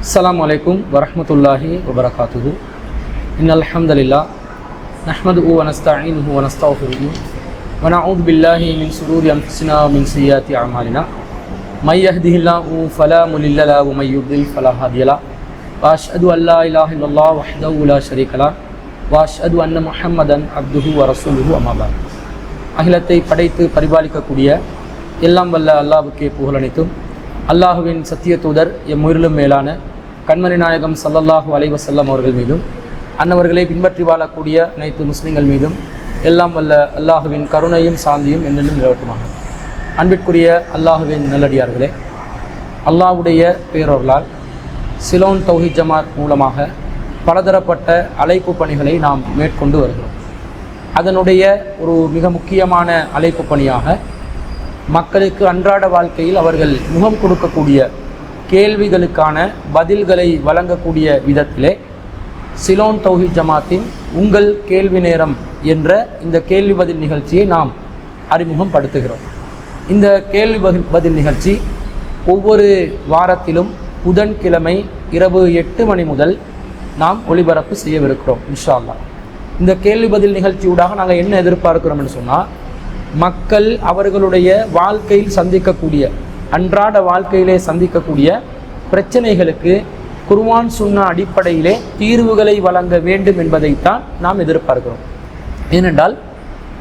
அஸ்ஸலாமு அலைக்கும் வரஹ்மத்துல்லாஹி வபரகாத்துஹு. இன்னல் ஹம்தலில்லாஹ் நஹ்மதுஹு வ நஸ்தஈனுஹு வ நஸ்தக்ஃபிருஹு வ நஊது பில்லாஹி மின் ஷுரூரி அன்ஃபுஸினா வ மின் ஸய்யிஆத்தி அஅமாலினா. மை யஹ்திஹில்லாஹு ஃபலா முலில்ல லஹு வ மை யுத்லில் ஃபலா ஹாதிய லஹு. வ அஷ்ஹது அன் லா இலாஹா இல்லல்லாஹ் வஹ்தஹு லா ஷரீக லஹு வ அஷ்ஹது அன்ன முஹம்மதன் அப்துஹு வ ரசூலுஹு அம்மா பஅத். அகிலத்தை படைத்து பரிபாலிக்கக்கூடிய எல்லாம் வல்ல அல்லாஹ்வுக்கே புகழனைத்தும். அல்லாஹுவின் சத்திய தூதர் எம்முயிரிலும் மேலான கண்மணி நாயகம் ஸல்லல்லாஹு அலைஹி வஸல்லம் அவர்கள் மீதும் அன்னவர்களை பின்பற்றி வாழக்கூடிய அனைத்து முஸ்லிம்கள் மீதும் எல்லாம் வல்ல அல்லாஹுவின் கருணையும் சாந்தியும் என்னென்னும் நிலவட்டுமாக. அன்பிற்குரிய அல்லாஹுவின் நல்லடியார்களே, அல்லாஹ்வுடைய பேரொருளால் சிலோன் தௌஹீத் ஜமாத் மூலமாக பலதரப்பட்ட அழைப்பு பணிகளை நாம் மேற்கொண்டு வருகிறோம். அதனுடைய ஒரு மிக முக்கியமான அழைப்பு பணியாக மக்களுக்கு அன்றாட வாழ்க்கையில் அவர்கள் முகம் கொடுக்கக்கூடிய கேள்விகளுக்கான பதில்களை வழங்கக்கூடிய விதத்திலே சிலோன் தௌஹீத் ஜமாத்தின் உங்கள் கேள்வி நேரம் என்ற இந்த கேள்வி பதில் நிகழ்ச்சியை நாம் அறிமுகப்படுத்துகிறோம். இந்த கேள்வி பதில் நிகழ்ச்சி ஒவ்வொரு வாரத்திலும் புதன்கிழமை இரவு 8 மணி முதல் நாம் ஒளிபரப்பு செய்யவிருக்கிறோம் இன்ஷா அல்லாஹ். இந்த கேள்வி பதில் நிகழ்ச்சியூடாக நாங்கள் என்ன எதிர்பார்க்கிறோம் என்று சொன்னால், மக்கள் அவர்களுடைய வாழ்க்கையில் சந்திக்கக்கூடிய அன்றாட வாழ்க்கையிலே சந்திக்கக்கூடிய பிரச்சனைகளுக்கு குர்ஆன் சுன்னா அடிப்படையிலே தீர்வுகளை வழங்க வேண்டும் என்பதைத்தான் நாம் எதிர்பார்க்கிறோம். ஏனென்றால்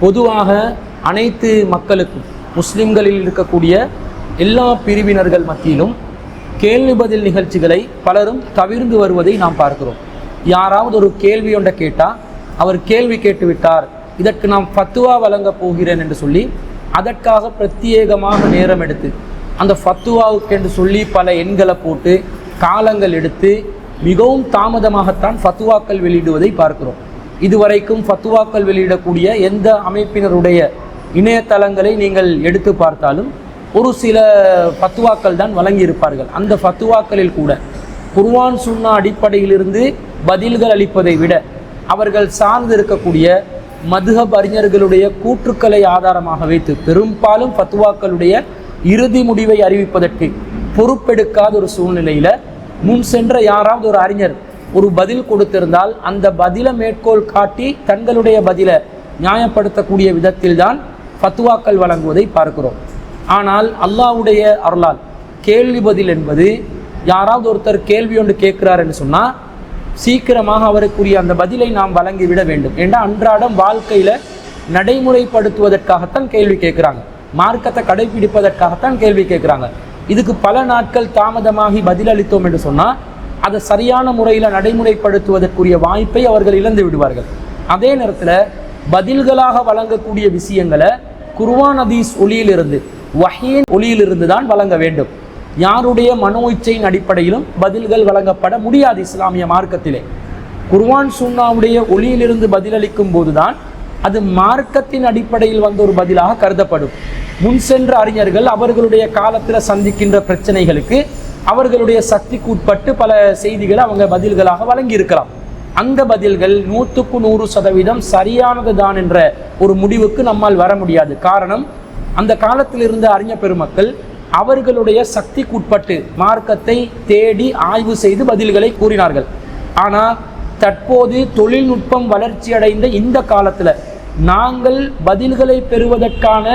பொதுவாக அனைத்து மக்களுக்கும் முஸ்லிம்களில் இருக்கக்கூடிய எல்லா பிரிவினர்கள் மத்தியிலும் கேள்வி பதில் நிகழ்ச்சிகளை பலரும் தவிர்ந்து வருவதை நாம் பார்க்கிறோம். யாராவது ஒரு கேள்வி ஒன்றை கேட்டால் அவர் கேள்வி கேட்டுவிட்டார், இதற்கு நாம் ஃபத்துவா வழங்க போகிறேன் என்று சொல்லி அதற்காக பிரத்யேகமாக நேரம் எடுத்து அந்த ஃபத்துவாவுக்கு என்று சொல்லி பல எண்களை போட்டு காலங்கள் எடுத்து மிகவும் தாமதமாகத்தான் ஃபத்துவாக்கள் வெளியிடுவதை பார்க்கிறோம். இதுவரைக்கும் ஃபத்துவாக்கள் வெளியிடக்கூடிய எந்த அமைப்பினருடைய இணையதளங்களை நீங்கள் எடுத்து பார்த்தாலும் ஒரு சில ஃபத்துவாக்கள் தான் வழங்கியிருப்பார்கள். அந்த ஃபத்துவாக்களில் கூட குர்ஆன் சுன்னா அடிப்படையிலிருந்து பதில்கள் அளிப்பதை விட அவர்கள் சார்ந்து இருக்கக்கூடிய மதுஹப் அறிஞர்களுடைய கூற்றுக்களை ஆதாரமாக வைத்து பெரும்பாலும் ஃபத்துவாக்களுடைய இறுதி முடிவை அறிவிப்பதற்கு பொறுப்பெடுக்காத ஒரு சூழ்நிலையில் முன் சென்ற யாராவது ஒரு அறிஞர் ஒரு பதில் கொடுத்திருந்தால் அந்த பதிலை மேற்கோள் காட்டி தங்களுடைய பதிலை நியாயப்படுத்தக்கூடிய விதத்தில்தான் ஃபத்துவாக்கள் வழங்குவதை பார்க்கிறோம். ஆனால் அல்லாஹ்வுடைய அருளால் கேள்வி பதில் என்பது யாராவது ஒருத்தர் கேள்வி ஒன்று கேட்கிறார் என்று சொன்னால் சீக்கிரமாக அவருக்குரிய அந்த பதிலை நாம் வழங்கிவிட வேண்டும். ஏன்னா அன்றாடம் வாழ்க்கையில் நடைமுறைப்படுத்துவதற்காகத்தான் கேள்வி கேட்குறாங்க, மார்க்கத்தை கடைபிடிப்பதற்காகத்தான் கேள்வி கேட்குறாங்க. இதுக்கு பல நாட்கள் தாமதமாகி பதிலளித்தோம் என்று சொன்னால் அதை சரியான முறையில் நடைமுறைப்படுத்துவதற்குரிய வாய்ப்பை அவர்கள் இழந்து விடுவார்கள். அதே நேரத்தில் பதில்களாக வழங்கக்கூடிய விஷயங்களை குர்ஆன் ஹதீஸ் ஒளியிலிருந்து வஹீன் ஒளியிலிருந்து தான் வழங்க வேண்டும். யாருடைய மனோ இச்சையின் அடிப்படையிலும் பதில்கள் வழங்கப்பட முடியாது. இஸ்லாமிய மார்க்கத்திலே குர்ஆன் சுன்னாவுடைய ஒளியிலிருந்து பதிலளிக்கும் போதுதான் அது மார்க்கத்தின் அடிப்படையில் வந்த ஒரு பதிலாக கருதப்படும். முன் சென்ற அறிஞர்கள் அவர்களுடைய காலத்தில் சந்திக்கின்ற பிரச்சனைகளுக்கு அவர்களுடைய சக்திக்கு உட்பட்டு பல செய்திகளை அவங்க பதில்களாக வழங்கி இருக்கலாம். அந்த பதில்கள் 100க்கு 100% சரியானது தான் என்ற ஒரு முடிவுக்கு நம்மால் வர முடியாது. காரணம், அந்த காலத்தில் இருந்த அறிஞர் பெருமக்கள் அவர்களுடைய சக்திக்குட்பட்டு மார்க்கத்தை தேடி ஆய்வு செய்து பதில்களை கூறினார்கள். ஆனால் தற்போது தொழில்நுட்பம் வளர்ச்சி அடைந்த இந்த காலத்தில் நாங்கள் பதில்களை பெறுவதற்கான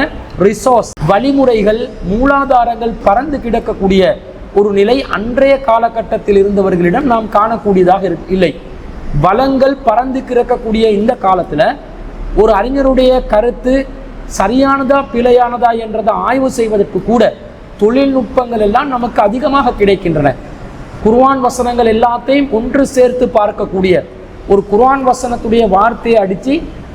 ரிசோர்ஸ் வழிமுறைகள் மூலாதாரங்கள் பறந்து கிடக்கக்கூடிய ஒரு நிலை அன்றைய காலகட்டத்தில் இருந்தவர்களிடம் நாம் காணக்கூடியதாக இல்லை. வளங்கள் பறந்து கிடக்கக்கூடிய இந்த காலத்தில் ஒரு அறிஞருடைய கருத்து சரியானதா பிழையானதா என்றதை ஆய்வு செய்வதற்கு கூட தொழில்நுட்பங்கள் எல்லாம் நமக்கு அதிகமாக கிடைக்கின்றன. குர்ஆன் வசனங்கள் எல்லாத்தையும் ஒன்று சேர்த்து பார்க்கக்கூடிய ஒரு குர்ஆன் வசனத்துடைய வார்த்தையை அடித்து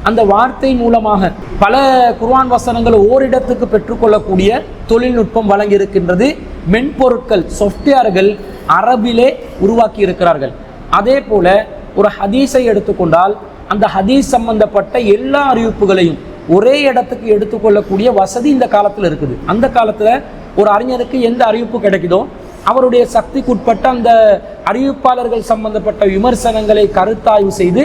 அந்த வார்த்தை மூலமாக பல குர்ஆன் வசனங்களை ஓரிடத்துக்கு பெற்றுக்கொள்ளக்கூடிய தொழில்நுட்பம் வழங்கி இருக்கின்றது. மென்பொருட்கள் சாஃப்ட்வேர்கள் அரபிலே உருவாக்கி இருக்கிறார்கள். அதே போல ஒரு ஹதீஸை எடுத்துக்கொண்டால் அந்த ஹதீஸ் சம்பந்தப்பட்ட எல்லா அறிவிப்புகளையும் ஒரே இடத்துக்கு எடுத்துக்கொள்ளக்கூடிய வசதி இந்த காலத்தில் இருக்குது. அந்த காலத்தில் ஒரு அறிஞருக்கு எந்த அறிவிப்பு கிடைக்குதோ அவருடைய சக்திக்குட்பட்ட அந்த அறிவிப்பாளர்கள் சம்பந்தப்பட்ட விமர்சனங்களை கருத்தாய்வு செய்து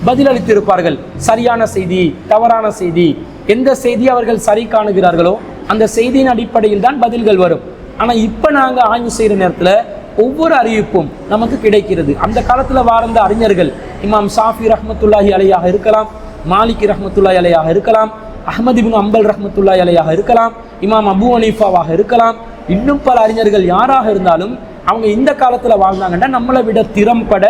பதிலளித்திருப்பார்கள். சரியான செய்தி, தவறான செய்தி, எந்த செய்தி அவர்கள் சரி காணுகிறார்களோ அந்த செய்தியின் அடிப்படையில் தான் பதில்கள் வரும். ஆனால் இப்போ நாங்கள் ஆய்வு செய்கிற நேரத்தில் ஒவ்வொரு அறிவிப்பும் நமக்கு கிடைக்கிறது. அந்த காலத்தில் வாழ்ந்த அறிஞர்கள் இமாம் ஷாஃபி ரஹ்மத்துல்லாஹி அலையாக இருக்கலாம், மாலிக் ரஹ்மத்துல்லாஹி அலையாக இருக்கலாம், அஹ்மது இப்னு அம்பல் ரஹ்மத்துல்லாஹி அலையாக இருக்கலாம், இமாம் அபு ஹனீஃபாவாக இருக்கலாம், இன்னும் பல அறிஞர்கள் யாராக இருந்தாலும் அவங்க இந்த காலத்தில் வாழ்ந்தாங்கன்னா நம்மளை விட திறம்பட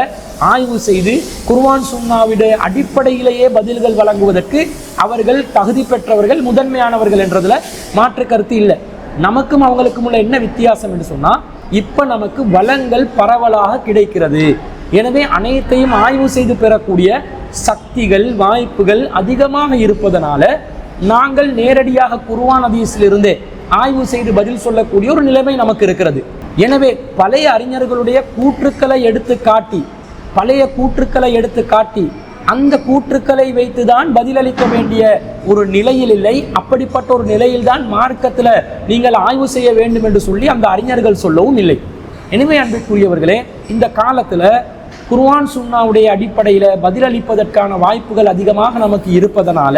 ஆய்வு செய்து குர்ஆன் சுன்னாவிட அடிப்படையிலேயே பதில்கள் வழங்குவதற்கு அவர்கள் தகுதி பெற்றவர்கள், முதன்மையானவர்கள் என்றதுல மாற்று கருத்து இல்லை. நமக்கும் அவங்களுக்கும் உள்ள என்ன வித்தியாசம் என்று சொன்னால், இப்போ நமக்கு வளங்கள் பரவலாக கிடைக்கிறது. எனவே அனைத்தையும் ஆய்வு செய்து பெறக்கூடிய சக்திகள், வாய்ப்புகள் அதிகமாக இருப்பதனால நாங்கள் நேரடியாக குர்ஆன் ஹதீஸிலிருந்து ஆய்வு செய்து பதில் சொல்லக்கூடிய ஒரு நிலைமை நமக்கு இருக்கிறது. எனவே பழைய அறிஞர்களுடைய கூற்றுக்களை எடுத்து காட்டி அந்த கூற்றுக்களை வைத்துதான் பதிலளிக்க வேண்டிய ஒரு நிலையில் இல்லை. அப்படிப்பட்ட ஒரு நிலையில்தான் மார்க்கத்தில் நீங்கள் ஆய்வு செய்ய வேண்டும் என்று சொல்லி அந்த அறிஞர்கள் சொல்லவும் இல்லை. எனவே அன்பிற்குரியவர்களே, இந்த காலத்தில் குர்ஆன் சுன்னாவுடைய அடிப்படையில் பதிலளிப்பதற்கான வாய்ப்புகள் அதிகமாக நமக்கு இருப்பதனால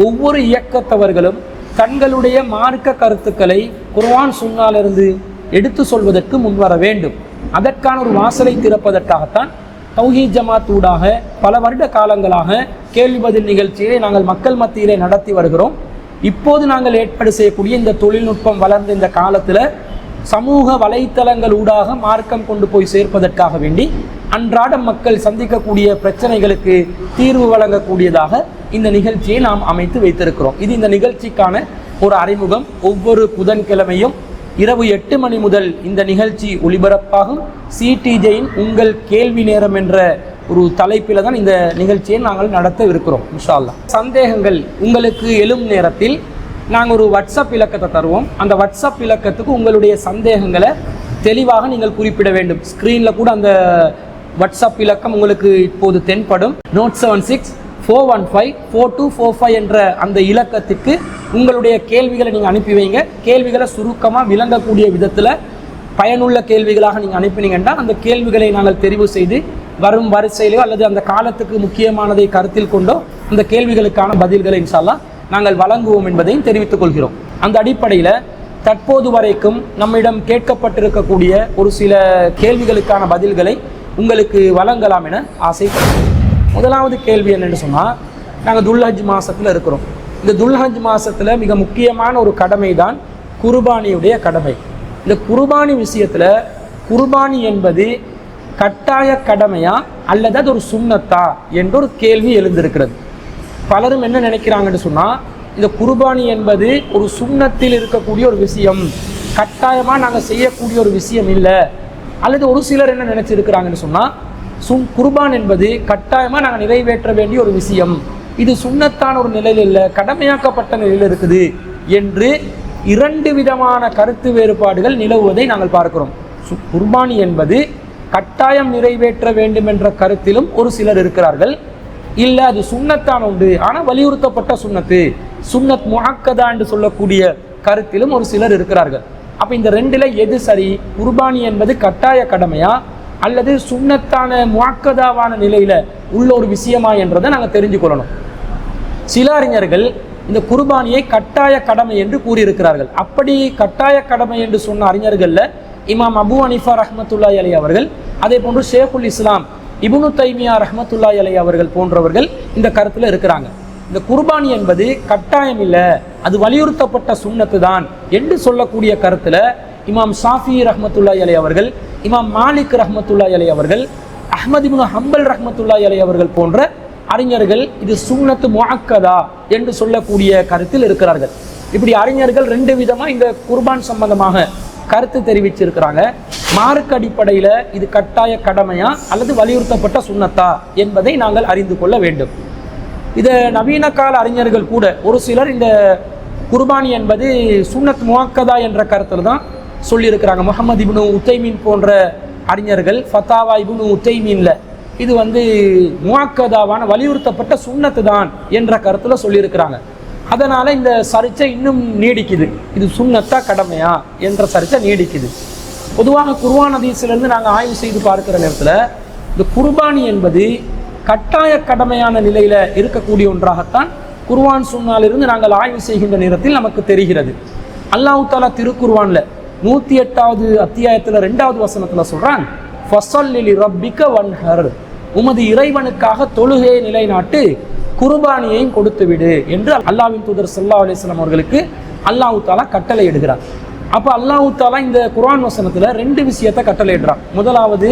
ஒவ்வொரு இயக்கத்தவர்களும் தங்களுடைய மார்க்க கருத்துக்களை குர்ஆன் சுன்னாலிருந்து எடுத்து சொல்வதற்கு முன்வர வேண்டும். அதற்கான ஒரு வாசலை திறப்பதற்காகத்தான் தௌஹீத் ஜமாத் ஊடாக பல வருட காலங்களாக கேள்வி பதில் நிகழ்ச்சியை நாங்கள் மக்கள் மத்தியிலே நடத்தி வருகிறோம். இப்போது நாங்கள் ஏற்பாடு செய்யக்கூடிய இந்த தொழில்நுட்பம் வளர்ந்த இந்த காலத்தில் சமூக வலைத்தளங்கள் ஊடாக மார்க்கம் கொண்டு போய் சேர்ப்பதற்காக வேண்டி அன்றாட மக்கள் சந்திக்கக்கூடிய பிரச்சனைகளுக்கு தீர்வு வழங்கக்கூடியதாக இந்த நிகழ்ச்சியை நாம் அமைத்து வைத்திருக்கிறோம். இது இந்த நிகழ்ச்சிக்கான ஒரு அறிமுகம். ஒவ்வொரு புதன்கிழமையும் இரவு 8 மணி முதல் இந்த நிகழ்ச்சி ஒளிபரப்பாகும். சிடிஜேயின் உங்கள் கேள்வி நேரம் என்ற ஒரு தலைப்பில் தான் இந்த நிகழ்ச்சியை நாங்கள் நடத்த இருக்கிறோம். இன்ஷா அல்லாஹ். சந்தேகங்கள் உங்களுக்கு எழும் நேரத்தில் நாங்கள் ஒரு வாட்ஸ்அப் இலக்கத்தை தருவோம். அந்த வாட்ஸ்அப் இலக்கத்துக்கு உங்களுடைய சந்தேகங்களை தெளிவாக நீங்கள் குறிப்பிட வேண்டும். ஸ்க்ரீனில் கூட அந்த வாட்ஸ்அப் இலக்கம் உங்களுக்கு இப்போது தென்படும். நோட் 76415425 என்ற அந்த இலக்கத்துக்கு உங்களுடைய கேள்விகளை நீங்கள் அனுப்பி வைங்க. கேள்விகளை சுருக்கமாக விளங்கக்கூடிய விதத்தில் பயனுள்ள கேள்விகளாக நீங்கள் அனுப்பினீங்கன்னா அந்த கேள்விகளை நாங்கள் தெரிவு செய்து வரும் வரிசையிலோ அல்லது அந்த காலத்துக்கு முக்கியமானதை கருத்தில் கொண்டோ அந்த கேள்விகளுக்கான பதில்களை இன்ஷா அல்லாஹ் நாங்கள் வழங்குவோம் என்பதையும் தெரிவித்துக் கொள்கிறோம். அந்த அடிப்படையில் தற்போது வரைக்கும் நம்மிடம் கேட்கப்பட்டிருக்கக்கூடிய ஒரு சில கேள்விகளுக்கான பதில்களை உங்களுக்கு வழங்கலாம் என ஆசைப்படுகிறோம். முதலாவது கேள்வி என்னென்னு சொன்னால், நாங்கள் துல்ஹஜ் மாதத்தில் இருக்கிறோம். இந்த துல்ஹஜ் மாதத்தில் மிக முக்கியமான ஒரு கடமை தான் குர்பானியுடைய கடமை. இந்த குர்பானி விஷயத்தில் குர்பானி என்பது கட்டாய கடமையா அல்லது அது ஒரு சுன்னத்தா என்ற ஒரு கேள்வி எழுந்திருக்கிறது. பலரும் என்ன நினைக்கிறாங்கன்னு சொன்னால், இந்த குர்பானி என்பது ஒரு சுன்னத்தில் இருக்கக்கூடிய ஒரு விஷயம், கட்டாயமாக நாங்கள் செய்யக்கூடிய ஒரு விஷயம் இல்லை. அல்லது ஒரு சிலர் என்ன நினைச்சிருக்கிறாங்கன்னு சொன்னால், குர்பான் என்பது கட்டாயமாக நாங்கள் நிறைவேற்ற வேண்டிய ஒரு விஷயம், இது சுன்னத்தான ஒரு நிலையில் இல்லை, கடமையாக்கப்பட்ட நிலையில் இருக்குது என்று இரண்டு விதமான கருத்து வேறுபாடுகள் நிலவுவதை நாங்கள் பார்க்கிறோம். குர்பானி என்பது கட்டாயம் நிறைவேற்ற வேண்டும் என்ற கருத்திலும் ஒரு சிலர் இருக்கிறார்கள். இல்லை அது சுன்னத்தான உண்டு, ஆனால் வலியுறுத்தப்பட்ட சுன்னத் முஅக்கதா என்று சொல்லக்கூடிய கருத்திலும் ஒரு சிலர் இருக்கிறார்கள். அப்போ இந்த ரெண்டில் எது சரி? குர்பானி என்பது கட்டாய கடமையா அல்லது சுன்னத்தான முஅக்கதாவான நிலையில் உள்ள ஒரு விஷயமா என்றதை நாங்கள் தெரிஞ்சு கொள்ளணும். சில அறிஞர்கள் இந்த குர்பானியை கட்டாய கடமை என்று கூறியிருக்கிறார்கள். அப்படி கட்டாய கடமை என்று சொன்ன அறிஞர்களில் இமாம் அபு ஹனீஃபா ரஹ்மத்துல்லாஹி அலைஹி அவர்கள், அதே போன்று ஷேகுல் இஸ்லாம் இப்னு தைமியா ரஹ்மத்துல்லாஹி அலைஹி அவர்கள் போன்றவர்கள் இந்த கருத்தில் இருக்கிறாங்க. இந்த குர்பானி என்பது கட்டாயம் இல்லை, அது வலியுறுத்தப்பட்ட சுன்னத்து தான் என்று சொல்லக்கூடிய கருத்தில் இமாம் ஷாஃபி ரஹ்மத்துல்லாஹி அலைஹி அவர்கள், இமாம் மாலிக் ரஹ்மத்துல்லாஹி அலைஹி அவர்கள், அஹ்மது இப்னு ஹம்பல் ரஹ்மத்துல்லாஹி அலைஹி அவர்கள் போன்ற அறிஞர்கள் இது சுன்னத்து முஅக்கதா என்று சொல்லக்கூடிய கருத்தில் இருக்கிறார்கள். இப்படி அறிஞர்கள் ரெண்டு விதமாக இந்த குர்பான் சம்பந்தமாக கருத்து தெரிவிச்சிருக்கிறாங்க. மார்க்க அடிப்படையில் இது கட்டாய கடமையா அல்லது வலியுறுத்தப்பட்ட சுன்னத்தா என்பதை நாங்கள் அறிந்து கொள்ள வேண்டும். இதை நவீன கால அறிஞர்கள் கூட ஒரு சிலர் இந்த குர்பானி என்பது சுன்னத் முஅக்கதா என்ற கருத்தில் தான் சொல்லியிருக்கிறாங்க. முஹம்மது இப்னு உத்தைமீன் போன்ற அறிஞர்கள் ஃபத்தாவா இப்னு உத்தைமீனில் இது முஅக்கதாவான வலியுறுத்தப்பட்ட சுன்னத்து தான் என்ற கருத்தில் சொல்லியிருக்கிறாங்க. அதனால் இந்த சர்ச்சை இன்னும் நீடிக்குது, இது சுன்னத்தா கடமையா என்ற சர்ச்சை நீடிக்குது. பொதுவாக குர்ஆன் ஹதீஸிலிருந்து நாங்கள் ஆய்வு செய்து பார்க்கிற நேரத்தில் இந்த குர்பானி என்பது கட்டாய கடமையான நிலையில் இருக்கக்கூடிய ஒன்றாகத்தான் குர்ஆன் சுன்னாலிருந்து நாங்கள் ஆய்வு செய்கின்ற நேரத்தில் நமக்கு தெரிகிறது. அல்லாஹ் தஆலா திருக்குர்ஆனில் 108வது அத்தியாயத்துல 2வது வசனத்துல சொல்றான், ஃபஸல்லி லிரப்பிக வன்ஹர், உமது இறைவனுக்காக தொழுகையை நிலைநாட்டு, குர்பானியையும் கொடுத்து விடு என்று அல்லாஹ்வின் தூதர் ஸல்லல்லாஹு அலைஹி வஸல்லம் அவர்களுக்கு அல்லாஹ் தஆலா கட்டளை இடுகிறார். அப்ப அல்லாஹ் தஆலா இந்த குர்ஆன் வசனத்துல 2 விஷயத்தை கட்டளை இடுறான். முதலாவது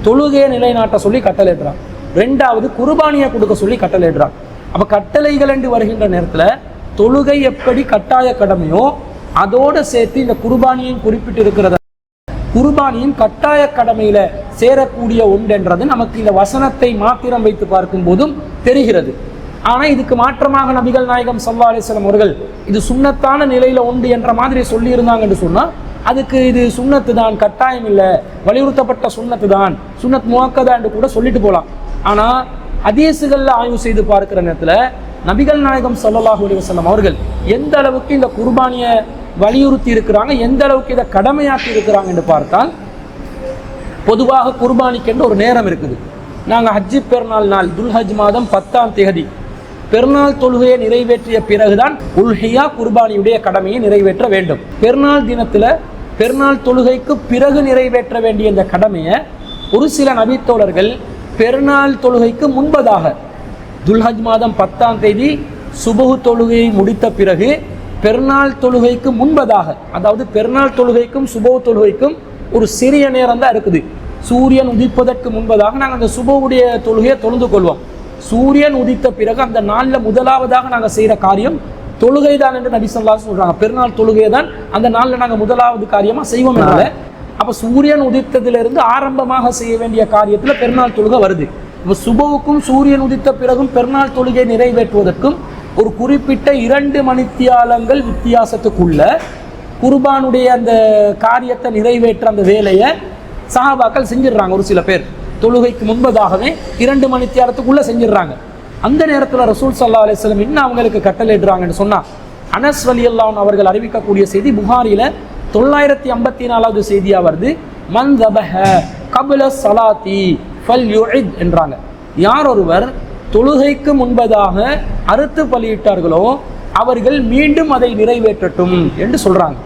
தொழுகையை நிலைநாட்ட சொல்லி கட்டளை இடுறான், 2வது குர்பானியை கொடுக்க சொல்லி கட்டளை இடுறான். அப்ப கட்டளைகள் என்று வருகின்ற நேரத்துல தொழுகை எப்படி கட்டாய கடமையோ அதோடு சேர்த்து இந்த குர்பானியையும் குறிப்பிட்டு இருக்கிறத, குர்பானியும் கட்டாய கடமையில சேரக்கூடிய ஒன்றென்றது நமக்கு இந்த வசனத்தை மாத்திரம் வைத்து பார்க்கும் போதும் தெரிகிறது. ஆனா இதுக்கு மாற்றமாக நபிகள் நாயகம் ஸல்லல்லாஹு அலைஹி வஸல்லம் அவர்கள் இது சுன்னத்தான நிலையில உண்டு என்ற மாதிரி சொல்லி இருந்தாங்க என்று சொன்னா அதுக்கு இது சுன்னத்து தான், கட்டாயம் இல்லை, வலியுறுத்தப்பட்ட சுன்னத்து தான், சுன்னத் முஅக்கதா என்று கூட சொல்லிட்டு போகலாம். ஆனா ஹதீஸுகள்ல ஆய்வு செய்து பார்க்கிற நேரத்துல நபிகள் நாயகம் ஸல்லல்லாஹு அலைஹி வஸல்லம் அவர்கள் எந்த அளவுக்கு இந்த குர்பானியை வலியுறுத்தி இருக்கிறாங்க, எந்த அளவுக்கு இதை கடமையாக்கி இருக்கிறாங்க என்று பார்த்தால், பொதுவாக குர்பானிக்கு என்று ஒரு நேரம் இருக்குது. நாங்கள் ஹஜ்ஜி பெருநாள் நாள் துல்ஹஜ் மாதம் 10ஆம் தேதி பெருநாள் தொழுகையை நிறைவேற்றிய பிறகுதான் உல்ஹியா குர்பானியுடைய கடமையை நிறைவேற்ற வேண்டும். பெருநாள் தினத்துல பெருநாள் தொழுகைக்கு பிறகு நிறைவேற்ற வேண்டிய இந்த கடமையை ஒரு சில நபித்தோழர்கள் பெருநாள் தொழுகைக்கு முன்பதாக துல்ஹஜ் மாதம் 10ஆம் தேதி சுபஹு தொழுகையை முடித்த பிறகு பெருநாள் தொழுகைக்கு முன்பதாக, அதாவது பெருநாள் தொழுகைக்கும் சுபஹு தொழுகைக்கும் ஒரு சிறிய நேரம் தான் இருக்குது. சூரியன் உதிப்பதற்கு முன்பதாக நாங்கள் அந்த சுபஹுடைய தொழுகையை தொழுந்து கொள்வோம். சூரியன் உதித்த பிறகு அந்த நாளில் முதலாவதாக நாங்கள் செய்கிற காரியம் தொழுகை தான் என்று நபி ஸல்லல்லாஹு அலைஹி வஸல்லம் சொல்றாங்க. பெருநாள் தொழுகையை தான் அந்த நாளில் நாங்கள் முதலாவது காரியமாக செய்வோம் என்றால, அப்போ சூரியன் உதித்ததிலிருந்து ஆரம்பமாக செய்ய வேண்டிய காரியத்தில் பெருநாள் தொழுகை வருது. இப்போ சுபவுக்கும் சூரியன் உதித்த பிறகும் பெருநாள் தொழுகை நிறைவேற்றுவதற்கும் ஒரு குறிப்பிட்ட 2 மணித்தியாலங்கள் வித்தியாசத்துக்குள்ள குர்பானுடைய அந்த காரியத்தை நிறைவேற்ற அந்த வேலையை சஹாபாக்கள் செஞ்சிடறாங்க. ஒரு சில பேர் தொழுகைக்கு முன்பதாகவே 2 மணித்தியாலத்துக்குள்ள செஞ்சிடறாங்க. அந்த நேரத்தில் ரசூல் ஸல்லல்லாஹு அலைஹி வஸல்லம் இன்னும் அவங்களுக்கு கட்டளையிடுறாங்கன்னு சொன்னா, அனஸ் ரலியல்லாஹு அன்ஹு அவர்கள் அறிவிக்கக்கூடிய செய்தி புகாரில 954வது செய்தியா வருது. மன் தபஹ கப்ல ஸலாத்தி ஃபல்யுஇத் என்றாங்க. யார் ஒருவர் தொழுகைக்கு முன்பதாக அறுத்து பலியிட்டார்களோ அவர்கள் மீண்டும் அதை நிறைவேற்றட்டும் என்று சொல்றாங்க.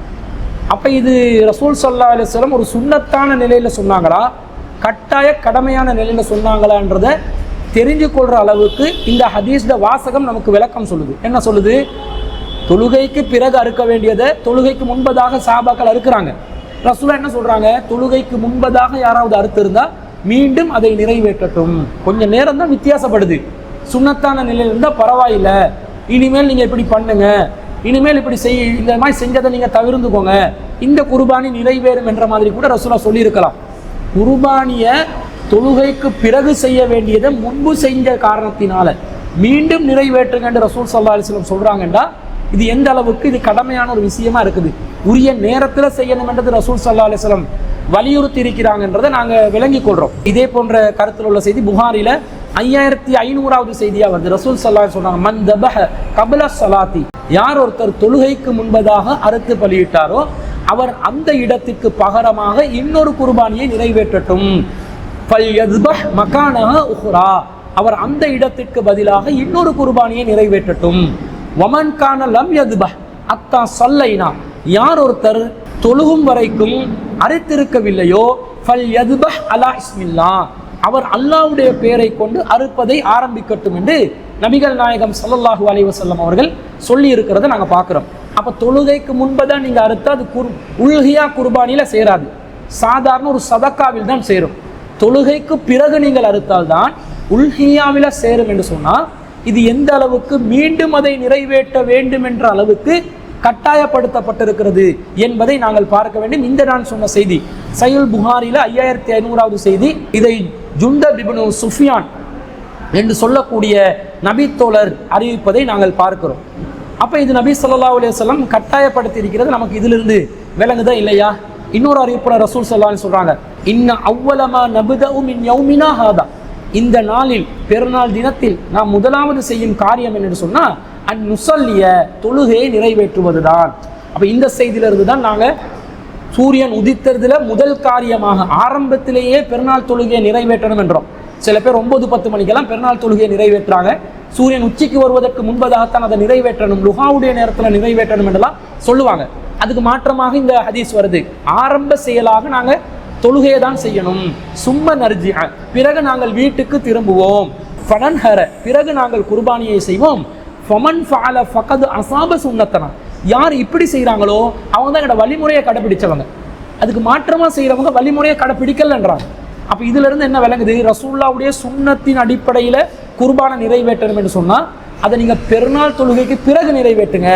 அப்ப இது ரசூல் ஸல்லல்லாஹு அலைஹி வஸல்லம் ஒரு சுன்னத்தான நிலையில சொன்னாங்களா, கட்டாய கடமையான நிலையில சொன்னாங்களான்றதை தெரிஞ்சு கொள்ற அளவுக்கு இந்த ஹதீஸ்ல வாசகம் நமக்கு விளக்கம் சொல்லுது. என்ன சொல்லுது? தொழுகைக்கு பிறகு அறுக்க வேண்டியதை தொழுகைக்கு முன்பதாக சஹாபாக்கள் அறுக்கிறாங்க. ரசூலா என்ன சொல்றாங்க? தொழுகைக்கு முன்பதாக யாராவது அறுத்து இருந்தா மீண்டும் அதை நிறைவேற்றட்டும். கொஞ்சம் நேரம் தான் வித்தியாசப்படுது. சுன்னத்தான நிலையில் இருந்தால் பரவாயில்லை, இனிமேல் நீங்கள் இப்படி பண்ணுங்க, இனிமேல் இப்படி இந்த மாதிரி செஞ்சதை நீங்கள் தவிர்த்துக்கோங்க, இந்த குர்பானி நிறைவேறும் என்ற மாதிரி கூட ரசூலா சொல்லியிருக்கலாம். குர்பானியை தொழுகைக்கு பிறகு செய்ய வேண்டியதை முன்பு செஞ்ச காரணத்தினால மீண்டும் நிறைவேற்றுங்க என்று ரசூல் ஸல்லல்லாஹு அலைஹி வஸல்லம் சொல்றாங்கண்டா இது எந்த அளவுக்கு இது கடமையான ஒரு விஷயமா இருக்குது. உரிய நேரத்தில் செய்யணும் என்றது ரசூல் ஸல்லல்லாஹு அலைஹி வஸல்லம் வலியுறுத்தி இருக்கிறாங்கன்றதை நாங்கள் விளங்கி கொள்றோம். இதே போன்ற கருத்தில் உள்ள செய்தி புகாரில 5500வது செய்தியா வருது. ரசூல் ஸல்லல்லாஹு அலைஹி வஸல்லம் சொல்றாங்க, மன் தபஹ கப்ல ஸலாத்தி, யார் ஒருத்தர் தொழுகைக்கு முன்பதாக அறுத்து பலியிட்டாரோ அவர் அந்த இடத்துக்கு பகரமாக இன்னொரு குர்பானியை நிறைவேற்றட்டும். ஃபல்யத்பஹ் மகானஹ உஹ்ரா, அவர் அந்த இடத்திற்கு பதிலாக இன்னொரு குர்பானியை நிறைவேற்றட்டும். வமன் கான லம் யத்பஹ் அத்தா ஸல்லைனா, யார் ஒருத்தர் தொழுகும் வரைக்கும் அறுத்திருக்கவில்லையோ ஃபல்யத்பஹ் அலா இஸ்மில்லாஹ், அவர் அல்லாஹ்வுடைய பெயரை கொண்டு அறுப்பதை ஆரம்பிக்கட்டும் என்று நபிகள் நாயகம் ஸல்லல்லாஹு அலைஹி வஸல்லம் அவர்கள் சொல்லி இருக்கிறத நாங்கள் பார்க்குறோம். அப்போ தொழுகைக்கு முன்பதான் நீங்கள் அறுத்தா அது உல்ஹியா குர்பானியில சேராது, சாதாரண ஒரு சதக்காவில் தான் சேரும். தொழுகைக்கு பிறகு நீங்கள் அறுத்தால்தான் உல்ஹியாவில சேரும் என்று சொன்னால் இது எந்த அளவுக்கு மீண்டும் அதை நிறைவேற்ற வேண்டும் என்ற அளவுக்கு கட்டாயப்படுத்தப்பட்டிருக்கிறது என்பதை நாங்கள் பார்க்க வேண்டும். இந்த நான் சொன்ன செய்தி சஹீஹ் புகாரில 5500வது செய்தி. இதை ஜுண்டப் இப்னு சுஃபியான் என்று சொல்லக்கூடிய நபித்தோழர் அறிவிப்பதை நாங்கள் பார்க்கிறோம். அப்ப இது நபி ஸல்லல்லாஹு அலைஹி வஸல்லம் கட்டாயப்படுத்தி இருக்கிறது நமக்கு இதிலிருந்து விளங்குதா இல்லையா? இன்னொரு அறிவிப்புல ரசூல் ஸல்லல்லாஹு அலைஹி சொல்றாங்க, இன்ன அவ்வலமா நபுதஉ மின் யௌமினா ஹாதா, இந்த நாளில் பெருநாள் தினத்தில் நாம் முதலாவது செய்யும் காரியம் என்னன்னு சொன்னா அந்நுஸல்லிய, தொழுகையை நிறைவேற்றுவதுதான். அப்ப இந்த செய்தியிலிருந்து தான் நாங்க சூரியன் உதித்ததுல முதல் காரியமாக ஆரம்பத்திலேயே பெருநாள் தொழுகையை நிறைவேற்றணும் என்றோம். சில பேர் 9-10 மணிக்கெல்லாம் பெருநாள் தொழுகையை நிறைவேற்றாங்க. சூரியன் உச்சிக்கு வருவதற்கு முன்பதாகத்தான் அதை நிறைவேற்றணும், லுஹாவுடைய நேரத்தில் நிறைவேற்றணும் என்றெல்லாம் சொல்லுவாங்க. அதுக்கு மாற்றமாக இந்த ஹதீஸ் வருது, ஆரம்ப செயலாக நாங்கள் தொழுகையை தான் செய்யணும். சும்ம நர்ஜி, பிறகு நாங்கள் வீட்டுக்கு திரும்புவோம். ஃபனன்ஹர, பிறகு நாங்கள் குர்பானியை செய்வோம். ஃபமன் ஃபஅல ஃபகத் அஸாப சுன்னத்தனா, யார் இப்படி செய்கிறாங்களோ அவங்க தான் எங்களோட வழிமுறையை கடைப்பிடிச்சவங்க. அதுக்கு மாற்றமாக செய்கிறவங்க வழிமுறையை கடைப்பிடிக்கலன்றாங்க. அப்போ இதிலிருந்து என்ன விளங்குது, ரசூலுல்லாஹ்வுடைய சுன்னத்தின் அடிப்படையில் குர்பானை நிறைவேற்றணும் என்று சொன்னால் அதை நீங்கள் பெருநாள் தொழுகைக்கு பிறகு நிறைவேற்றுங்க,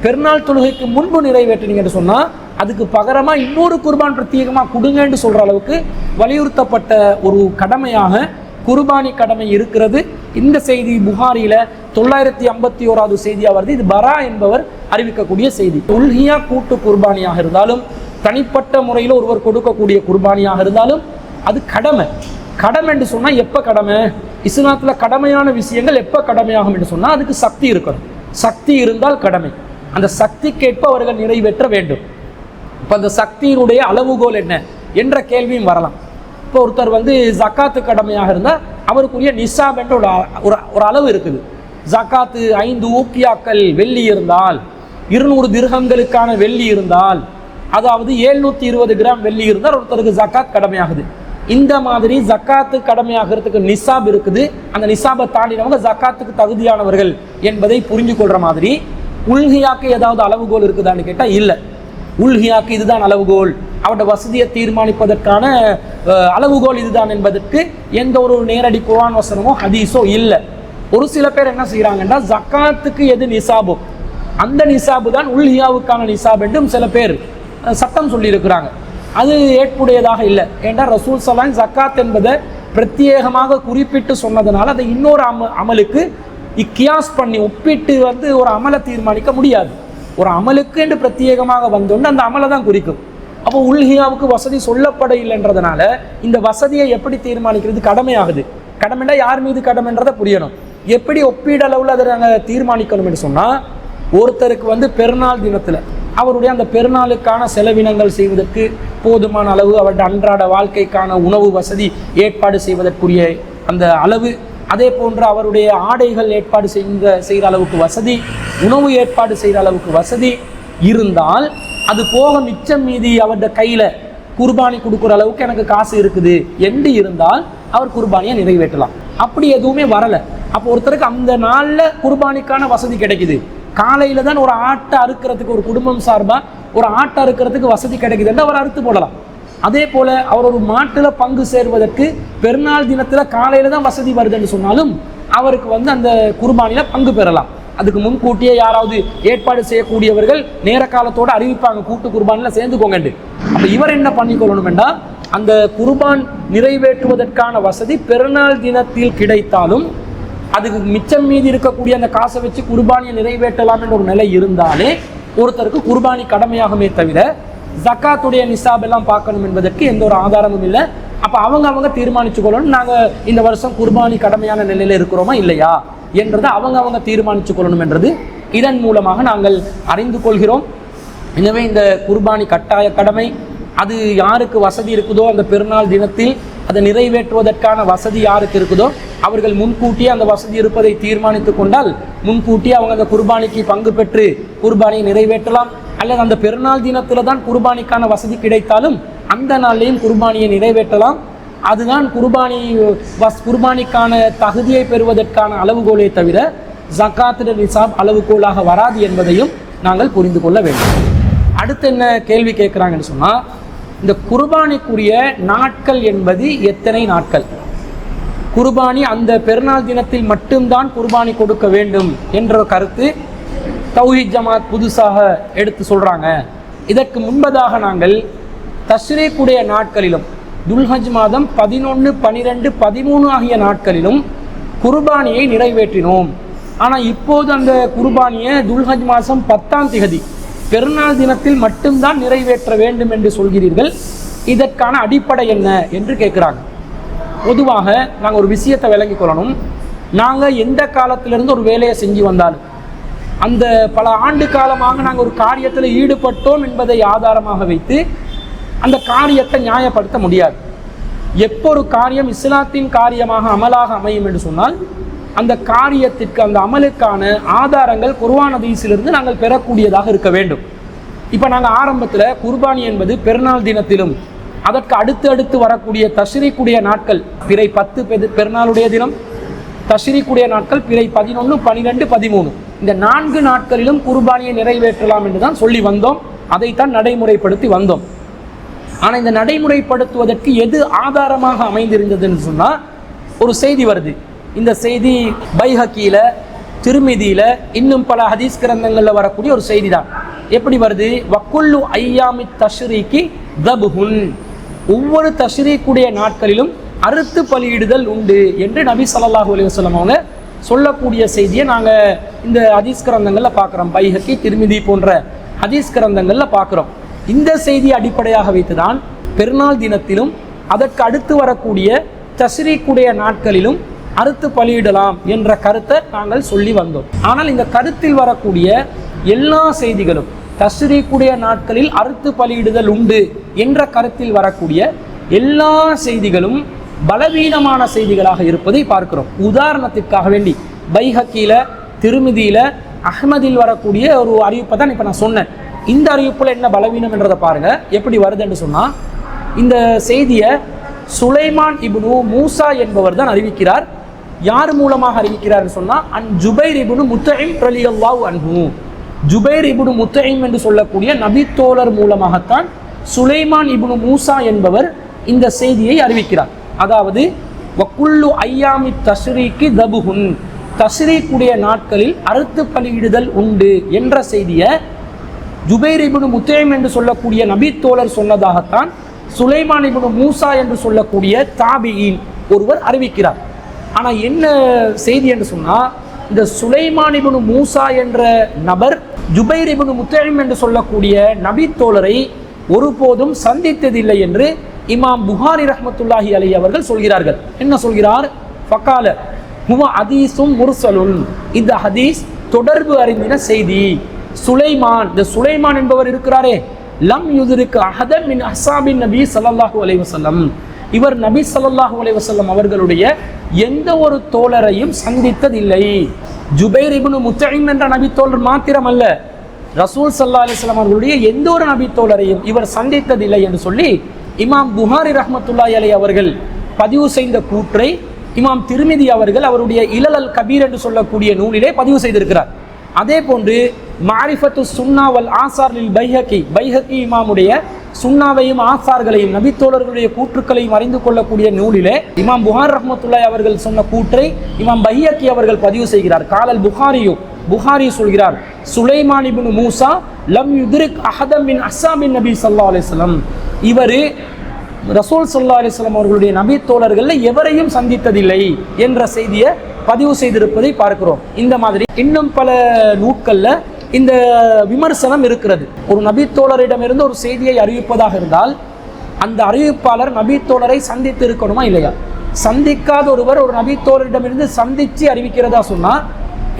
பெருநாள் தொழுகைக்கு முன்பு நிறைவேற்றினீங்கன்னு சொன்னால் அதுக்கு பகரமாக இன்னொரு குர்பான் பிரத்யேகமாக கொடுங்கன்னு சொல்கிற அளவுக்கு வலியுறுத்தப்பட்ட ஒரு கடமையாக குர்பானி கடமை இருக்கிறது. இந்த செய்தி புகாரியில் 951வது செய்தியாக வருது. இது பரா என்பவர் அறிவிக்கக்கூடிய செய்தி. உல்ஹியா கூட்டு குர்பானியாக இருந்தாலும் தனிப்பட்ட முறையில் ஒருவர் கொடுக்கக்கூடிய குர்பானியாக இருந்தாலும் அது கடமை. கடமை என்று சொன்னால் எப்போ கடமை, இஸ்லாத்தில் கடமையான விஷயங்கள் எப்போ கடமையாகும் என்று சொன்னால் அதுக்கு சக்தி இருக்கணும். சக்தி இருந்தால் கடமை, அந்த சக்திக்கேற்ப அவர்கள் நிறைவேற்ற வேண்டும். இப்போ அந்த சக்தியினுடைய அளவுகோல் என்ன என்ற கேள்வியும் வரலாம். இப்போ ஒருத்தர் ஜக்காத்து கடமையாக இருந்தால் அவருக்குரிய நிசாப் என்ற ஒரு அளவு இருக்குது. ஜக்காத்து 5 ஊக்கியாக்கள் வெள்ளி இருந்தால், 200 திர்ஹம்களுக்கான வெள்ளி இருந்தால், அதாவது 720 கிராம் வெள்ளி இருந்தால் ஒருத்தருக்கு ஜக்காத் கடமையாகுது. இந்த மாதிரி ஜக்காத்து கடமையாகிறதுக்கு நிசாப் இருக்குது. அந்த நிசாபை தாண்டினவங்க ஜக்காத்துக்கு தகுதியானவர்கள் என்பதை புரிஞ்சு கொள்கிற மாதிரி உல்ஹியாக்கு ஏதாவது அளவுகோல் இருக்குதான்னு கேட்டால் இல்லை. உல்ஹியாக்கு இதுதான் அளவுகோல், அவருடைய வசதியை தீர்மானிப்பதற்கான அளவுகோல் இதுதான் என்பதற்கு எந்த ஒரு நேரடி குர்ஆன் வசனமோ ஹதீஸோ இல்லை. ஒரு சில பேர் என்ன செய்கிறாங்கன்னா ஜக்காத்துக்கு எது நிசாபோ அந்த நிசாபு தான் உல்ஹியாவுக்கான நிசாப் என்றும் சில பேர் சட்டம் சொல்லியிருக்கிறாங்க. அது ஏற்புடையதாக இல்லை. ஏன்னா ரசூல் ஸல்லல்லாஹு ஜக்காத் என்பதை பிரத்யேகமாக குறிப்பிட்டு சொன்னதுனால அதை இன்னொரு அமலுக்கு கியாஸ் பண்ணி ஒப்பிட்டு ஒரு அமலை தீர்மானிக்க முடியாது. ஒரு அமலுக்கு என்று பிரத்யேகமாக வந்தோன்னு அந்த அமலை தான் குறிக்கும். அப்போ உல்ஹியாவுக்கு வசதி சொல்லப்பட இல்லைன்றதுனால இந்த வசதியை எப்படி தீர்மானிக்கிறது கடமையாகுது. கடமைன்னா யார் மீது கடமைன்றதை புரியணும். எப்படி ஒப்பீடளவில் அதை நாங்கள் தீர்மானிக்கணும் என்று சொன்னால், ஒருத்தருக்கு பெருநாள் தினத்தில் அவருடைய அந்த பெருநாளுக்கான செலவினங்கள் செய்வதற்கு போதுமான அளவு, அவருடைய அன்றாட வாழ்க்கைக்கான உணவு வசதி ஏற்பாடு செய்வதற்குரிய அந்த அளவு, அதே போன்று அவருடைய ஆடைகள் ஏற்பாடு செய்கிற அளவுக்கு வசதி, உணவு ஏற்பாடு செய்கிற அளவுக்கு வசதி இருந்தால், அது போக மிச்சம் மீதி அவருடைய கையில் குர்பானி கொடுக்குற அளவுக்கு எனக்கு காசு இருக்குது என்று இருந்தால் அவர் குர்பானியை நிறைவேற்றலாம். அப்படி எதுவுமே வரலை. அப்போ ஒருத்தருக்கு அந்த நாளில் குர்பானிக்கான வசதி கிடைக்குது. காலையில் தான் ஒரு ஆட்டை அறுக்கிறதுக்கு, ஒரு குடும்பம் சார்பாக ஒரு ஆட்டை அறுக்கிறதுக்கு வசதி கிடைக்குதுன்னு அவர் அறுத்து போடலாம். அதே போல் அவர் ஒரு மாட்டில் பங்கு சேர்வதற்கு பெருநாள் தினத்தில் காலையில் தான் வசதி வருதுன்னு சொன்னாலும் அவருக்கு அந்த குர்பானியில் பங்கு பெறலாம். அதுக்கு முன்கூட்டியே யாராவது ஏற்பாடு செய்யக்கூடியவர்கள் நேர காலத்தோடு அறிவிப்பாங்க, கூட்டு குர்பானில் சேர்ந்துக்கோங்கண்டு. அப்போ இவர் என்ன பண்ணிக்கொள்ளணும் என்றால், அந்த குர்பான் நிறைவேற்றுவதற்கான வசதி பெருநாள் தினத்தில் கிடைத்தாலும் அதுக்கு மிச்சம் மீதி இருக்கக்கூடிய அந்த காசை வச்சு குர்பானியை நிறைவேற்றலாம் என்ற ஒரு நிலை இருந்தாலே ஒருத்தருக்கு குர்பானி கடமையாகுமே தவிர ஜக்காத்துடைய நிசாப் எல்லாம் பார்க்கணும் என்பதற்கு எந்த ஒரு ஆதாரமும் இல்லை. அப்போ அவங்க தீர்மானிச்சு கொள்ளணும், நாங்கள் இந்த வருஷம் குர்பானி கடமையான நிலையில் இருக்கிறோமா இல்லையா என்றதை அவங்க தீர்மானிச்சு கொள்ளணும் என்றது இதன் மூலமாக நாங்கள் அறிந்து கொள்கிறோம். எனவே இந்த குர்பானி கட்டாய கடமை, அது யாருக்கு வசதி இருக்குதோ அந்த பெருநாள் தினத்தில் அதை நிறைவேற்றுவதற்கான வசதி யாருக்கு இருக்குதோ அவர்கள் முன்கூட்டியே அந்த வசதி இருப்பதை தீர்மானித்து கொண்டால் முன்கூட்டியே அவங்க அந்த குர்பானிக்கு பங்கு பெற்று குர்பானியை நிறைவேற்றலாம். அல்லது அந்த பெருநாள் தினத்தில் தான் குர்பானிக்கான வசதி கிடைத்தாலும் அந்த நாள்லையும் குர்பானியை நிறைவேற்றலாம். அதுதான் குர்பானிக்கான தகுதியை பெறுவதற்கான அளவுகோலை தவிர ஜக்காத்து நிசாப் அளவுகோலாக வராது என்பதையும் நாங்கள் புரிந்து கொள்ள வேண்டும். அடுத்து என்ன கேள்வி கேட்குறாங்கன்னு சொன்னால், இந்த குர்பானிக்குரிய நாட்கள் என்பது எத்தனை நாட்கள்? குர்பானி அந்த பெருநாள் தினத்தில் மட்டும்தான் குர்பானி கொடுக்க வேண்டும் என்ற கருத்து தௌஹீத் ஜமாத் புதுசாக எடுத்து சொல்கிறாங்க. இதற்கு முன்பதாக நாங்கள் தஷ்ரீக்குடைய நாட்களிலும் துல்ஹஜ் மாதம் 11, 12, 13 ஆகிய நாட்களிலும் குர்பானியை நிறைவேற்றினோம். ஆனால் இப்போது அந்த குர்பானியை துல்ஹஜ் மாதம் 10ஆம் திகதி பெருநாள் தினத்தில் மட்டும்தான் நிறைவேற்ற வேண்டும் என்று சொல்கிறீர்கள். இதற்கான அடிப்படை என்ன என்று கேட்குறாங்க. பொதுவாக நாங்கள் ஒரு விஷயத்தை விளங்கி கொள்ளணும். நாங்கள் எந்த காலத்திலிருந்து ஒரு வேலையை செஞ்சு வந்தாலும் அந்த பல ஆண்டு காலமாக நாங்கள் ஒரு காரியத்தில் ஈடுபட்டோம் என்பதை ஆதாரமாக வைத்து அந்த காரியத்தை நியாயப்படுத்த முடியாது. எப்போ ஒரு காரியம் இஸ்லாத்தின் காரியமாக அமலாக அமையும் என்று சொன்னால் அந்த காரியத்திற்கு, அந்த அமலுக்கான ஆதாரங்கள் குர்ஆன் ஹதீஸிலிருந்து நாங்கள் பெறக்கூடியதாக இருக்க வேண்டும். இப்போ நாங்கள் ஆரம்பத்தில் குர்பானி என்பது பெருநாள் தினத்திலும் அதற்கு அடுத்து வரக்கூடிய தஷ்ரீக்குடைய நாட்கள் பிறை 10 பெருநாளுடைய தினம், தஷ்ரீக்குடைய நாட்கள் பிறை 11, 12, 13 இந்த 4 நாட்களிலும் குர்பானியை நிறைவேற்றலாம் என்று தான் சொல்லி வந்தோம். அதைத்தான் நடைமுறைப்படுத்தி வந்தோம். ஆனால் இந்த நடைமுறைப்படுத்துவதற்கு எது ஆதாரமாக அமைந்திருந்ததுன்னு சொன்னால் ஒரு செய்தி வருது. இந்த செய்தி பைஹக்கியில், திருமிதியில், இன்னும் பல ஹதீஸ் கிரந்தங்களில் வரக்கூடிய ஒரு செய்தி தான். எப்படி வருது? வக்குல்லு ஐயாமி தஷ்ரீக்கி தபுஹுன், ஒவ்வொரு தஷ்ரீக்குடைய நாட்களிலும் அறுத்து பலியிடுதல் உண்டு என்று நபி ஸல்லல்லாஹு அலைஹி வஸல்லம் அவங்க சொல்லக்கூடிய செய்தியை நாங்கள் இந்த ஹதீஸ் கிரந்தங்களில் பார்க்குறோம். பைஹக்கி, திருமிதி போன்ற ஹதீஸ் கிரந்தங்களில் பார்க்குறோம். இந்த செய்தியை அடிப்படையாக வைத்துதான் பெருநாள் தினத்திலும் அதற்கு அடுத்து வரக்கூடிய தஷ்ரீக்குடைய நாட்களிலும் அறுத்து பலியிடலாம் என்ற கருத்தை நாங்கள் சொல்லி வந்தோம். ஆனால் இந்த கருத்தில் வரக்கூடிய எல்லா செய்திகளும் தஷ்ரீக்குடைய நாட்களில் அறுத்து பலியிடுதல் உண்டு என்ற கருத்தில் வரக்கூடிய எல்லா செய்திகளும் பலவீனமான செய்திகளாக இருப்பதை பார்க்கிறோம். உதாரணத்திற்காக வேண்டி பைஹக்கியில், திருமிதியில், அஹ்மதில் வரக்கூடிய ஒரு அறிவிப்பை தான் இப்போ நான் சொன்னேன். இந்த அறிவிப்பில் என்ன பலவீனம் என்றதை பாருங்க. எப்படி வருதுன்னு சொன்னால், இந்த செய்தியை சுலைமான் இப்னு மூசா என்பவர் தான் அறிவிக்கிறார். யார் மூலமாக அறிவிக்கிறார்னு சொன்னால், ஜுபைர் இப்னு முத்தஇம் ரலியல்லாஹு அன்ஹு, ஜுபைர் இப்னு முத்தஇம் என்று சொல்லக்கூடிய நபித்தோழர் மூலமாகத்தான் சுலைமான் இப்னு மூசா என்பவர் இந்த செய்தியை அறிவிக்கிறார். அதாவது வக்குல்லு ஐயாமி தஷ்ரீக்கி தபுஹுன், தஷ்ரீக்குடைய நாட்களில் அறுத்து பலியிடுதல் உண்டு என்ற செய்தியை ஜுபைர் இப்னு முத்தஇம் என்று சொல்லக்கூடிய நபித்தோழர் சொன்னதாகத்தான் சுலைமான் இப்னு மூசா என்று சொல்லக்கூடிய தாபியின் ஒருவர் அறிவிக்கிறார். ஆனால் என்ன செய்தி என்று சொன்னால், இந்த சுலைமான் இப்னு மூசா என்ற நபர் ஜுபைர் இப்னு முத்தஇம் என்று சொல்லக்கூடிய நபித்தோழரை ஒருபோதும் சந்தித்ததில்லை என்று இமாம் புகாரி ரஹ்மத்துல்லாஹி அலைஹி அவர்கள் சொல்கிறார்கள். என்ன சொல்கிறார்? ஃபகால ஹுவ ஹதீஸும் முர்சலுன், இந்த ஹதீஸ் தொடர்பு அறிந்தின செய்தி. சுலைமான், இந்த சுலைமான் என்பவர் இருக்கிறாரே, லம் யுத்ரிக் அஹதன் மின் அஸ்ஹாபின் நபி ஸல்லல்லாஹு அலைஹி வஸல்லம், இவர் நபி ஸல்லல்லாஹு அலைஹி வஸல்லம் அவர்களுடைய எந்த ஒரு தோழரையும் சந்தித்ததில்லை. ஜுபைர் இப்னு முத்தஇம் என்ற நபி தோழர் மாத்திரமல்ல, ரசூல் ஸல்லல்லாஹு அலைஹி வஸல்லம் அவர்களுடைய எந்த ஒரு நபி தோழரையும் இவர் சந்தித்ததில்லை என்று சொல்லி இமாம் புகாரி ரஹ்மத்துல்லாஹி அலைஹி அவர்கள் பதிவு செய்த கூற்றை இமாம் திருமிதி அவர்கள் அவருடைய இலல் அல் கபீர் என்று சொல்லக்கூடிய நூலிலே பதிவு செய்திருக்கிறார். அதே போன்று மாரிஃபத்து சுன்னா வல் ஆசார் லில் பைஹக்கி, பைஹக்கி இமாமுடைய சுன்னாவையும் ஆசார்களையும் நபித்தோழர்களுடைய கூற்றுக்களையும் அறிந்து கொள்ளக்கூடிய நூலிலே இமாம் புகார் ரஹ்மத்துல்லாஹி அவர்கள் சொன்ன கூற்றை இமாம் பைஹக்கி அவர்கள் பதிவு செய்கிறார். காலல் புகாரியு, புகாரி சொல்கிறார், சுலைமான் இப்னு மூசா லம் யுத்ரிக் அஹதன் மின் அஸ்ஹாபின் நபி ஸல்லல்லாஹு அலைஹி வஸல்லம், இவர் ரசூல் ஸல்லல்லாஹு அலைஹி வஸல்லம் அவர்களுடைய நபி தோழர்களில் எவரையும் சந்தித்ததில்லை என்ற செய்தியை பதிவு செய்திருப்பதை பார்க்கிறோம். இந்த மாதிரி இன்னும் பல நூட்களில் இந்த விமர்சனம் இருக்கிறது. ஒரு நபித்தோழரிடமிருந்து ஒரு செய்தியை அறிவிப்பதாக இருந்தால் அந்த அறிவிப்பாளர் நபித்தோழரை சந்தித்து இருக்கணுமா இல்லையா? சந்திக்காத ஒருவர் ஒரு நபித்தோழரிடமிருந்து சந்தித்து அறிவிக்கிறதா சொன்னால்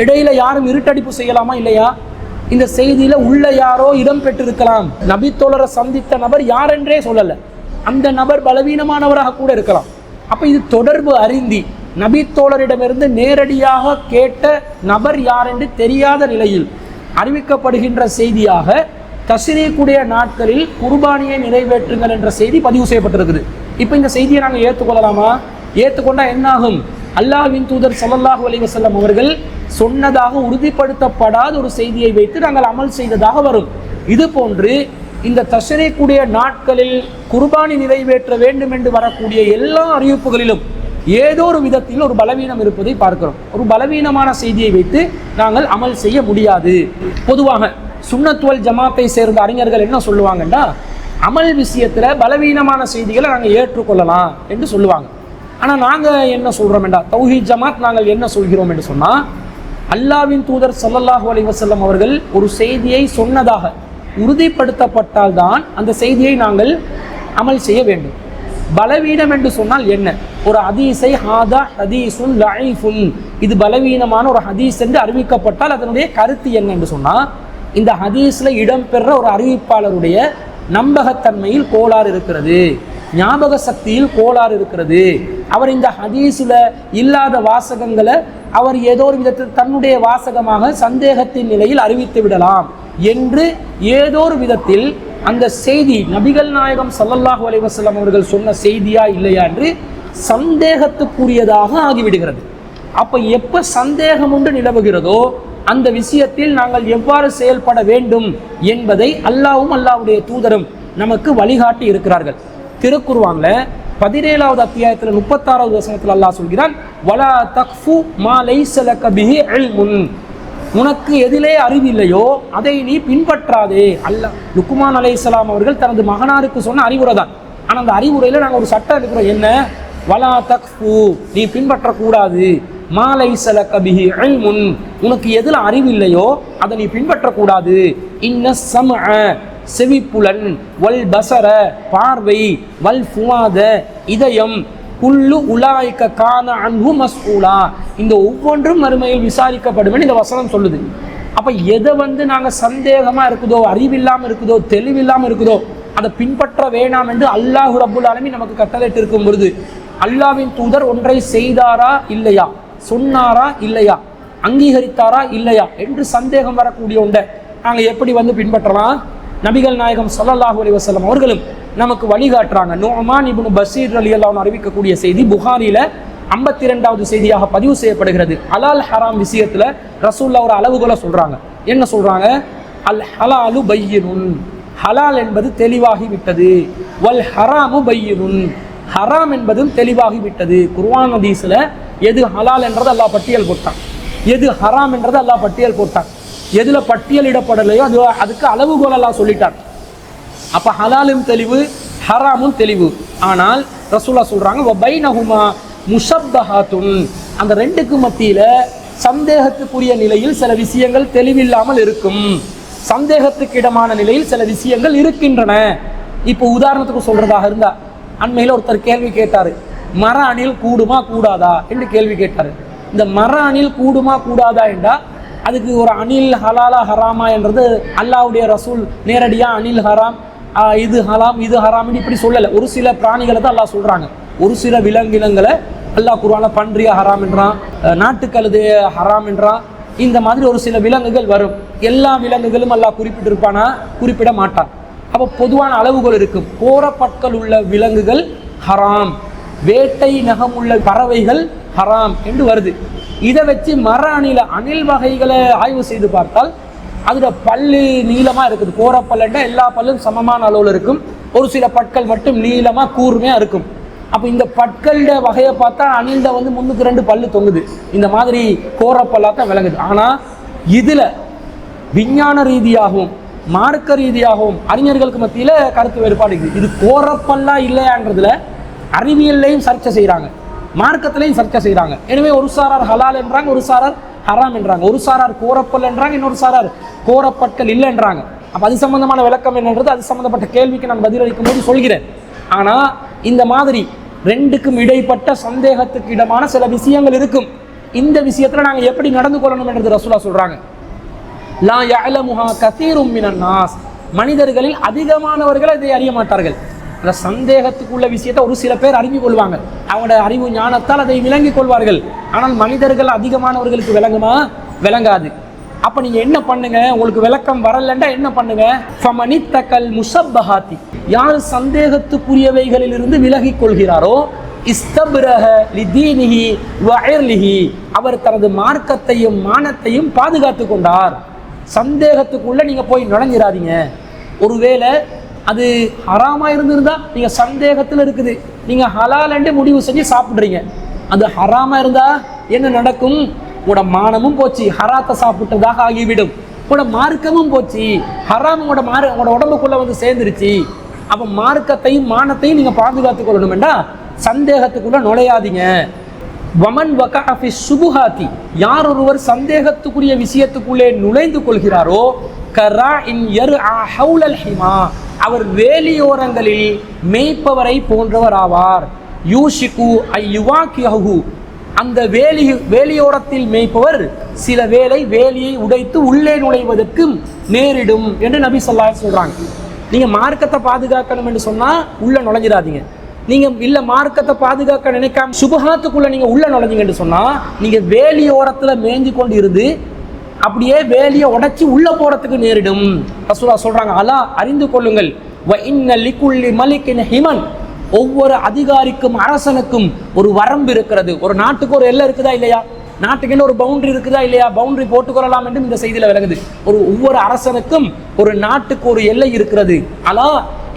இடையில யாரும் இருட்டடிப்பு செய்யலாமா இல்லையா? இந்த செய்தியில உள்ள யாரோ இடம் பெற்றிருக்கலாம். நபித்தோழரை சந்தித்த நபர் யார் என்றே சொல்லலை, அந்த நபர் பலவீனமானவராக கூட இருக்கலாம். அப்போ இது தொடர்பு அறிந்தி நபித்தோழரிடமிருந்து நேரடியாக கேட்ட நபர் யார் என்று தெரியாத நிலையில் அறிவிக்கப்படுகின்ற செய்தியாக தஷ்ரீக்குடைய நாட்களில் குர்பானியை நிறைவேற்றுங்கள் என்ற செய்தி பதிவு செய்யப்பட்டிருக்குது. இப்போ இந்த செய்தியை நாங்கள் ஏற்றுக்கொள்ளலாமா? ஏற்றுக்கொண்டா என்னாகும்? அல்லாஹ்வின் தூதர் ஸல்லல்லாஹு அலைஹி வஸல்லம் அவர்கள் சொன்னதாக உறுதிப்படுத்தப்படாத ஒரு செய்தியை வைத்து நாங்கள் அமல் செய்ததாக வரும். இது போன்று இந்த தஷ்ரீக்குடைய நாட்களில் குர்பானி நிறைவேற்ற வேண்டும் என்று வரக்கூடிய எல்லா அறிவிப்புகளிலும் ஏதோ ஒரு விதத்தில் ஒரு பலவீனம் இருப்பதை பார்க்கிறோம். ஒரு பலவீனமான செய்தியை வைத்து நாங்கள் அமல் செய்ய முடியாது. பொதுவாக சுன்னத் வல் ஜமாத்தை சேர்ந்த அறிஞர்கள் என்ன சொல்லுவாங்கன்னா, அமல் விஷயத்தில் பலவீனமான செய்திகளை நாங்கள் ஏற்றுக்கொள்ளலாம் என்று சொல்லுவாங்க. ஆனால் நாங்கள் என்ன சொல்கிறோம் என்றால், தௌஹீத் ஜமாத் நாங்கள் என்ன சொல்கிறோம் என்று சொன்னால், அல்லாஹ்வின் தூதர் ஸல்லல்லாஹு அலைஹி வஸல்லம் அவர்கள் ஒரு செய்தியை சொன்னதாக உறுதிப்படுத்தப்பட்டால் தான் அந்த செய்தியை நாங்கள் அமல் செய்ய வேண்டும். பலவீனம் என்று சொன்னால் என்ன? ஒரு ஹதீஸை ஹாதா ஹதீஸுன் லஈஃபுன், இது பலவீனமான ஒரு ஹதீஸ் என்று அறிவிக்கப்பட்டால் அதனுடைய கருத்து என்ன என்று சொன்னால், இந்த ஹதீஸில் இடம்பெற ஒரு அறிவிப்பாளருடைய நம்பகத்தன்மையில் கோளாறு இருக்கிறது, ஞாபக சக்தியில் கோளாறு இருக்கிறது, அவர் இந்த ஹதீஸில் இல்லாத வாசகங்களை அவர் ஏதோ ஒரு விதத்தில் தன்னுடைய வாசகமாக சந்தேகத்தின் நிலையில் அறிவித்து விடலாம் என்று ஏதோ ஒரு விதத்தில் அந்த செய்தி நபிகள் நாயகம் ஸல்லல்லாஹு அலைஹி வஸல்லம் அவர்கள் சொன்ன செய்தியா இல்லையா என்று சந்தேகத்துக்குரியதாக ஆகிவிடுகிறது. அப்ப எப்ப சந்தேகம் ஒன்று நிலவுகிறதோ அந்த விஷயத்தில் நாங்கள் எவ்வாறு செயல்பட வேண்டும் என்பதை அல்லாஹ்வும் அல்லாஹ்வுடைய தூதரும் நமக்கு வழிகாட்டி இருக்கிறார்கள். திருக்குர்ஆன்ல 17வது அத்தியாயத்தில் 36வது வசனத்தில் அல்லாஹ் சொல்கிறான், வலா தக்ஃபு மா லைஸ லக பிஹி இல்முன், உனக்கு எதிலே அறிவில்லையோ அதை நீ பின்பற்றாதே. அல்லாஹ் லுக்மான் அலைஹிஸ்ஸலாம் அவர்கள் தனது மகனாருக்கு சொன்ன அறிவுரை தான். ஆனால் அந்த அறிவுரையில் நாங்கள் ஒரு சட்டம் எடுக்கிறோம், என்ன? வலா தக்ஃபு, நீ பின்பற்றக்கூடாது, மா லைஸ லக பிஹி இல்முன், உனக்கு எதில் அறிவில்லையோ அதை நீ பின்பற்றக்கூடாது. இன்ன ஸம்அ, செவிப்புலன், வல் பஸர, பார்வை, வல் ஃபுஆத, இதயம், குல்லு உலாயிக கான அன்ஹு மஸ்ஊலா, இந்த ஒவ்வொன்றும் மறுமையில் விசாரிக்கப்படும் இந்த வசனம் சொல்லுது. அப்ப எதை நாங்க சந்தேகமா இருக்குதோ, அறிவில்லாம இருக்குதோ, தெளிவில்லாம இருக்குதோ அதை பின்பற்ற வேணாம் என்று அல்லாஹ் ரப்புல் ஆலமீன் நமக்கு கட்டளையிட்டு இருக்கும் பொழுது அல்லாஹ்வின் தூதர் ஒன்றை செய்தாரா இல்லையா, சொன்னாரா இல்லையா, அங்கீகரித்தாரா இல்லையா என்று சந்தேகம் வரக்கூடிய ஒன்றை நாங்க எப்படி பின்பற்றலாம்? நபிகள் நாயகம் ஸல்லல்லாஹு அலைஹி வஸல்லம் அவர்களும் நமக்கு வழிகாட்டுறாங்க. நுஅமான் இப்னு பஷீர் ரலியல்லாஹு அன்ஹு அறிவிக்கக்கூடிய செய்தி புகாரில 52வது செய்தியாக பதிவு செய்யப்படுகிறது. ஹலால் ஹராம் விஷயத்துல ரசூலுல்லாஹ் ஒரு அளவுகோலை சொல்றாங்க. என்ன சொல்றாங்க? அல் ஹலாலு பையினுன், ஹலால் என்பது தெளிவாகி விட்டது. வல் ஹராமு பையினுன், ஹராம் என்பதும் தெளிவாகி விட்டது. குர்ஆன் ஹதீஸ்ல எது ஹலால் என்றது அல்லாஹ் பட்டியல் போட்டான், எது ஹராம் என்றது அல்லாஹ் பட்டியல் போட்டான். எதுல பட்டியலிடப்படலையோ அதுக்கு அளவுகோல் அல்லாஹ் சொல்லிட்டார். அப்ப ஹலாலும் தெளிவு, ஹராமும் தெளிவு. ஆனால் ரசூலுல்லாஹ் சொல்றாங்க வபைனஹுமா முஷப்பஹாத்துன், அந்த ரெண்டுக்கு மத்தியில சந்தேகத்துக்குரிய நிலையில் சில விஷயங்கள் தெளிவில்லாமல் இருக்கும், சந்தேகத்துக்கு இடமான நிலையில் சில விஷயங்கள் இருக்கின்றன. இப்போ உதாரணத்துக்கு சொல்றதாக இருந்தா, அண்மையில் ஒருத்தர் கேள்வி கேட்டாரு, மர அணில் கூடுமா கூடாதா என்று கேள்வி கேட்டாரு. இந்த மர அணில் கூடுமா கூடாதா என்றா அதுக்கு ஒரு அணில் ஹலாலா ஹராமா என்றது அல்லாஹ்வுடைய ரசூல் நேரடியா அணில் ஹராம், இது ஹலாம் இது ஹராம் இப்படி சொல்லலை. ஒரு சில பிராணிகளை தான் அல்லாஹ் சொல்றாங்க. ஒரு சில விலங்கினங்களை அல்லாஹ் குர்ஆன்ல பன்றியா ஹராம் என்றான், நாட்டுக்கழுதைய ஹராம் என்றான். இந்த மாதிரி ஒரு சில விலங்குகள் வரும். எல்லா விலங்குகளும் அல்லாஹ் குறிப்பிட்டிருப்பானா? குறிப்பிட மாட்டான். அப்போ பொதுவான அளவுகள் இருக்கும். கோரப்பற்கள் உள்ள விலங்குகள் ஹராம், வேட்டை நகம் உள்ள பறவைகள் ஹராம் என்று வருது. இதை வச்சு மர அணில் வகைகளை ஆய்வு செய்து பார்த்தால் அதுல பல்லு நீளமா இருக்குது. கோரப்பல்லுன்னா எல்லா பல்லும் சமமான அளவில் இருக்கும், ஒரு சில பற்கள் மட்டும் நீளமா கூர்மையா இருக்கும். அப்போ இந்த பற்களோட வகையை பார்த்தா அணில்ட 302 பல்லு தொங்குது. இந்த மாதிரி கோரப்பல்லாத்தான் விளங்குது. ஆனா இதுல விஞ்ஞான ரீதியாகவும் மார்க்க ரீதியாகவும் அறிஞர்களுக்கு மத்தியில கருத்து வேறுபாடு இருக்குது. இது கோரப்பல்லா இல்லையான்றதுல அறிவியல்லையும் சர்ச்சை செய்யறாங்க, மார்க்கத்திலையும் சர்ச்சை செய்யறாங்க. எனவே ஒரு சாரார் ஹலால் என்றாங்க, ஒரு சாரார் ஹராம் என்றாங்க, ஒரு சாரார் கோரப்பல் என்றாங்க, இன்னொரு சாரார் கோரப்பற்கள் இல்லை என்றாங்க. அப்ப அது சம்பந்தமான விளக்கம் என்னன்றது அது சம்பந்தப்பட்ட கேள்விக்கு நான் பதிலளிக்கும் போது சொல்கிறேன். ஆனா இந்த மாதிரி ரெண்டுக்கும் இடைப்பட்ட சந்தேகத்துக்கு இடமான சில விஷயங்கள் இருக்கும். இந்த விஷயத்துல நாங்க எப்படி நடந்து கொள்ளணும் என்றது ரசூலுல்லாஹ் சொல்றாங்க. லா யஅலமுஹா கஸீரும் மினன் நாஸ், மனிதர்களில் அதிகமானவர்கள் இதை அறிய மாட்டார்கள். அந்த சந்தேகத்துக்குள்ள விஷயத்தை ஒரு சில பேர் அறிந்து கொள்வாங்க, அவங்களோட அறிவு ஞானத்தால் அதை விளங்கிக் கொள்வார்கள். ஆனால் மனிதர்கள் அதிகமானவர்களுக்கு விளங்குமா? விளங்காது. அப்ப நீங்க என்ன பண்ணுங்க? உங்களுக்கு விளக்கம் வரலன்னா என்ன பண்ணுங்க? ஃபமனித்தகல் முஷப்பஹாத்தி, யார் சந்தேகத்துக்குரியவைகளில் இருந்து விலகிக் கொள்கிறாரோ இஸ்தப்ரஹ லிதீனிஹி வ இர்லிஹி, அவர் தனது மார்க்கத்தையும் மானத்தையும் பாதுகாத்து கொண்டார். சந்தேகத்துக்குள்ள நீங்க போய் நுழைஞ்சிராதீங்க. ஒருவேளை அது ஹராமா இருந்திருந்தா நீங்க சந்தேகத்தில் இருக்குது, நீங்க ஹலால் என்று முடிவு செஞ்சு சாப்பிடுறீங்க. அது ஹராமா இருந்தா என்ன நடக்கும்? உங்களோட மானமும் போச்சு, ஹராத்தை சாப்பிட்டதாக ஆகிவிடும். உங்களோட மார்க்கமும் போச்சு, ஹராம் உங்களோட உடம்புக்குள்ள சேர்ந்துருச்சு. அப்ப மார்க்கத்தையும் மானத்தையும் நீங்க பாதுகாத்துக் கொள்ளணும்டா சந்தேகத்துக்குள்ள நுழையாதீங்க. வமன் வகஅ ஃபி ஷுபுஹாத்தி, யார் ஒருவர் சந்தேகத்துக்குரிய விஷயத்துக்குள்ளே நுழைந்து கொள்கிறாரோ கராஇன் யர்ஆ ஹவுலல் ஹிமா, அவர் வேலியோரங்களில் மேய்ப்பவரை போன்றவர் ஆவார். யூஷிகு ஐயுவாகிஹு, அந்த வேலியோரத்தில் மேய்ப்பவர் சில வேளை வேலியை உடைத்து உள்ளே நுழைவதற்கு நேரிடும் என்று நபி ஸல்லல்லாஹு அலைஹி வஸல்லம் சொல்றாங்க. நீங்க மார்க்கத்தை பாதுகாக்கணும் என்று சொன்னா உள்ள நுழைஞ்சிடாதீங்க. நீங்க இல்ல மார்க்கத்தை பாதுகாக்க நினைக்காம சுபஹாத்துக்குள்ள நீங்க உள்ள நுழைஞ்சீங்க என்று சொன்னா நீங்க வேலியோரத்துல மேய்ஞ்சு கொண்டு இருந்து அப்படியே வேலியை உடைச்சி உள்ள போறதுக்கு நேரிடும். ரசூலுல்லாஹ் சொல்றாங்க, அலா அறிந்து கொள்ளுங்கள், வ இன்ன லிகுல்லி மலிகின் ஹிமன், ஒவ்வொரு அதிகாரிக்கும் அரசனுக்கும் ஒரு வரம்பு இருக்கிறது. ஒரு நாட்டுக்கு ஒரு எல்லை இருக்குதா இல்லையா? நாட்டுக்கு என்ன ஒரு பவுண்டரி இருக்குதா இல்லையா? பவுண்டரி போட்டுக்கொள்ளலாம் என்று இந்த செய்தியில விளங்குது. ஒவ்வொரு அரசனுக்கும் ஒரு நாட்டுக்கு ஒரு எல்லை இருக்கிறது. அலா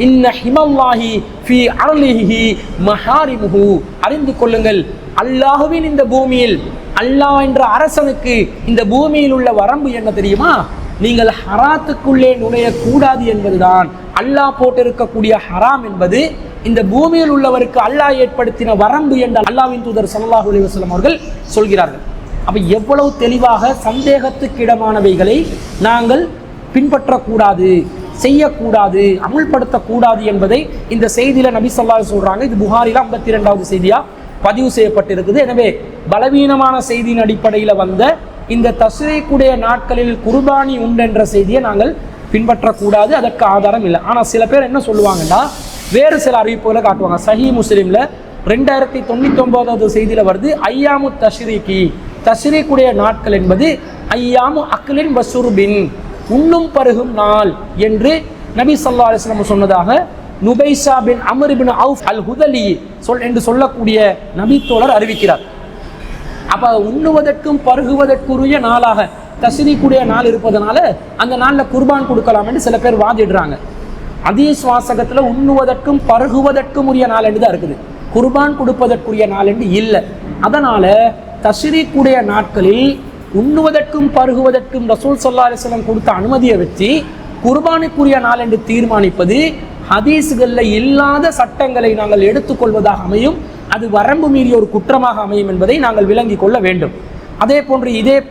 இன்ன ஹிமல்லாஹி ஃபீ அர்லிஹி மஹாரிமுஹு, அறிந்து கொள்ளுங்கள், அல்லாஹ்வின் இந்த பூமியில், அல்லாஹ் என்ற அரசனுக்கு இந்த பூமியில் உள்ள வரம்பு என்ன தெரியுமா? நீங்கள் ஹராத்துக்குள்ளே நுழைய கூடாது என்பதுதான். அல்லாஹ் போட்டிருக்கக்கூடிய ஹராம் என்பது இந்த பூமியில் உள்ளவருக்கு அல்லாஹ் ஏற்படுத்தின வரம்பு என்று அல்லாஹ்வின் தூதர் ஸல்லல்லாஹு அலைஹி வஸல்லம் அவர்கள் சொல்கிறார்கள். அப்ப எவ்வளவு தெளிவாக சந்தேகத்துக்கிடமானவைகளை நாங்கள் பின்பற்றக்கூடாது, செய்யக்கூடாது, அமுல்படுத்தக்கூடாது என்பதை இந்த செய்தியில நபி ஸல்லல்லாஹு அலைஹி சொல்றாங்க. இது புகாரில 52வது செய்தியா பதிவு செய்யப்பட்டிருக்குது. எனவே பலவீனமான செய்தியின் அடிப்படையில் வந்த இந்த தஸ்ரீக்குடைய நாட்களில் குர்பானி உண்டு என்ற செய்தியை நாங்கள் பின்பற்றக்கூடாது, அதற்கு ஆதாரம் இல்லை. ஆனால் சில பேர் என்ன சொல்லுவாங்கன்னா, வேறு சில அறிவிப்புகளை காட்டுவாங்க. சஹீஹ் முஸ்லிம்ல 2099வது செய்தியில வருது, ஐயாமு தஷ்ரீகி, தஷ்ரீக்குடைய நாட்கள் என்பது ஐயாமு அக்லின் வசுர்பின், உண்ணும் பருகும் நாள் என்று நபி ஸல்லல்லாஹு அலைஹி வஸல்லம் சொன்னதாக நுபைஷா பின் அம்ர் இப்னு அவுஃப் அல் ஹுதலி என்று சொல்லக்கூடிய நபி தோழர் அறிவிக்கிறார். அப்ப உண்ணுவதற்கும் பருகுவதற்குரிய நாளாக தஸ்ரீக்குடைய நாள் இருப்பதனால அந்த நாளில் குர்பான் கொடுக்கலாம் என்று சில பேர் வாதிடுறாங்க. ஹதீஸ் வாசகத்துல உண்ணுவதற்கும் பருகுவதற்கும் உரிய நாள் என்று தான் இருக்குது, குர்பான் கொடுப்பதற்குரிய நாள் என்று இல்லை. அதனால தஸ்ரீக்குடைய நாட்களில் உண்ணுவதற்கும் பருகுவதற்கும் ரசூல் ஸல்லல்லாஹு அலைஹி வஸல்லம் கொடுத்த அனுமதியை வச்சு குர்பானுக்குரிய நாள் என்று தீர்மானிப்பது ஹதீஸ்களில் இல்லாத சட்டங்களை நாங்கள் எடுத்துக்கொள்வதாக அமையும். அது வரம்பு மீறிய ஒரு குற்றமாக அமையும் என்பதை நாங்கள் விளங்கி கொள்ள வேண்டும். அதே போன்று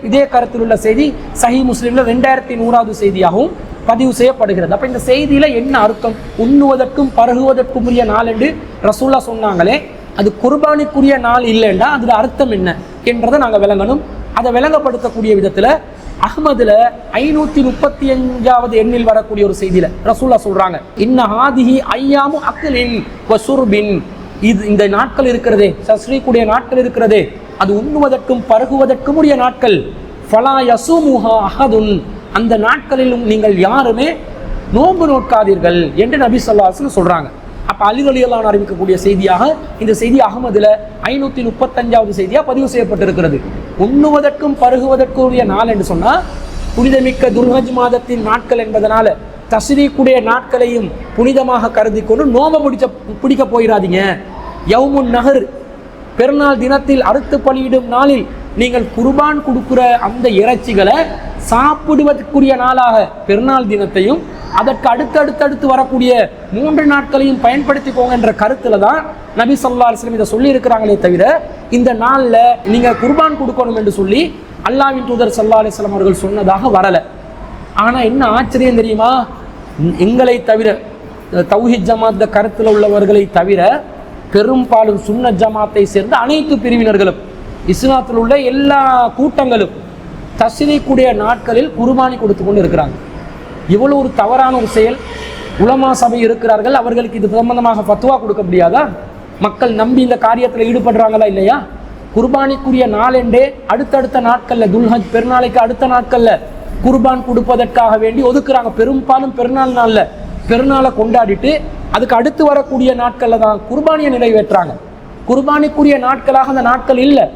இதே கருத்தில் உள்ள செய்தி சஹீஹ் முஸ்லிம்ல 2100வது செய்தியாகவும் பதிவு செய்யப்படுகிறது. அப்ப இந்த செய்தியில என்ன அர்த்தம்? உண்ணுவதற்கும் பருகுவதற்கும் உரிய நாள் என்று ரசூலா சொன்னாங்களே, அது குர்பானிக்குரிய நாள் இல்லைன்னா அதுல அர்த்தம் என்ன என்றதை நாங்கள் விளங்கணும். அதை விளங்கப்படுத்தக்கூடிய விதத்துல அஹ்மதுல 535வது எண்ணில் வரக்கூடிய ஒரு செய்தியில ரசூலா சொல்றாங்க, இன்ன ஹாதிஹி ஐயாமு அக்லின் வ சுர்பின், இது இந்த நாட்கள் இருக்கிறதே, தஸ்ரீக்குடைய நாட்கள் இருக்கிறதே, அது உண்ணுவதற்கும் பருகுவதற்கும் உரிய நாட்கள். ஃபலா யஸூமுஹா அஹதுன், அந்த நாட்களிலும் நீங்கள் யாருமே நோன்பு நோட்காதீர்கள் என்று நபி ஸல்லல்லாஹு அலைஹி வஸல்லம் சொல்றாங்க. அப்ப அலி ரலியல்லாஹு அன்ஹு அறிவிக்கக்கூடிய செய்தியாக இந்த செய்தி அஹ்மதுல 535வது செய்தியா பதிவு செய்யப்பட்டிருக்கிறது. உண்ணுவதற்கும் பருகுவதற்கும் உரிய நாள் என்று சொன்னா புனிதமிக்க துல்ஹஜ் மாதத்தின் நாட்கள் என்பதனால தஸ்ரீக்குடைய நாட்களையும் புனிதமாக கருதி கொண்டு நோம்பு பிடிக்க போயிடாதீங்க. யௌமுன் நஹர், பெருநாள் தினத்தில் அறுத்து பலியிடும் நாளில் நீங்கள் குர்பான் கொடுக்கிற அந்த இறைச்சிகளை சாப்பிடுவதற்குரிய நாளாக பெருநாள் தினத்தையும் அதற்கு அடுத்தடுத்து வரக்கூடிய 3 நாட்களையும் பயன்படுத்திக்கோங்க என்ற கருத்துல தான் நபி ஸல்லல்லாஹு அலைஹி வஸல்லம் இதை சொல்லி இருக்கிறாங்களே தவிர இந்த நாள்ல நீங்க குர்பான் கொடுக்கணும் என்று சொல்லி அல்லாஹ்வின் தூதர் ஸல்லல்லாஹு அலைஹி வஸல்லம் அவர்கள் சொன்னதாக வரல. ஆனா என்ன ஆச்சரியம் தெரியுமா? எங்களை தவிர தௌஹீத் ஜமாத் கருத்துல உள்ளவர்களை தவிர பெரும்பாலும் சுன்னத் ஜமாத்தை சேர்ந்த அனைத்து பிரிவினர்களும் இஸ்லாத்தில் உள்ள எல்லா கூட்டங்களும் தஸ்ரீக்குடைய நாட்களில் குர்பானி கொடுத்து கொண்டு இருக்கிறாங்க. இவ்வளவு ஒரு தவறான ஒரு செயல். உலமா சபை இருக்கிறார்கள், அவர்களுக்கு இது சம்பந்தமாக ஃபத்வா கொடுக்க முடியாதா? மக்கள் நம்பி இந்த காரியத்தில் ஈடுபடுறாங்களா இல்லையா? குர்பானிக்குரிய நாள் என்றே அடுத்தடுத்த நாட்கள்ல, துல்ஹஜ் பெருநாளைக்கு அடுத்த நாட்கள்ல குர்பான் கொடுப்பதற்காக வேண்டி ஒதுக்குறாங்க. பெரும்பாலும் பெருநாள் நாள்ல பெருநாளை கொண்டாடிட்டு அதுக்கு அடுத்து வரக்கூடிய நாட்கள்ல தான் குர்பானியை நிறைவேற்றாங்க. குர்பானிக்குரிய நாட்களாக அந்த நாட்கள் இல்லை.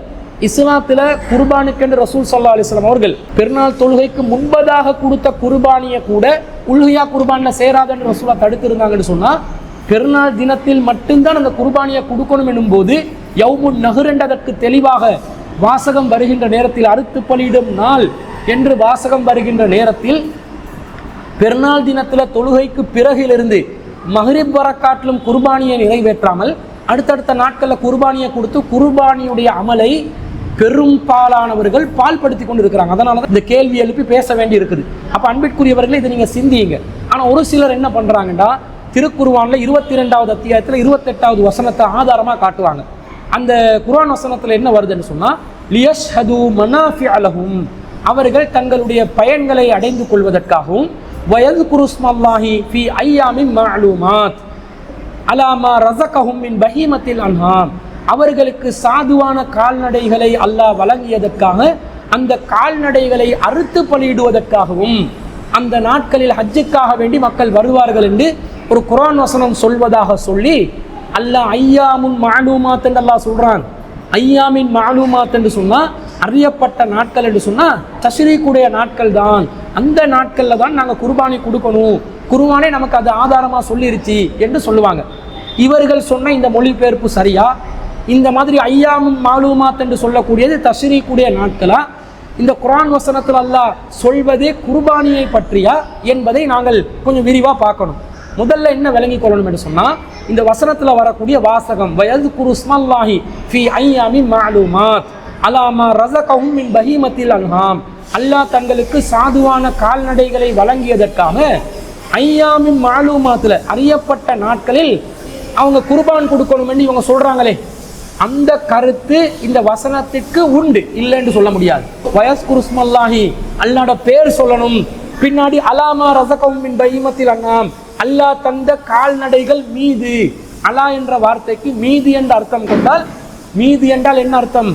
இஸ்லாத்துல குர்பானுக்கென்று ரசூல் ஸல்லல்லாஹு அலைஹி வஸல்லம் அவர்கள் பெருநாள் தொழுகைக்கு முன்பதாக கொடுத்த குர்பானியை கூட உல்ஹியா குர்பான்ல சேராதன்னு ரசூலா தடுத்திருந்தாங்கன்னு சொன்னா, பெருநாள் தினத்தில் மட்டும்தான் அந்த குர்பானியை கொடுக்கணும் என்னும் போது யௌமுன் நஹர் என்றதற்கு தெளிவாக வாசகம் வருகின்ற நேரத்தில் அறுத்து பலியிடும் நாள் என்று வாசகம் வருகின்ற நேரத்தில் பெருநாள் தினத்துல தொழுகைக்கு பிறகிலிருந்து மஹ்ரிப் வரக்காட்டிலும் குர்பானியை நிறைவேற்றாமல் அடுத்தடுத்த நாட்களில் குர்பானியை கொடுத்து குர்பானியுடைய அமலை பெரும்பாலானவர்கள் பால்படுத்தி கொண்டு இருக்கிறாங்க. அதனால தான் இந்த கேள்வி எழுப்பி பேச வேண்டி இருக்குது. அப்ப அன்பிற்குரியவர்களே இதை நீங்க சிந்தியுங்க. ஆனா ஒரு சிலர் என்ன பண்றாங்கன்னா, திருக்குர்ஆன்ல 22வது அத்தியாயத்துல 28வது வசனத்தை ஆதாரமா காட்டுவாங்க. அந்த குர்ஆன் வசனத்துல என்ன வருதுன்னு சொன்னா, லியஷ்ஹது மனாஃபிஅ லஹும், அவர்கள் தங்களுடைய பயன்களை அடைந்து கொள்வதற்காகவும், வயத்குரு ஸ்மல்லாஹி ஃபீ ஐயாமின் மஅலூமாத் அலாமா ரஸகஹும் மின் பஹீமத்தில் அன்ஹாம், அவர்களுக்கு சாதுவான கால்நடைகளை அல்லாஹ் வழங்கியதற்காக அந்த கால்நடைகளை அறுத்து பலியிடுவதற்காகவும் அந்த நாட்களில் ஹஜ்ஜுக்காக வேண்டி மக்கள் வருவார்கள் என்று ஒரு குர்ஆன் வசனம் சொல்வதாக சொல்லி அல்லாஹ் ஐயாமுன் மஅலூமாத் என்று அல்லாஹ் சொல்றான். ஐயாமின் மஅலூமாத் என்று சொன்னா அறியப்பட்ட நாட்கள் என்று சொன்னா தஷ்ரீக்குடைய நாட்கள் தான். அந்த நாட்கள்ல தான் நாங்கள் குர்பானி கொடுக்கணும், குர்ஆனே நமக்கு அது ஆதாரமா சொல்லிருச்சு என்று சொல்லுவாங்க. இவர்கள் சொன்ன இந்த மொழிபெயர்ப்பு சரியா? இந்த மாதிரி ஐயாமுன் மஅலூமாத் என்று சொல்லக்கூடியது தஷ்ரீக்குடைய நாட்களா, இந்த குர்ஆன் வசனத்தில் அல்லாஹ் சொல்வதே குர்பானியை பற்றியா என்பதை நாங்கள் கொஞ்சம் விரிவாக பார்க்கணும். முதல்ல என்ன விளங்கிக் கொள்ளணும் என்று சொன்னால், இந்த வசனத்தில் வரக்கூடிய வாசகம் வயதுகுரு இஸ்மல்லாஹி ஃபி ஐயாமின் மஅலூமாத் அலாமா ரஸகஹும் மின் பஹீமத்தில் அன்ஹாம், அல்லாஹ் தங்களுக்கு சாதுவான கால்நடைகளை வழங்கியதற்காக ஐயாமின் மஅலூமாத்தில் அறியப்பட்ட நாட்களில் அவங்க குர்பான் கொடுக்கணும் என்று இவங்க சொல்றாங்களே, அந்த கருத்து இந்த வசனத்திற்கு உண்டு, இல்லைன்னு சொல்ல முடியாது. வயஸ்குரு இஸ்மல்லாஹி அல்லாஹ்வோட பேர் சொல்லணும், பின்னாடி அலாமா ரஸகஹும் மின் பஹீமத்தில் அன்ஹாம் அல்லாஹ் தந்த கால்நடைகள் மீது. அலா என்ற வார்த்தைக்கு மீது என்ற அர்த்தம் கொண்டால், மீது என்றால் என்ன அர்த்தம்?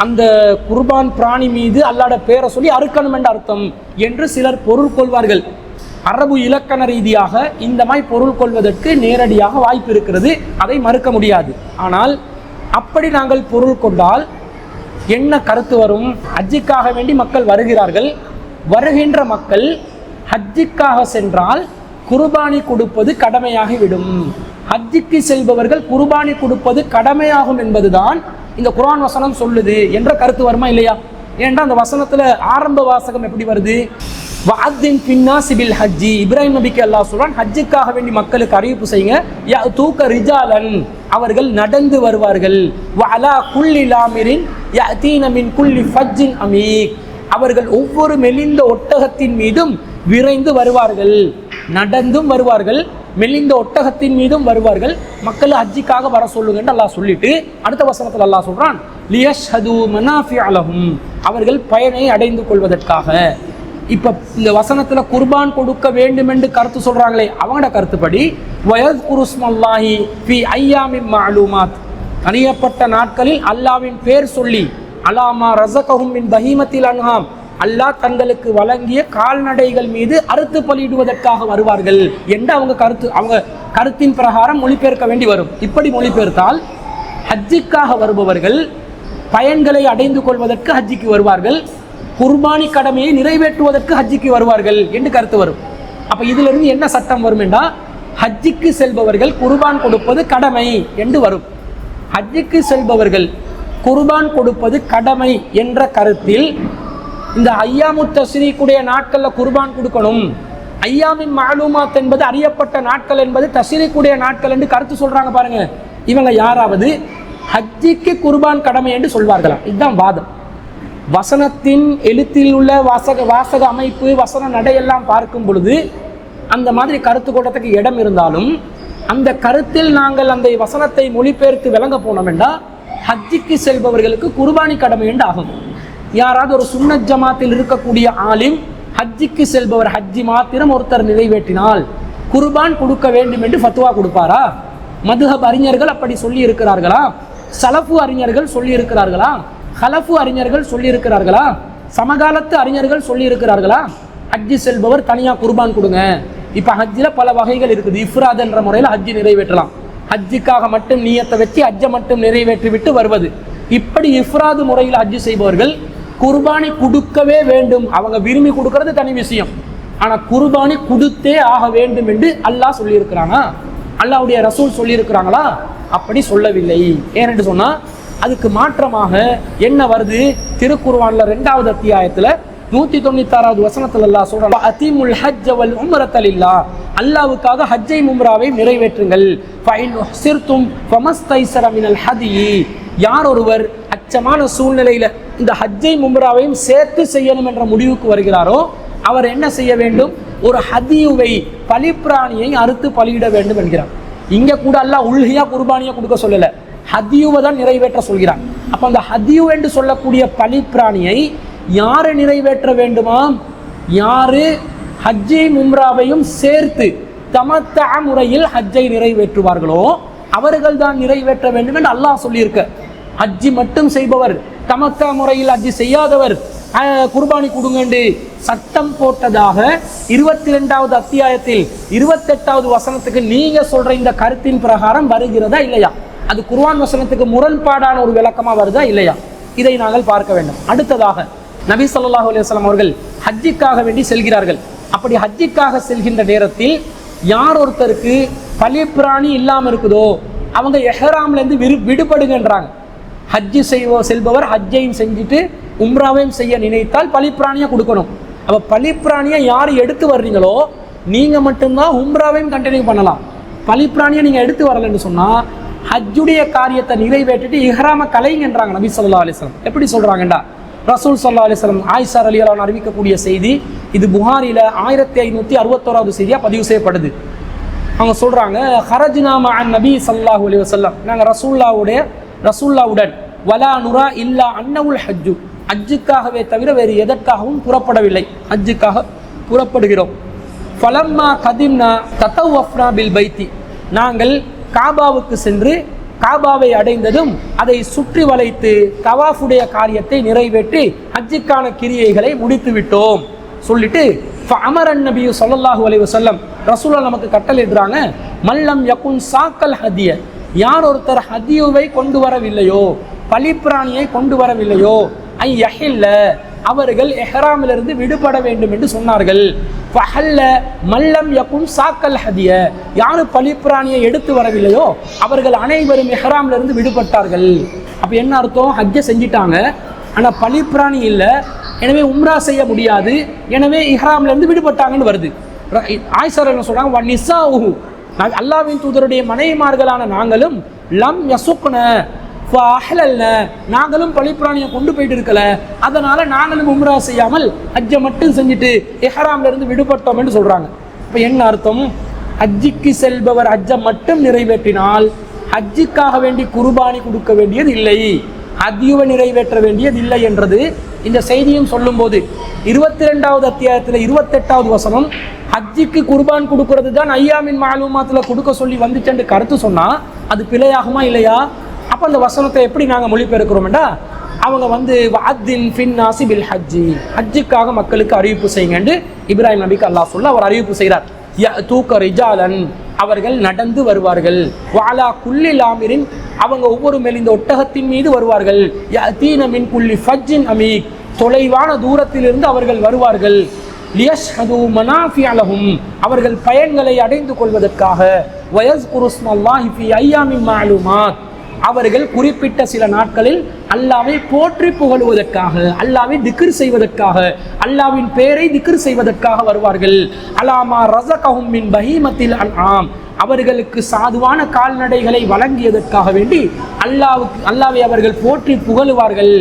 அந்த குர்பான் பிராணி மீது அல்லாஹ்வோட பேரை சொல்லி அறுக்கணும் என்ற அர்த்தம் என்று சிலர் பொருள் கொள்வார்கள். அரபு இலக்கண ரீதியாக இந்த மாதிரி பொருள் கொள்வதற்கு நேரடியாக வாய்ப்பு இருக்கிறது, அதை மறுக்க முடியாது. ஆனால் அப்படி நாங்கள் பொருள் கொண்டால் என்ன கருத்து வரும்? ஹஜ்ஜுக்காக வேண்டி மக்கள் வருகிறார்கள், வருகின்ற மக்கள் ஹஜ்ஜுக்காக சென்றால் குர்பானி கொடுப்பது கடமையாகிவிடும். ஹஜ்ஜுக்கு செல்பவர்கள் குர்பானி கொடுப்பது கடமையாகும் என்பதுதான் இந்த குர்ஆன் வசனம் சொல்லுது என்ற கருத்து வருமா இல்லையா? ஏன்டா அந்த வசனத்துல ஆரம்ப வாசகம் எப்படி வருது? வஅத்தின் ஃபின்னாஸி பில் ஹஜ்ஜி, இப்ராஹிம் நபிக்கு அல்லாஹ் சொல்றான் ஹஜ்ஜுக்காக வேண்டி மக்களுக்கு அறிவிப்பு செய்யுங்க. யஅதூக ரிஜாலன், அவர்கள் நடந்து வருவார்கள். வஅலா குல்லி லாமிரின் யஅதீன மின் குல்லி ஃபஜ்ஜின் அமீக், அவர்கள் ஒவ்வொரு மெலிந்த ஒட்டகத்தின் மீதும் விரைந்து வருவார்கள். நடந்தும் வருவார்கள், மெலிந்த ஒட்டகத்தின் மீதும் வருவார்கள். மக்கள் ஹஜ்ஜுக்காக வர சொல்லுங்கன்னு அல்லாஹ் சொல்லிட்டு அடுத்த வசனத்தில் அல்லாஹ் சொல்றான் லியஷ்ஹது மனாஃபிஅ லஹும், அவர்கள் பயனை அடைந்து கொள்வதற்காக. இப்ப இந்த வசனத்துல குர்பான் கொடுக்க வேண்டும் என்று கருத்து சொல்றாங்களே, அவங்களோட கருத்துப்படி வயஸ்குரு இஸ்மல்லாஹி ஃபி ஐயாமின் மஅலூமாத், அறியப்பட்ட நாட்களில் அல்லாஹ்வின் பேர் சொல்லி அலாமா ரஸகஹும் மின் பஹீமத்தில் அன்ஹாம், அல்லாஹ் தங்களுக்கு வழங்கிய கால்நடைகள் மீது அறுத்து பலியிடுவதற்காக வருவார்கள் என்று அவங்க கருத்தின் பிரகாரம் மொழிபெயர்க்க வேண்டி வரும். இப்படி மொழிபெயர்த்தால் ஹஜ்ஜுக்காக வருபவர்கள் பயன்களை அடைந்து கொள்வதற்கு ஹஜ்ஜுக்கு வருவார்கள், குர்பானி கடமையை நிறைவேற்றுவதற்கு ஹஜ்ஜுக்கு வருவார்கள் என்று கருத்து வரும். அப்ப இதுல இருந்து என்ன சட்டம் வரும் என்றால், ஹஜ்ஜுக்கு செல்பவர்கள் குர்பான் கொடுப்பது கடமை என்று வரும். ஹஜ்ஜுக்கு செல்பவர்கள் குர்பான் கொடுப்பது கடமை என்ற கருத்தில் இந்த ஐயாமு தஷ்ரீக்குடைய நாட்கள்ல குர்பான் கொடுக்கணும், ஐயாமின் மஅலூமாத் என்பது அறியப்பட்ட நாட்கள் என்பது தஷ்ரீக்குடைய நாட்கள் என்று கருத்து சொல்றாங்க பாருங்க. இவங்க யாராவது ஹஜ்ஜுக்கு குர்பான் கடமை என்று சொல்வார்களா? இதுதான் வாதம். வசனத்தின் எழுத்தில் உள்ள வாசக அமைப்பு, வசன நடையெல்லாம் பார்க்கும் பொழுது அந்த மாதிரி கருத்து கூட்டத்துக்கு இடம் இருந்தாலும், அந்த கருத்தில் நாங்கள் அந்த வசனத்தை மொழிபெயர்த்து விளங்க போனோம் என்றால் ஹஜ்ஜுக்கு செல்பவர்களுக்கு குர்பானி கடமை என்று ஆகும். யாராவது ஒரு சுன்னத் ஜமாத்தில் இருக்கக்கூடிய ஆலிம் ஹஜ்ஜுக்கு செல்பவர் ஹஜ்ஜி மாத்திரம் ஒருத்தர் நிறைவேற்றினால் குர்பான் கொடுக்க வேண்டும் என்று ஃபத்வா கொடுப்பாரா? மதுஹப் அறிஞர்கள் அப்படி சொல்லி இருக்கிறார்களா? சலஃபு அறிஞர்கள் சொல்லி இருக்கிறார்களா? ஹலஃபு அறிஞர்கள் சொல்லி இருக்கிறார்களா? சமகாலத்து அறிஞர்கள் சொல்லி இருக்கிறார்களா? ஹஜ்ஜி செல்பவர் தனியா குர்பான் கொடுங்க. இப்ப ஹஜ்ஜில பல வகைகள் இருக்குது. இஃப்ராத் என்ற முறையில் ஹஜ்ஜி நிறைவேற்றலாம், ஹஜ்ஜுக்காக மட்டும் நியத்தை வச்சு ஹஜ்ஜை மட்டும் நிறைவேற்றி விட்டு வருவது. இப்படி இஃப்ராது முறையில் ஹஜ்ஜி செய்பவர்கள் குர்பானி கொடுக்கவே வேண்டும். அவங்க விரும்பி கொடுக்கறது தனி விஷயம், ஆனா குர்பானி கொடுத்தே ஆக வேண்டும் என்று அல்லாஹ் சொல்லி இருக்கிறானா? அல்லாஹ்வுடைய ரசூல் சொல்லி இருக்கிறாங்களா? அப்படி சொல்லவில்லை. ஏனென்று சொன்னா அதுக்கு மாற்றமாக என்ன வருது? திருக்குர்ஆன்ல 2வது அத்தியாயத்துல 196வது வசனத்துல அல்லாஹ் சொல்றான் அத்தீமுல் ஹஜ்ஜ வல் உம்ரத லில்லாஹ், அல்லாஹ்வுக்காக ஹஜ்ஜை உம்ராவை நிறைவேற்றுங்கள். ஃபஇன் உஹ்சிர்தும் ஃபமஸ்தைஸர மினல் ஹதியி, யார் ஒருவர் அச்சமான சூழ்நிலையில இந்த ஹஜ்ஜை உம்ராவையும் சேர்த்து செய்யணும் என்ற முடிவுக்கு வருகிறாரோ அவர் என்ன செய்ய வேண்டும்? ஒரு ஹதியுவை, பலிப்பிராணியை அறுத்து பலியிட வேண்டும் என்கிறார். இங்க கூட அல்லாஹ் உல்ஹியா குர்பானியா கொடுக்க சொல்லல, ஹதியுவை தான் நிறைவேற்ற சொல்கிறான். அப்ப அந்த ஹதியு என்று சொல்லக்கூடிய பலிப்பிராணியை யாரு நிறைவேற்ற வேண்டுமா? யாரு ஹஜ்ஜை உம்ராவையும் சேர்த்து தமத்தா முறையில் ஹஜ்ஜை நிறைவேற்றுவார்களோ அவர்கள் தான் நிறைவேற்ற வேண்டும் என்று அல்லாஹ் சொல்லியிருக்க. ஹஜ்ஜி மட்டும் செய்பவர், தமத்தா முறையில் ஹஜ்ஜி செய்யாதவர், குர்பானி கொடுங்கண்டு சட்டம் போட்டதாக 22வது அத்தியாயத்தில் 28வது வசனத்துக்கு நீங்க சொல்ற இந்த கருத்தின் பிரகாரம் வருகிறதா இல்லையா? அது குர்ஆன் வசனத்துக்கு முரண்பாடான ஒரு விளக்கமா வருதா இல்லையா? இதை நாங்கள் பார்க்க வேண்டும். அடுத்ததாக நபி ஸல்லல்லாஹு அலைஹி வஸல்லம் அவர்கள் ஹஜ்ஜுக்காக வேண்டி செல்கிறார்கள். அப்படி ஹஜ்ஜுக்காக செல்கின்ற நேரத்தில் யார் ஒருத்தருக்கு பலிப்பிராணி இல்லாமல் இருக்குதோ அவங்க எஹ்ராம்ல இருந்து விடுபடுங்கன்றாங்க. ஹஜ்ஜு செல்பவர் ஹஜ்ஜையும் செஞ்சுட்டு உம்ராவையும் செய்ய நினைத்தால் பலிப்பிராணியை கொடுக்கணும். அப்போ பலிப்பிராணியை யார் எடுத்து வர்றீங்களோ நீங்க மட்டும்தான் உம்ராவையும் கண்டினியூ பண்ணலாம். பலிப்பிராணியை நீங்க எடுத்து வரலன்னு சொன்னா ஹஜ்ஜுடைய காரியத்தை நிறைவேற்றிட்டு இஹ்ராம கலைங்கன்றாங்க நபி ஸல்லல்லாஹு அலைஹி வஸல்லம். எப்படி சொல்றாங்கடா? ரசூல் ஸல்லல்லாஹு அலைஹி வஸல்லம் ஆயிஷா ரலியல்லாஹு அன்ஹா அறிவிக்கக்கூடிய செய்தி, இது புகாரில 1561வது செய்தியா பதிவு செய்யப்படுது. அவங்க சொல்றாங்க, ஹரஜ்னா மஅன் நபி ஸல்லல்லாஹு அலைஹி வஸல்லம், நாங்க ரசூலுல்லாஹ்வுடன் வலா நுரா இல்லா அன்னவுல் ஹஜ்ஜு, ஹஜ்ஜுக்காகவே தவிர வேறு எதற்காகவும் புறப்படவில்லை, ஹஜ்ஜுக்காக புறப்படுகிறோம். ஃபலம்மா கதிம்னா ததவஃப்னா பில் பைத்தி, நாங்கள் காபாவுக்கு சென்று காபாவை அடைந்ததும் அதை சுற்றி வளைத்து தவாஃபுடைய காரியத்தை நிறைவேற்றி ஹஜ்ஜுக்கான கிரியைகளை முடித்து விட்டோம் சொல்லிட்டு ஃபஅமரன் நபி ஸல்லல்லாஹு அலைஹி வஸல்லம் ரசூலுல்லாஹ் நமக்கு கட்டளையிடுறாங்க, மல்லம் யகுன் சாக்கல் ஹதிய, யார் ஒருத்தர் ஹதியுவை கொண்டு வரவில்லையோ பலிப்பிராணியை கொண்டு வரவில்லையோ ஐ யஹில்ல, அவர்கள் இஹ்ராமிலிருந்து விடுபட வேண்டும் என்று சொன்னார்கள். ஃபஹல்ல மல்லம் யகுன் சாக்கல் ஹதிய, யார் பலிப்பிராணியை எடுத்து வரவில்லையோ அவர்கள் அனைவரும் இஹ்ராமிலிருந்து விடுபட்டார்கள். அப்போ என்ன அர்த்தம்? ஹஜ்ஜை செஞ்சிட்டாங்க, ஆனால் பலிப்பிராணி இல்லை, எனவே உம்ரா செய்ய முடியாது, எனவே இஹ்ராமிலிருந்து விடுபட்டாங்கன்னு வருது. ஆயிஷா என்ன சொல்றாங்க, வ நிசாஉஹு, அல்லாஹ்வின் தூதருடைய மனைவிமார்களான நாங்களும் லம் யசுக்ன ஃபஅஹ்லல்ன, நாங்களும் பலிப்பிராணியை கொண்டு போயிட்டு இருக்கல, அதனால நாங்களும் உம்ரா செய்யாமல் ஹஜ்ஜை மட்டும் செஞ்சுட்டு இஹ்ராம்ல இருந்து விடுபட்டோம் என்று சொல்றாங்க. இப்போ என்ன அர்த்தம்? ஹஜ்ஜுக்கு செல்பவர் ஹஜ்ஜை மட்டும் நிறைவேற்றினால் ஹஜ்ஜுக்காக வேண்டி குர்பானி கொடுக்க வேண்டியது இல்லை, ஹஜ்ஜுவை நிறைவேற்ற வேண்டியது இல்லை என்றது இந்த செய்தியும் சொல்லும் போது 22வது அத்தியாயத்தில் 28வது வசனம் ஹஜ்ஜுக்கு குர்பான் கொடுக்கறது தான் ஐயாமின் மாலூமாத்தில் கொடுக்க சொல்லி வந்துச்சென்று கருத்து சொன்னா அது பிழையாகுமா இல்லையா? அப்போ அந்த வசனத்தை எப்படி நாங்கள் மொழிபெயர்க்கிறோம்டா, அவங்க வஅத்தின் ஃபின்னாசி பில் ஹஜ்ஜி, ஹஜ்ஜுக்காக மக்களுக்கு அறிவிப்பு செய்யுங்கன்னு இப்ராஹிம் நபிக்கு அல்லாஹ் சொல்ல அவர் அறிவிப்பு செய்கிறார். யஅதூக ரிஜாலன், அவர்கள் நடந்து வருவார்கள், வஅலா குல்லி லாமிரின், அவங்க ஒவ்வொரு மெலிந்த ஒட்டகத்தின் மீது வருவார்கள், யஅதீன மின் குல்லி ஃபஜ்ஜின் அமீக், தொலைவான தூரத்திலிருந்து அவர்கள் வருவார்கள், லியஷ்ஹது மனாஃபிஅ லஹும், அவர்கள் பயன்களை அடைந்து கொள்வதற்காக, வயஸ்குரு ஸ்மல்லாஹி ஃபீ ஐயாமின் மஅலூமாத், அவர்கள் குறிப்பிட்ட சில நாட்களில் அல்லாஹ்வை போற்றி புகழுவதற்காக, அல்லாஹ்வை திக்ர் செய்வதற்காக, அல்லாஹ்வின் பெயரை திக்ர் செய்வதற்காக வருவார்கள். அலாமா ரஸகஹும் மின் பஹீமத்தில் அன்ஆம், அவர்களுக்கு சாதுவான கால்நடைகளை வழங்கியதற்காக வேண்டி அல்லாஹ்வை அவர்கள் போற்றி புகழுவார்கள்.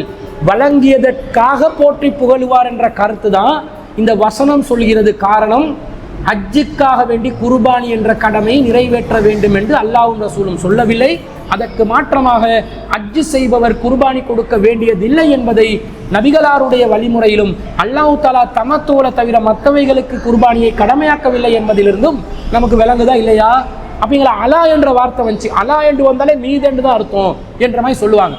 வழங்கியதற்காக போற்றி புகழுவார் என்ற கருத்து தான் இந்த வசனம் சொல்கிறது. காரணம், ஹஜ்ஜுக்காக வேண்டி குர்பானி என்ற கடமை நிறைவேற்ற வேண்டும் என்று அல்லாஹ்வும் ரசூலும் சொல்லவில்லை. அதற்கு மாற்றமாக ஹஜ்ஜு செய்பவர் குர்பானி கொடுக்க வேண்டியதில்லை என்பதை நபிகளாருடைய வழிமுறையிலும் அல்லாஹ் தஆலா தமத்தோல தவிர மற்றவைகளுக்கு குர்பானியை கடமையாக்கவில்லை என்பதிலிருந்தும் நமக்கு விளங்குதா இல்லையா? அப்படிங்கிற அலா என்ற வார்த்தை வந்துச்சு, அலா என்று வந்தாலே மீது என்று தான் அர்த்தம் என்ற மாதிரி சொல்லுவாங்க.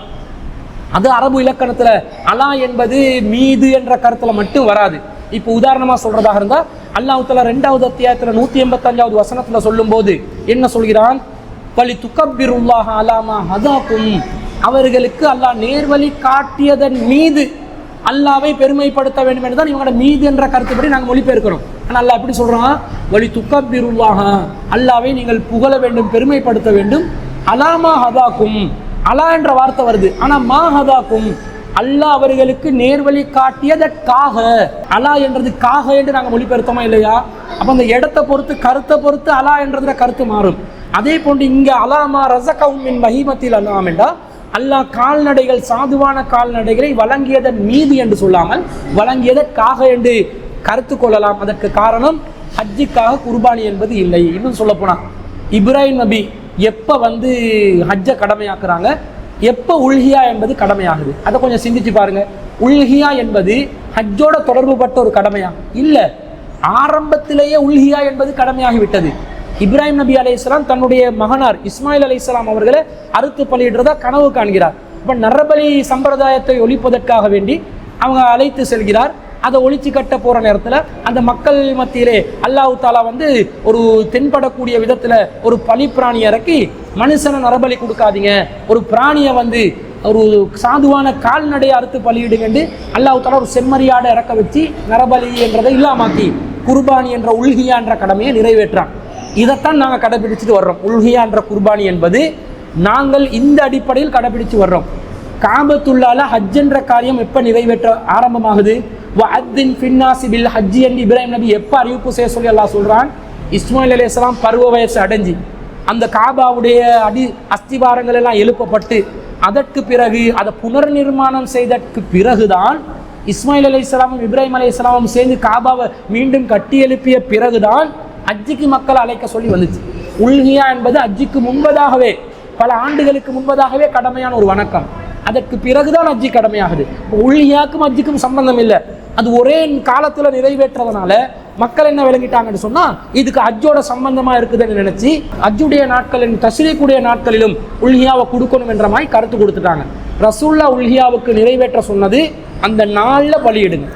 அது அரபு இலக்கணத்தில் அலா என்பது மீது என்ற கருத்தில் மட்டும் வராது. இப்போ உதாரணமாக சொல்றதாக இருந்தால் அல்லாஹ் தஆலா 2வது அத்தியாயத்தில் 185வது வசனத்தில் சொல்லும் போது என்ன சொல்கிறான்? வலி துக்கப்பிருல்லாஹ அலாமா ஹதாக்கும், அவர்களுக்கு அல்லாஹ் நேர்வழி காட்டியதன் மீது அல்லாஹ்வை பெருமைப்படுத்த வேண்டும் என்று தான் இவங்களோட மீது என்ற கருத்துப்படி நாங்கள் மொழிபெயர்க்கிறோம். ஆனால் அல்லாஹ் எப்படி சொல்றான்? வலி துக்கப்பிருல்லாஹ, அல்லாஹ்வை நீங்கள் புகழ வேண்டும், பெருமைப்படுத்த வேண்டும். அலாமா ஹதாக்கும், அலா என்ற வார்த்தை வருது, ஆனால் மா ஹதாக்கும், அல்லாஹ் அவர்களுக்கு நேர்வழி காட்டியதற்காக, அலா என்றது காக என்று நாங்கள் மொழிபெயர்த்தோமா இல்லையா? அப்போ அந்த இடத்தை பொறுத்து கருத்தை பொறுத்து அலா என்றதுல கருத்து மாறும். அதே போன்று இங்கே அலாமா ரஸகஹும் மின் பஹீமத்தில் அன்ஆம் என்றால் அல்லாஹ் கால்நடைகள் சாதுவான கால்நடைகளை வழங்கியதன் மீது என்று சொல்லாமல் வழங்கியதற்காக என்று கருத்து கொள்ளலாம். அதற்கு காரணம் ஹஜ்ஜுக்காக குர்பானி என்பது இல்லை. இன்னும் சொல்ல போனா இப்ராஹிம் நபி எப்போ ஹஜ்ஜை கடமையாக்குறாங்க, எப்போ உல்ஹியா என்பது கடமையாகுது, அதை கொஞ்சம் சிந்திச்சு பாருங்க. உல்ஹியா என்பது ஹஜ்ஜோட தொடர்பு பட்ட ஒரு கடமையா இல்லை, ஆரம்பத்திலேயே உல்ஹியா என்பது கடமையாகிவிட்டது. இப்ராஹிம் நபி அலைஹிஸ்ஸலாம் தன்னுடைய மகனார் இஸ்மாயில் அலைஹிஸ்ஸலாம் அவர்களை அறுத்து பலியிடுறதா கனவு காண்கிறார். இப்போ நரபலி சம்பிரதாயத்தை ஒழிப்பதற்காக வேண்டி அவங்க அழைத்து செல்கிறார். அதை ஒழிச்சு கட்ட போகிற நேரத்தில் அந்த மக்கள் மத்தியிலே அல்லாஹ் தாலா வந்து ஒரு தென்படக்கூடிய விதத்தில் ஒரு பலி பிராணியை இறக்கி, மனுஷனை நரபலி கொடுக்காதீங்க, ஒரு பிராணியை வந்து ஒரு சாதுவான கால்நடையை அறுத்து பலியிடுங்கன்னு அல்லாஹ் தாலா ஒரு செம்மறியாடை இறக்க வச்சு நரபலி என்றதை இல்லாமாக்கி குர்பானி என்ற உல்ஹியா என்ற கடமையை நிறைவேற்றான். இதைத்தான் நாங்கள் கடைபிடிச்சிட்டு வர்றோம். உல்ஹியா என்ற குர்பானி என்பது நாங்கள் இந்த அடிப்படையில் கடைபிடிச்சு வர்றோம். காபத்துள்ளால ஹஜ் என்ற காரியம் எப்போ நிறைவேற்ற ஆரம்பமாகுது? வஅத்தின் ஃபின்னாஸி பில் ஹஜ் என்று இப்ராஹிம் நபி எப்போ அறிவிப்பு செய்ய சொல்லி அல்லாஹ் சொல்கிறான்? இஸ்மாயில் அலைஹிஸ்ஸலாம் பருவ வயசு அடைஞ்சி அந்த காபாவுடைய அஸ்திவாரங்கள் எல்லாம் எழுப்பப்பட்டு அதற்கு பிறகு அதை புனர்நிர்மாணம் செய்ததற்கு பிறகுதான் இஸ்மாயில் அலைஹிஸ்ஸலாமும் இப்ராஹிம் அலைஹிஸ்ஸலாமும் சேர்ந்து காபாவை மீண்டும் கட்டி எழுப்பிய பிறகுதான் ஹஜ்ஜுக்கு மக்கள் அழைக்க சொல்லி வந்துச்சு. உல்ஹியா என்பது ஹஜ்ஜுக்கு முன்பதாகவே, பல ஆண்டுகளுக்கு முன்பதாகவே கடமையான ஒரு வணக்கம். அதற்கு பிறகுதான் ஹஜ்ஜி கடமையாகுது. உல்ஹியாக்கும் ஹஜ்ஜுக்கும் சம்பந்தம் இல்லை. அது ஒரே காலத்தில் நிறைவேற்றதுனால மக்கள் என்ன விளங்கிட்டாங்கன்னு சொன்னால், இதுக்கு ஹஜ்ஜோட சம்பந்தமாக இருக்குதுன்னு நினச்சி ஹஜ்ஜுடைய நாட்களின் தஸ்ரீக்குடைய நாட்களிலும் உல்ஹியாவை கொடுக்கணும் என்ற மாதிரி கருத்து கொடுத்துட்டாங்க. ரசூல்லா உல்ஹியாவுக்கு நிறைவேற்ற சொன்னது அந்த நாளில் பலியிடுங்க,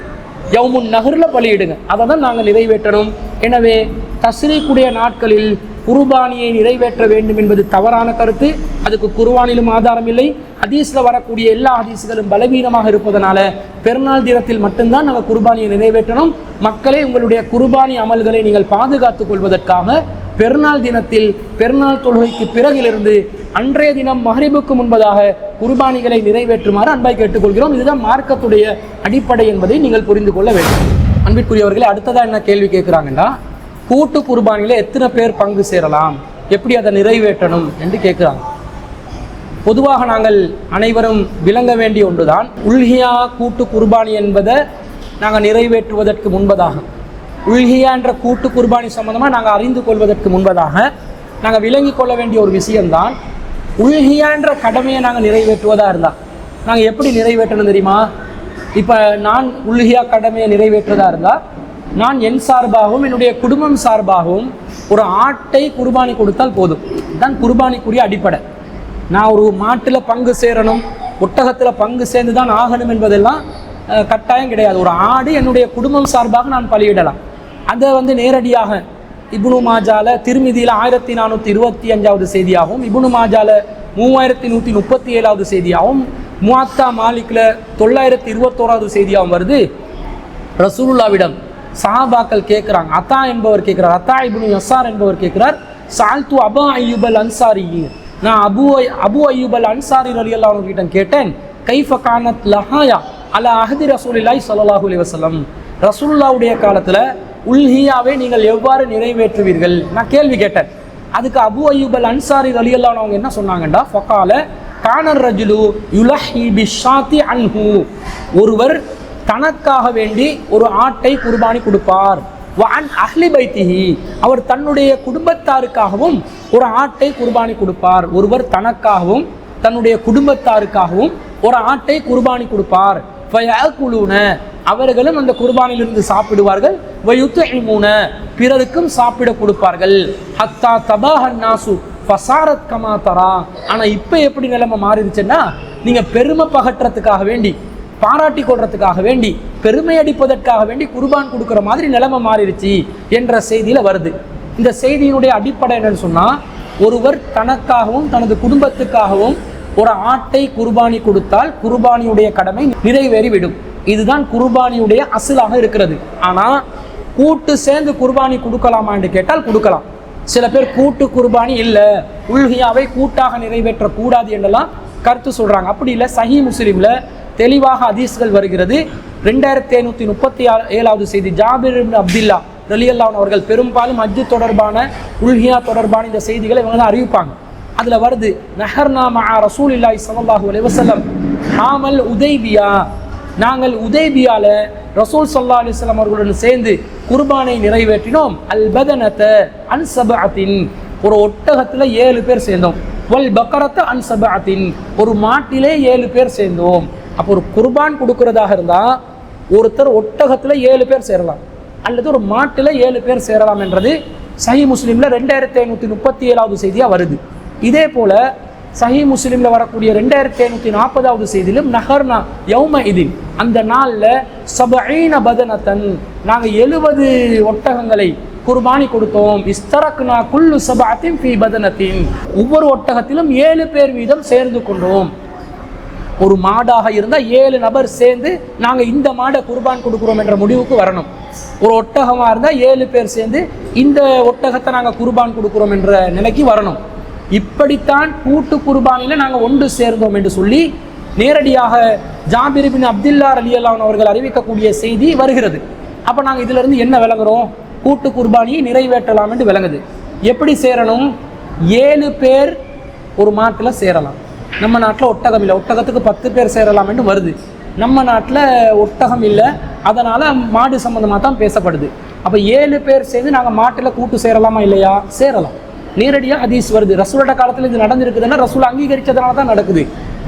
யௌமுன் நஹ்ரில் பலியிடுங்க, அதை தான் நாங்கள் நிறைவேற்றணும். எனவே தஸ்ரீக்குடைய நாட்களில் குர்பானியை நிறைவேற்ற வேண்டும் என்பது தவறான கருத்து. அதுக்கு குர்ஆனிலும் ஆதாரம் இல்லை. ஹதீஸில் வரக்கூடிய எல்லா ஹதீஸ்களும் பலவீனமாக இருப்பதனால பெருநாள் தினத்தில் மட்டும்தான் நாங்கள் குர்பானியை நிறைவேற்றணும். மக்களே, உங்களுடைய குர்பானி அமல்களை நீங்கள் பாதுகாத்துக் கொள்வதற்காக பெருநாள் தினத்தில் பெருநாள் தொழுகைக்கு பிறகிலிருந்து அன்றைய தினம் மஹ்ரிபுக்கு முன்பதாக குர்பானிகளை நிறைவேற்றுமாறு அன்பாய் கேட்டுக்கொள்கிறோம். இதுதான் மார்க்கத்துடைய அடிப்படை என்பதை நீங்கள் புரிந்து கொள்ள வேண்டும். அன்பிற்குரியவர்களே, அடுத்ததாக என்ன கேள்வி கேட்குறாங்கன்னா, கூட்டு குர்பானியில் எத்தனை பேர் பங்கு சேரலாம், எப்படி அதை நிறைவேற்றணும் என்று கேட்குறாங்க. பொதுவாக நாங்கள் அனைவரும் விளங்க வேண்டிய ஒன்றுதான், உல்ஹியா கூட்டு குர்பானி என்பதை நாங்கள் நிறைவேற்றுவதற்கு முன்பதாக, உல்ஹியா என்ற கூட்டு குர்பானி சம்பந்தமாக நாங்கள் அறிந்து கொள்வதற்கு முன்பதாக நாங்கள் விளங்கி கொள்ள வேண்டிய ஒரு விஷயம்தான், உல்ஹியா என்ற கடமையை நாங்கள் நிறைவேற்றுவதாக இருந்தால் நாங்கள் எப்படி நிறைவேற்றணும் தெரியுமா? இப்போ நான் உல்ஹியா கடமையை நிறைவேற்றுவதாக இருந்தால் நான் என் சார்பாகவும் என்னுடைய குடும்பம் சார்பாகவும் ஒரு ஆட்டை குர்பானி கொடுத்தால் போதும். இதுதான் குர்பானிக்குரிய அடிப்படை. நான் ஒரு மாட்டில் பங்கு சேரணும், ஒட்டகத்தில் பங்கு சேர்ந்து தான் ஆகணும் என்பதெல்லாம் கட்டாயம் கிடையாது. ஒரு ஆடு என்னுடைய குடும்பம் சார்பாக நான் பலியிடலாம். அதை வந்து நேரடியாக இப்னு மாஜால திருமிதியில் 1425வது செய்தியாகவும், இப்னு மாஜால 3137வது செய்தியாகவும், முவாத்தா மாலிக்ல 921வது செய்தியாகவும் வருது. ரசூலுல்லாவிடம் சஹாபாக்கள் கேட்குறாங்க. அத்தா என்பவர் கேட்குறார், அத்தா இப்னு யஸார் என்பவர் கேட்குறார், சால்து அபா அய்யூபல் அன்சாரி, நான் அபு அய்யூபல் அன்சாரி ரலியல்லாஹு அன்ஹு கிட்ட கேட்டேன், கைஃப கானத் லஹாயா அலா அஹதி ரசூலில்லாஹி ஸல்லல்லாஹு அலைஹி வஸல்லம், ரசூலுல்லாஹ்வுடைய காலத்தில் உல்ஹியாவை நீங்கள் எவ்வாறு நிறைவேற்றுவீர்கள் நான் கேள்வி கேட்டேன். அதுக்கு அபு அய்யூபல் அன்சாரி ரலியல்லாஹு அன்ஹு அவங்க என்ன சொன்னாங்கண்டா, ஃபகால கானர் ரஜுலு யுலஹி பிஷாத்தி அன்ஹு, ஒருவர் தனக்காக வேண்டி ஒரு ஆட்டை குர்பானி கொடுப்பார். வஅன் அஹ்லி பைத்திஹி, அவர் தன்னுடைய குடும்பத்தாருக்காகவும் ஒரு ஆட்டை குர்பானி கொடுப்பார். ஒருவர் தனக்காகவும் தன்னுடைய குடும்பத்தாருக்காகவும் ஒரு ஆட்டை குர்பானி கொடுப்பார். ஃபயஅகுலூன, அவர்களும் அந்த குர்பானிலிருந்து சாப்பிடுவார்கள். வயுத்இமூன, பிறருக்கும் சாப்பிட கொடுப்பார்கள். ஹத்தா தபாஹன் நாசு ஃபசாரத் கமா தரா, ஆனால் இப்போ எப்படி நிலைமை மாறிடுச்சுன்னா, நீங்கள் பெருமை பகற்றத்துக்காக வேண்டி, பாராட்டி கொள்றதுக்காக வேண்டி, பெருமை அடிப்பதற்காக வேண்டி குர்பான் கொடுக்குற மாதிரி நிலைமை மாறிடுச்சு என்ற செய்தியில் வருது. இந்த செய்தியினுடைய அடிப்படை என்னன்னு சொன்னால், ஒருவர் தனக்காகவும் தனது குடும்பத்துக்காகவும் ஒரு ஆட்டை குர்பானி கொடுத்தால் குர்பானியுடைய கடமை நிறைவேறிவிடும். இதுதான் குர்பானியுடைய அசலாக இருக்கிறது. ஆனால் கூட்டு சேர்ந்து குர்பானி கொடுக்கலாமா என்று கேட்டால் கொடுக்கலாம். சில பேர் கூட்டு குர்பானி இல்லை, உல்ஹியாவை கூட்டாக நிறைவேற்றக்கூடாது என்றெல்லாம் கருத்து சொல்கிறாங்க. அப்படி இல்லை, சஹீஹ் முஸ்லிமில் தெளிவாக ஹதீஸ்கள் வருகிறது. 2537வது செய்தி, ஜாபிர் இப்னு அப்துல்லா ரலியல்லாஹு அன்ஹு அவர்கள் பெரும்பாலும் ஹஜ் தொடர்பான உல்ஹியா தொடர்பான இந்த செய்திகளை இவங்க தான் அறிவிப்பாங்க. அதில் வருது, நஹர்னா மஅ ரசூலில்லாஹி ஸல்லல்லாஹு அலைஹி வஸல்லம் ஆமல் உதைபியா, நாங்கள் உதைபியால ரசூல் ஸல்லல்லாஹு அலைஹி வஸல்லம் அவர்களுடன் சேர்ந்து குர்பானை நிறைவேற்றினோம். அல் பதனத அன் சபஅத்தின், ஒரு ஒட்டகத்தில் 7 பேர் சேர்ந்தோம். வல் பக்கரத்த அன் சபஅத்தின், ஒரு மாட்டிலே 7 பேர் சேர்ந்தோம். அப்போ ஒரு குர்பான் கொடுக்கறதாக இருந்தால் ஒருத்தர் ஒட்டகத்தில் 7 பேர் சேரலாம், அல்லது ஒரு மாட்டில் 7 பேர் சேரலாம் என்றது சஹீஹ் முஸ்லிமில் 2537வது செய்தியாக வருது. இதே போல் சஹீ முஸ்லிம்ல வரக்கூடிய 2740வது செய்தியிலும் நஹர்னா யௌம இதின், அந்த நாளில் சபஈன பதனத்தன், நாங்கள் 70 ஒட்டகங்களை குர்பானி கொடுத்தோம். இஸ்தரக்னா குல்லு சபஅத்தின் ஃபீ பதனத்தின், ஒவ்வொரு ஒட்டகத்திலும் 7 பேர் வீதம் சேர்ந்து கொண்டோம். ஒரு மாடாக இருந்தால் 7 நபர் சேர்ந்து நாங்கள் இந்த மாடை குர்பான் கொடுக்குறோம் என்ற முடிவுக்கு வரணும். ஒரு ஒட்டகமாக இருந்தால் 7 பேர் சேர்ந்து இந்த ஒட்டகத்தை நாங்கள் குர்பான் கொடுக்குறோம் என்ற நிலைக்கு வரணும். இப்படித்தான் கூட்டு குர்பானில் நாங்கள் ஒன்று சேர்ந்தோம் என்று சொல்லி நேரடியாக ஜாபிர் பின் அப்துல்லா ரலியல்லாஹு அன்ஹு அவர்கள் அறிவிக்கக்கூடிய செய்தி வருகிறது. அப்போ நாங்கள் இதிலிருந்து என்ன விளங்குறோம்? கூட்டு குர்பானியை நிறைவேற்றலாம் என்று விளங்குது. எப்படி சேரணும்? 7 பேர் ஒரு மாட்டில் சேரலாம். நம்ம நாட்டில் ஒட்டகம் இல்லை, ஒட்டகத்துக்கு 10 பேர் சேரலாம் என்று வருது. நம்ம நாட்டில் ஒட்டகம் இல்லை, அதனால் மாடு சம்மந்தமாக தான் பேசப்படுது. அப்போ 7 பேர் சேர்ந்து நாங்கள் மாட்டில் கூட்டு சேரலாமா இல்லையா? சேரலாம். நேரடியாக ஹதீஸ் வருது. ரசூலோட காலத்தில் இது நடந்திருக்குதுன்னா ரசூல் அங்கீகரித்ததுனால தான் நடக்குது.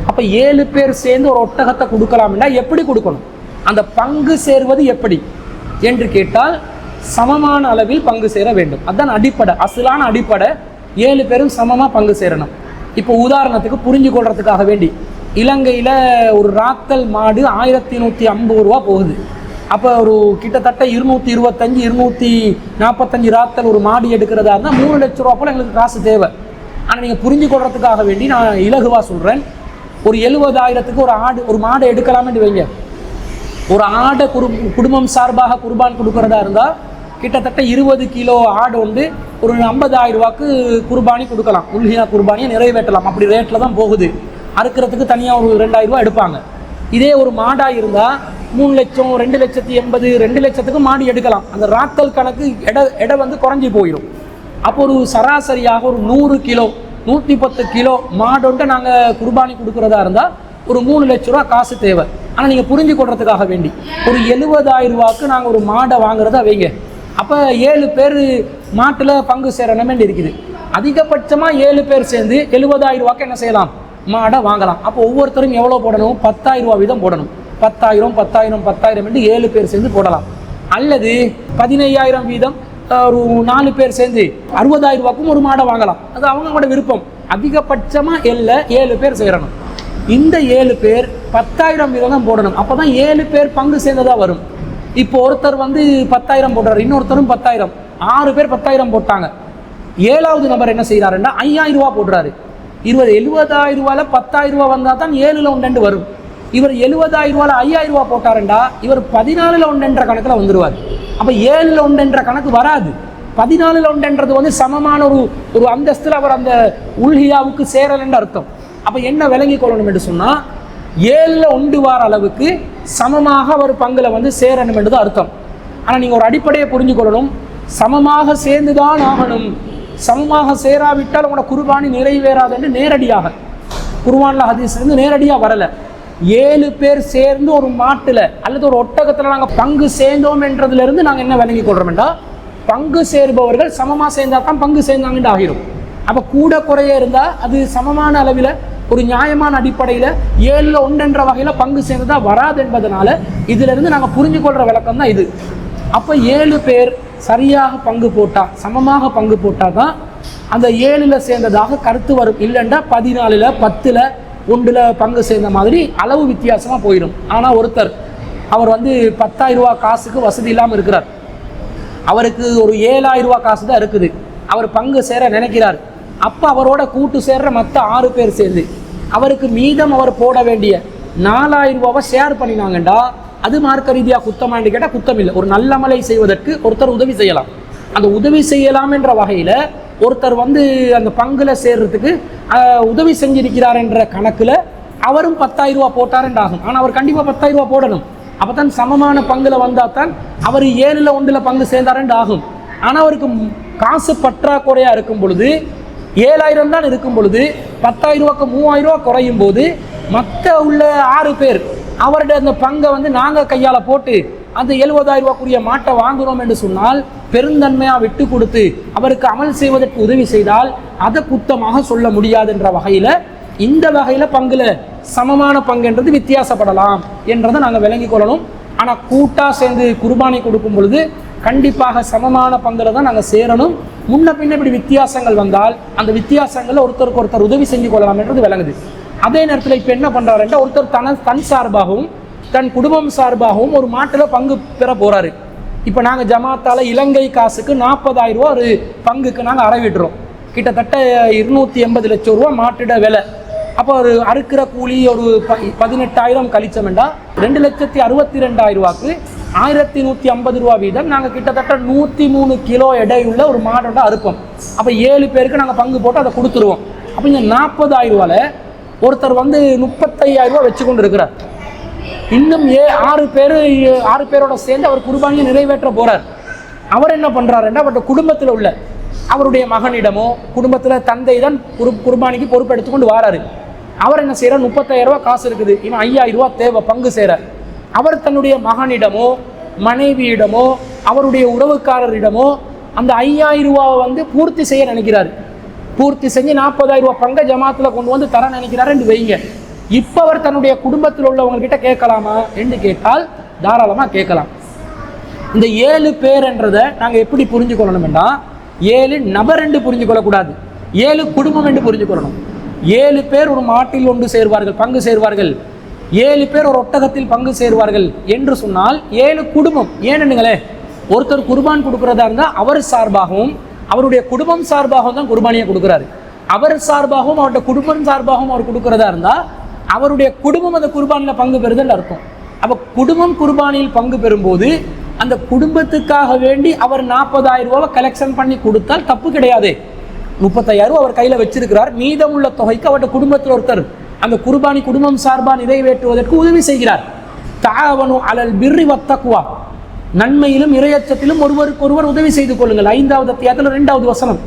அப்போ 7 பேர் சேர்ந்து ஒரு ஒட்டகத்தை கொடுக்கலாம்னா எப்படி கொடுக்கணும்? அந்த பங்கு சேர்வது எப்படி என்று கேட்டால் சமமான அளவில் பங்கு சேர வேண்டும். அதுதான் அடிப்படை, அசலான அடிப்படை. 7 பேரும் சமமாக பங்கு சேரணும். இப்போ உதாரணத்துக்கு புரிஞ்சு கொள்றதுக்காக வேண்டி, இலங்கையில் ஒரு ராத்தல் மாடு 1150 ரூபா போகுது. அப்போ ஒரு கிட்டத்தட்ட 225 245 ராத்தல் ஒரு மாடு எடுக்கிறதா இருந்தால் 3 லட்ச ரூபா போல் எங்களுக்கு காசு தேவை. ஆனால் நீங்கள் புரிஞ்சு கொள்றதுக்காக வேண்டி நான் இலகுவாக சொல்கிறேன். ஒரு 70,000க்கு ஒரு மாடை எடுக்கலாம்னு வைங்க. ஒரு ஆடை குடும்பம் சார்பாக குர்பான் கொடுக்கறதா இருந்தால் கிட்டத்தட்ட 20 கிலோ ஆடு வந்து ஒரு 50,000 ரூபாய்க்கு குர்பானி கொடுக்கலாம். உல்ஹியா குர்பானியை நிறைவேற்றலாம். அப்படி ரேட்டில் தான் போகுது. அறுக்கிறதுக்கு தனியாக ஒரு 2,000 ரூபா எடுப்பாங்க. இதே ஒரு மாடாக இருந்தால் 3 லட்சம் 2,80,000 2 லட்சத்துக்கு மாடு எடுக்கலாம். அந்த ராத்தல் கணக்கு எடை வந்து குறைஞ்சி போயிடும். அப்போ ஒரு சராசரியாக ஒரு 100 கிலோ 110 கிலோ மாடோன்ட்டு நாங்கள் குர்பானி கொடுக்குறதா இருந்தால் ஒரு 3 லட்ச ரூபா காசு தேவை. ஆனால் நீங்கள் புரிஞ்சு கொள்றதுக்காக வேண்டி ஒரு 70,000 ரூபாய்க்கு நாங்கள் ஒரு மாடை வாங்குறதா வைங்க. அப்போ 7 பேர் மாட்டில் பங்கு சேரணுமே இருக்குது. அதிகபட்சமாக 7 பேர் சேர்ந்து 70,000 ரூபாய்க்கு என்ன செய்யலாம்? மாடை வாங்கலாம். அப்போ ஒவ்வொருத்தரும் எவ்வளோ போடணும்? 10,000 ரூபா வீதம் போடணும். 10,000 10,000 10,000 என்று 7 பேர் சேர்ந்து போடலாம். அல்லது 15,000 வீதம் ஒரு 4 பேர் சேர்ந்து 60,000 ரூபாய்க்கும் ஒரு மாடை வாங்கலாம். அது அவங்களோட விருப்பம். அதிகபட்சமாக 7 பேர் சேரணும். இந்த 7 பேர் 10,000 வீதம் தான் போடணும். அப்போ தான் 7 பேர் பங்கு சேர்ந்ததாக வரும். இப்போ ஒருத்தர் வந்து 10,000 போடுறாரு, இன்னொருத்தரும் 10,000, 6 பேர் 10,000 போட்டாங்க. 7வது நபர் என்ன செய்கிறாருன்னா 5,000 ரூபா போடுறாரு. 70,000 ரூபாயில் 10,000 ரூபா வந்தால் தான் 7ல் 1 வரும். இவர் 70,000 ரூபாயில் 5,000 ரூபா போட்டாருண்டா இவர் 14ல் 1 கணக்கில் வந்துடுவார். அப்போ 7ல் 1 கணக்கு வராது. 14ல் 1 வந்து சமமான ஒரு அந்தஸ்தில் அவர் அந்த உல்ஹியாவுக்கு சேரலன்னு அர்த்தம். அப்போ என்ன விளங்கி கொள்ளணும் என்று சொன்னால் 7ல் 1 வார அளவுக்கு சமமாக அவர் பங்கில் வந்து சேரணும் என்றது அர்த்தம். ஆனால் நீங்கள் ஒரு அடிப்படையை புரிஞ்சு கொள்ளணும். சமமாக சேர்ந்துதான் ஆகணும். சமமாக சேராவிட்டால் உங்களோட குர்பானி நிறைவேறாது என்று நேரடியாக குர்ஆன்ல ஹதீஸ்லேருந்து நேரடியாக வரலை. 7 பேர் சேர்ந்து ஒரு மாட்டில் அல்லது ஒரு ஒட்டகத்தில் நாங்கள் பங்கு சேர்ந்தோம் என்றதுலேருந்து நாங்கள் என்ன விளங்கி கொள்கிறோம்டா, பங்கு சேருபவர்கள் சமமாக சேர்ந்தால் தான் பங்கு சேர்ந்தாங்கன்னு ஆகிரும். அப்போ கூட குறைய இருந்தால் அது சமமான அளவில் ஒரு நியாயமான அடிப்படையில் 7ல் 1 வகையில் பங்கு சேர்ந்ததாக வராது என்பதனால இதிலிருந்து நாங்கள் புரிஞ்சு கொள்கிற விளக்கம் தான் இது. அப்போ 7 பேர் சரியாக பங்கு போட்டால், சமமாக பங்கு போட்டால் தான் அந்த 7ல் சேர்ந்ததாக கருத்து வரும். இல்லைண்டா 14ல் 10ல் 1ல் பங்கு சேர்ந்த மாதிரி அளவு வித்தியாசமாக போயிடும். ஆனால் ஒருத்தர் அவர் வந்து 10,000 ரூபா காசுக்கு வசதி இல்லாமல் இருக்கிறார். அவருக்கு ஒரு 7,000 ரூபா காசு தான் இருக்குது. அவர் பங்கு சேர நினைக்கிறார். அப்போ அவரோட கூட்டு சேர்ற மற்ற 6 பேர் சேர்ந்து அவருக்கு மீதம் அவர் போட வேண்டிய 4,000 ரூபாவை ஷேர் பண்ணினாங்கண்டா அது மார்க்க ரீதியாக குத்தமான்னு கேட்டால் குத்தம் இல்லை. ஒரு நல்ல அமலை செய்வதற்கு ஒருத்தர் உதவி செய்யலாம். அந்த உதவி செய்யலாம் என்ற வகையில் ஒருத்தர் வந்து அந்த பங்குல சேர்றதுக்கு உதவி செஞ்சிருக்கிறார் என்ற கணக்கில் அவரும் 10,000 ரூபா போட்டாருன்னு ஆகும். ஆனால் அவர் கண்டிப்பாக 10,000 ரூபா போடணும். அப்போ தான் சமமான பங்கில் வந்தால் தான் அவர் 7ல் 1 பங்கு சேர்ந்தாருன்னு ஆகும். ஆனால் அவருக்கு காசு பற்றாக்குறையாக இருக்கும் பொழுது 7,000 தான் இருக்கும் பொழுது 10,000 ரூபாய்க்கு 3,000 ரூபா குறையும் போது மற்ற உள்ள 6 பேர் அவருடைய அந்த பங்கை வந்து நாங்கள் கையால் போட்டு அந்த 70,000 ரூபாய்க்குரிய மாட்டை வாங்குகிறோம் என்று சொன்னால் பெருந்தன்மையாக விட்டு கொடுத்து அவருக்கு அமல் செய்வதற்கு உதவி செய்தால் அதை குத்தமாக சொல்ல முடியாது என்ற வகையில் இந்த வகையில் பங்குல சமமான பங்குன்றது வித்தியாசப்படலாம் என்றதை நாங்கள் விளங்கி கொள்ளணும். ஆனால் கூட்டாக சேர்ந்து குர்பானி கொடுக்கும் பொழுது கண்டிப்பாக சமமான பங்குல தான் நாங்கள் சேரணும். முன்ன பின்ன இப்படி வித்தியாசங்கள் வந்தால் அந்த வித்தியாசங்களை ஒருத்தருக்கு ஒருத்தர் உதவி செஞ்சு கொள்ளலாம் என்றது விளங்குது. அதே நேரத்தில் இப்போ என்ன பண்ணுறாருன்னா, ஒருத்தர் தன் சார்பாகவும் தன் குடும்பம் சார்பாகவும் ஒரு மாட்டில் பங்கு பெற போகிறாரு. இப்போ நாங்கள் ஜமாத்தால் இலங்கை காசுக்கு 40,000 ரூபா ஒரு பங்குக்கு நாங்கள் அறவிடுறோம். கிட்டத்தட்ட 280 லட்சம் ரூபா மாட்டிட விலை. அப்போ ஒரு அறுக்கிற கூலி ஒரு 18,000 கழிச்சோம்னா 2,62,000 ரூபாய்க்கு 1,150 ரூபா வீதம் நாங்கள் கிட்டத்தட்ட 103 கிலோ எடையுள்ள ஒரு மாட்டோட அறுப்போம். அப்போ 7 பேருக்கு நாங்கள் பங்கு போட்டு அதை கொடுத்துருவோம். அப்போ இந்த 40,000 ரூபாயில் ஒருத்தர் 35,000 ரூபா வச்சு கொண்டு இருக்கிறார். இன்னும் 6 பேரோட சேர்ந்து அவர் குர்பானியை நிறைவேற்ற போறார். அவர் என்ன பண்றாருன்னா, அவருடைய குடும்பத்தில் உள்ள அவருடைய மகனிடமோ குடும்பத்தில் தந்தை தான் குர்பானிக்கு பொறுப்பெடுத்து கொண்டு வராரு. அவர் என்ன செய்யறார், 30,000 ரூபா காசு இருக்குது, இவன் 5,000 ரூபா தேவை பங்கு செய்யற. அவர் தன்னுடைய மகனிடமோ மனைவியிடமோ அவருடைய உறவுக்காரரிடமோ அந்த 5,000 ரூபாவை பூர்த்தி செய்ய நினைக்கிறாரு. பூர்த்தி செஞ்சு 40,000 ரூபா பங்கை ஜமாத்தில் கொண்டு வந்து தர நினைக்கிறாரு என்று வைங்க. இப்போ அவர் தன்னுடைய குடும்பத்தில் உள்ளவங்க கிட்ட கேட்கலாமா என்று கேட்டால் தாராளமாக கேட்கலாம். இந்த 7 பேர் என்றதை நாங்கள் எப்படி புரிஞ்சு கொள்ளணும்னா, 7 நபர் என்று புரிஞ்சு கொள்ளக்கூடாது, 7 குடும்பம் என்று புரிஞ்சு கொள்ளணும். 7 பேர் ஒரு மாட்டில் ஒன்று சேர்வார்கள், பங்கு சேர்வார்கள். 7 பேர் ஒரு ஒட்டகத்தில் பங்கு சேர்வார்கள் என்று சொன்னால் 7 குடும்பம். ஏனென்னுங்களே, ஒருத்தர் குர்பான் கொடுக்கிறதா இருந்தால் அவர் சார்பாகவும் அவருடைய குடும்பம் சார்பாகவும் தான் குர்பானியை கொடுக்குறாரு. அவர் சார்பாகவும் அவருடைய குடும்பம் சார்பாகவும் அவர் கொடுக்கிறதா இருந்தால் அவருடைய குடும்பம் அந்த குர்பானியில் பங்கு பெறுதல் அர்த்தம். அப்போ குடும்பம் குர்பானியில் பங்கு பெறும்போது அந்த குடும்பத்துக்காக வேண்டி அவர் 40,000 ரூபாவை கலெக்ஷன் பண்ணி கொடுத்தால் தப்பு கிடையாது. 35,000 ரூபா அவர் கையில் வச்சிருக்கிறார். மீதமுள்ள தொகைக்கு அவருடைய குடும்பத்தில் ஒருத்தர் அந்த குர்பானி குடும்பம் சார்பாக நிறைவேற்றுவதற்கு உதவி செய்கிறார். தஆவனு அலல் பிர்ரி வத்தக்வா, நன்மையிலும் இறையச்சத்திலும் ஒருவருக்கொருவர் உதவி செய்து கொள்ளுங்கள். 5வது அத்தியாயத்தில் 2வது வசனம்.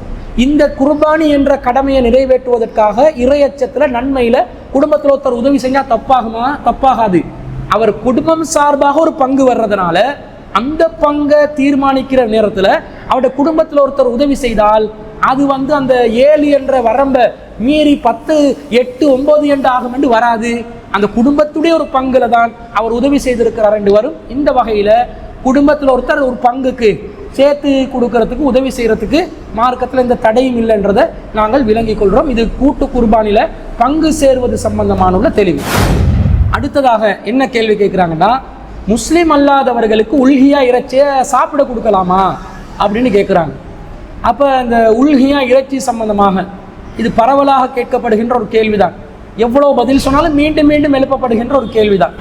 இந்த குர்பானி என்ற கடமையை நிறைவேற்றுவதற்காக இறையச்சத்தில் நன்மையில குடும்பத்தில் ஒருத்தர் உதவி செஞ்சா தப்பாகுமா? தப்பாகாது. அவர் குடும்பம் சார்பாக ஒரு பங்கு வர்றதுனால அந்த பங்கை தீர்மானிக்கிற நேரத்தில் அவருடைய குடும்பத்தில் ஒருத்தர் உதவி செய்தால் அது அந்த 7 என்ற வரம்பை மீறி 10, 8, 9 என்று ஆகும் என்று வராது. அந்த குடும்பத்துடைய ஒரு பங்குல தான் அவர் உதவி செய்திருக்கிறார் என்று வரும். இந்த வகையில் குடும்பத்தில் ஒருத்தர் ஒரு பங்குக்கு சேர்த்து கொடுக்கறதுக்கு உதவி செய்யறதுக்கு மார்க்கத்தில் இந்த தடையும் இல்லைன்றதை நாங்கள் விளங்கிக் கொள்கிறோம். இது கூட்டு குர்பானில பங்கு சேருவது சம்பந்தமான உள்ள தெளிவு. அடுத்ததாக என்ன கேள்வி கேட்குறாங்கன்னா, முஸ்லீம் அல்லாதவர்களுக்கு உல்ஹியா இறைச்சியை சாப்பிட கொடுக்கலாமா அப்படின்னு கேட்குறாங்க. அப்போ இந்த உல்ஹியா இறைச்சி சம்பந்தமாக இது பரவலாக கேட்கப்படுகின்ற ஒரு கேள்விதான். எவ்வளோ பதில் சொன்னாலும் மீண்டும் மீண்டும் எழுப்பப்படுகின்ற ஒரு கேள்விதான்.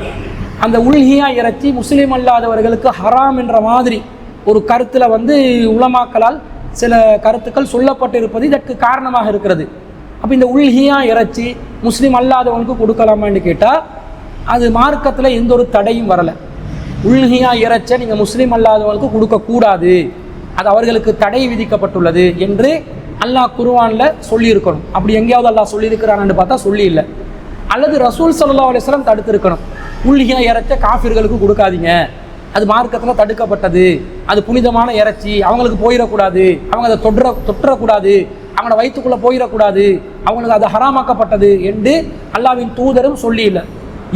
அந்த உல்ஹியா இறைச்சி முஸ்லீம் அல்லாதவர்களுக்கு ஹராம் என்ற மாதிரி ஒரு கருத்தில் உலமாக்களால் சில கருத்துக்கள் சொல்லப்பட்டிருப்பது இதற்கு காரணமாக இருக்கிறது. அப்போ இந்த உல்ஹியா இறைச்சி முஸ்லீம் அல்லாதவனுக்கு கொடுக்கலாமான்னு கேட்டால் அது மார்க்கத்தில் எந்த ஒரு தடையும் வரலை. உல்ஹியா இறைச்சை நீங்கள் முஸ்லீம் அல்லாதவனுக்கு கொடுக்கக்கூடாது, அது அவர்களுக்கு தடை விதிக்கப்பட்டுள்ளது என்று அல்லாஹ் குர்ஆனில் சொல்லியிருக்கணும். அப்படி எங்கேயாவது அல்லாஹ் சொல்லியிருக்கிறான்னு பார்த்தா சொல்லி இல்லை. அல்லது ரசூல் ஸல்லல்லாஹு அலைஹி வஸல்லம் தடுத்திருக்கணும். உல்ஹியா இறைச்சை காஃபிர்களுக்கு கொடுக்காதீங்க, அது மார்க்கத்தில் தடுக்கப்பட்டது, அது புனிதமான இறைச்சி, அவங்களுக்கு போயிடக்கூடாது, அவங்க அதை தொற்றக்கூடாது, அவங்களோட வயிற்றுக்குள்ளே போயிடக்கூடாது, அவங்களுக்கு அது ஹராமாக்கப்பட்டது என்று அல்லாஹ்வின் தூதரும் சொல்லி இல்லை.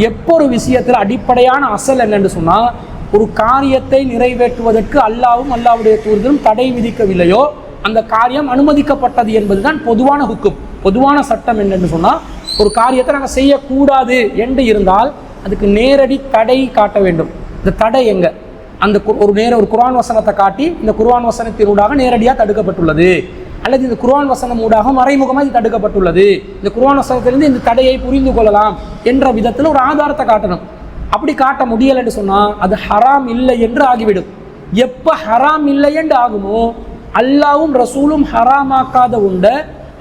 எப்போ ஒரு விஷயத்தில் அடிப்படையான அசல் என்னென்று சொன்னால், ஒரு காரியத்தை நிறைவேற்றுவதற்கு அல்லாஹ்வும் அல்லாஹ்வுடைய தூதரும் தடை விதிக்கவில்லையோ அந்த காரியம் அனுமதிக்கப்பட்டது என்பதுதான் பொதுவான ஹுக்கும், பொதுவான சட்டம். என்னென்னு சொன்னால், ஒரு காரியத்தை நாங்கள் செய்யக்கூடாது என்று இருந்தால் அதுக்கு நேரடி தடை காட்ட வேண்டும். இந்த தடை எங்க? அந்த ஒரு குர்ஆன் வசனத்தை காட்டி இந்த குர்ஆன் வசனத்தினூடாக நேரடியாக தடுக்கப்பட்டுள்ளது, அல்லது இந்த குர்ஆன் வசனம் ஊடாக மறைமுகமாக இது தடுக்கப்பட்டுள்ளது, இந்த குர்ஆன் வசனத்திலிருந்து இந்த தடையை புரிந்து கொள்ளலாம் என்ற விதத்தில் ஒரு ஆதாரத்தை காட்டணும். அப்படி காட்ட முடியலை என்று சொன்னால் அது ஹராம் இல்லை என்று ஆகிவிடும். எப்போ ஹராம் இல்லை என்று ஆகுமோ அல்லாஹ்வும் ரசூலும் ஹராமாக்காத உண்ட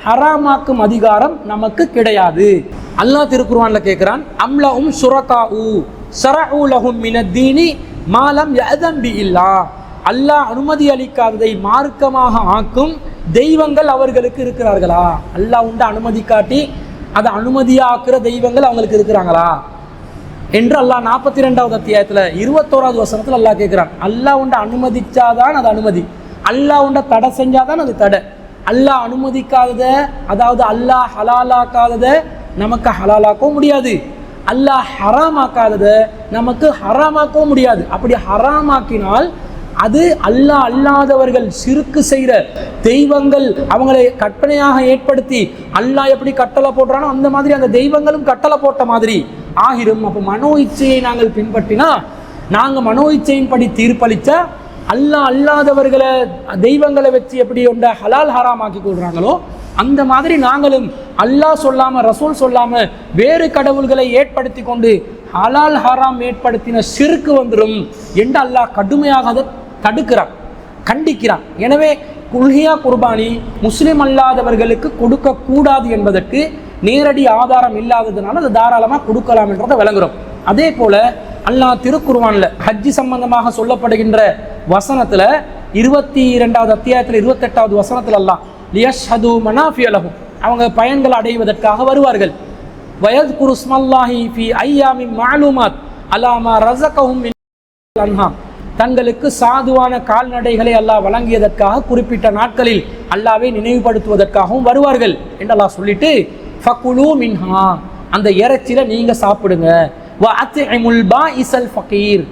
ஹராமாக்கும் அதிகாரம் நமக்கு கிடையாது. அல்லாஹ் திருக்குர்ஆன்ல கேட்கிறான், அம்லஹும் ஷுரகாஉ ஷரஉ லஹும் மினத்-தீனி மா லம் யஅதன் பில்லாஹ், அல்லாஹ் அனுமதி அளிக்காததை மார்க்கமாக ஆக்கும் தெய்வங்கள் அவர்களுக்கு இருக்கிறார்களா? அல்லாஹ் உண்ட அனுமதி காட்டி அதை அனுமதியாக்குற தெய்வங்கள் அவங்களுக்கு இருக்கிறாங்களா என்று அல்லாஹ் 42வது அத்தியாயத்தில் 21வது வசனத்தில் அல்லாஹ் கேட்கிறான். அல்லாஹ் உண்ட அனுமதிச்சாதான் அது அனுமதி, அல்லாஹ் உண்ட தடை செஞ்சாதான் அது தடை. அல்லாஹ் அனுமதிக்காதத, அதாவது அல்லாஹ் ஹலாலாக்காதத நமக்கு ஹலாலாக்கவும் முடியாது, அல்லாஹ் ஹராமாக்காதத நமக்கு ஹராமாக்கவும் முடியாது. அப்படி ஹராமாக்கினால் அது அல்லாஹ் அல்லாதவர்கள் சிறுக்கு செய்கிற தெய்வங்கள் அவங்களை கற்பனையாக ஏற்படுத்தி அல்லாஹ் எப்படி கட்டளை போடுறானோ அந்த மாதிரி அந்த தெய்வங்களும் கட்டளை போட்ட மாதிரி ஆகிரும். அப்போ மனோ இச்சையை நாங்கள் பின்பற்றினா, நாங்கள் மனோ இச்சையின்படி தீர்ப்பளித்தா, அல்லாஹ் அல்லாதவர்களை தெய்வங்களை வச்சு எப்படி ஒன்றை ஹலால் ஹராம் ஆக்கி கொள்றாங்களோ அந்த மாதிரி நாங்களும் அல்லாஹ் சொல்லாமல் ரசூல் சொல்லாமல் வேறு கடவுள்களை ஏற்படுத்தி கொண்டு ஹலால் ஹராம் ஏற்படுத்தின ஷிர்க் வந்துடும் என்று அல்லாஹ் கடுமையாக அதை தடுக்கிறான், கண்டிக்கிறான். எனவே உல்ஹியா குர்பானி முஸ்லிம் அல்லாதவர்களுக்கு கொடுக்கக்கூடாது என்பதற்கு நேரடி ஆதாரம் இல்லாததுனால அதை தாராளமாக கொடுக்கலாம் என்றதை விளங்குறோம். அதே போல அல்லாஹ் திருக்குர்ஆன்ல ஹஜ்ஜி சம்பந்தமாக சொல்லப்படுகின்ற வசனத்தில் 22வது அத்தியாயத்தில் 28வது வசனத்தில் அல்லாஹ் லியஷ்ஹது மனாஃபிய லஹும், அவங்க பயன்களை அடைவதற்காக வருவார்கள். வயத்குரு ஸ்மல்லாஹி ஃபி ஐயாமின் மஅலூமாத் அலா மா ரஸகஹும் மின் அன்ஹாம், தங்களுக்கு சாதுவான கால்நடைகளை அல்லாஹ் வழங்கியதற்காக குறிப்பிட்ட நாட்களில் அல்லாஹ்வை நினைவுபடுத்துவதற்காகவும் வருவார்கள் என்று அல்லாஹ் சொல்லிட்டு ஃபகுலு மின்ஹா, அந்த இறைச்சியில நீங்க சாப்பிடுங்க. வ அத்இமுல் பாஇஸல் ஃபகீர்,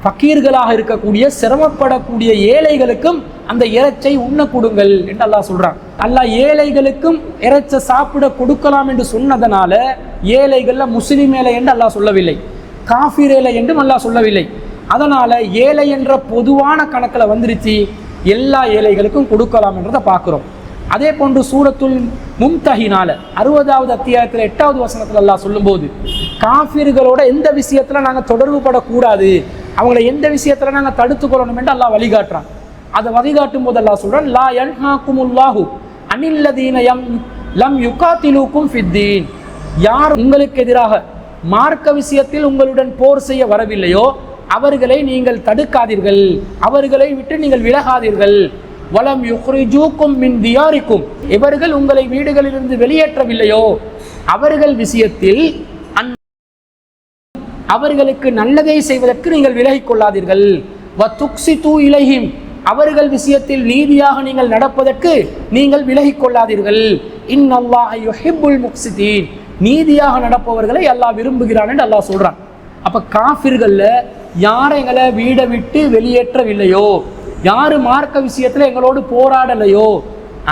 ஃபக்கீர்களாக இருக்கக்கூடிய சிரமப்படக்கூடிய ஏழைகளுக்கும் அந்த இறைச்சை உண்ண கொடுங்கள் என்று அல்லாஹ் சொல்றான். அல்லாஹ் ஏழைகளுக்கும் இறைச்சை சாப்பிட கொடுக்கலாம் என்று சொன்னதனால ஏழைகள்ல முஸ்லிம் ஏழை என்று அல்லாஹ் சொல்லவில்லை, காஃபிர் ஏழை என்றும் அல்லாஹ் சொல்லவில்லை. அதனால ஏழை என்ற பொதுவான கணக்கில் வந்துருச்சு, எல்லா ஏழைகளுக்கும் கொடுக்கலாம் என்றதை பார்க்கிறோம். அதே போன்று சூரத்துல் மும்தஹினால 60வது அத்தியாயத்தில் 8வது வசனத்தில் அல்லாஹ் சொல்லும்போது காஃபிர்களோட எந்த விஷயத்துல நாங்கள் தொடர்பு படக்கூடாது, அவங்கள எந்த விஷயத்துல நாங்கள் தடுத்து கொள்ளணும் என்று அல்லாஹ் வழிகாட்டுறான். அதை வழிகாட்டும் போது அல்லாஹ் சொல்றான், லா யன்ஹாகுமுல்லாஹு அனில்லதீன லம் யுகாத்திலூக்கும் ஃபித்தீன், யார் உங்களுக்கு எதிராக மார்க்க விஷயத்தில் உங்களுடன் போர் செய்ய வரவில்லையோ அவர்களை நீங்கள் தடுக்காதீர்கள், அவர்களை விட்டு நீங்கள் விலகாதீர்கள். வலம் யுக்ரிஜூக்கும் மின் தியாரிக்கும், இவர்கள் உங்களை வீடுகளிலிருந்து வெளியேற்றவில்லையோ அவர்கள் விஷயத்தில் அவர்களுக்கு நல்லதை செய்வதற்கு நீங்கள் விலகிக் கொள்ளாதீர்கள். வதுக்ஸிது இலைஹிம், அவர்கள் விஷயத்தில் நீதியாக நீங்கள் நடப்பதற்கு நீங்கள் விலகிக் கொள்ளாதீர்கள். இன்னல்லாஹ யுஹிப்புல் முக்ஸிதீன், நீதியாக நடப்பவர்களை அல்லாஹ் விரும்புகிறான் என்று அல்லாஹ் சொல்றான். அப்ப காஃபிர்கள்ல யாரை எங்களை வீடை விட்டு வெளியேற்றவில்லையோ, யாரு மார்க்க விஷயத்துல எங்களோடு போராடலையோ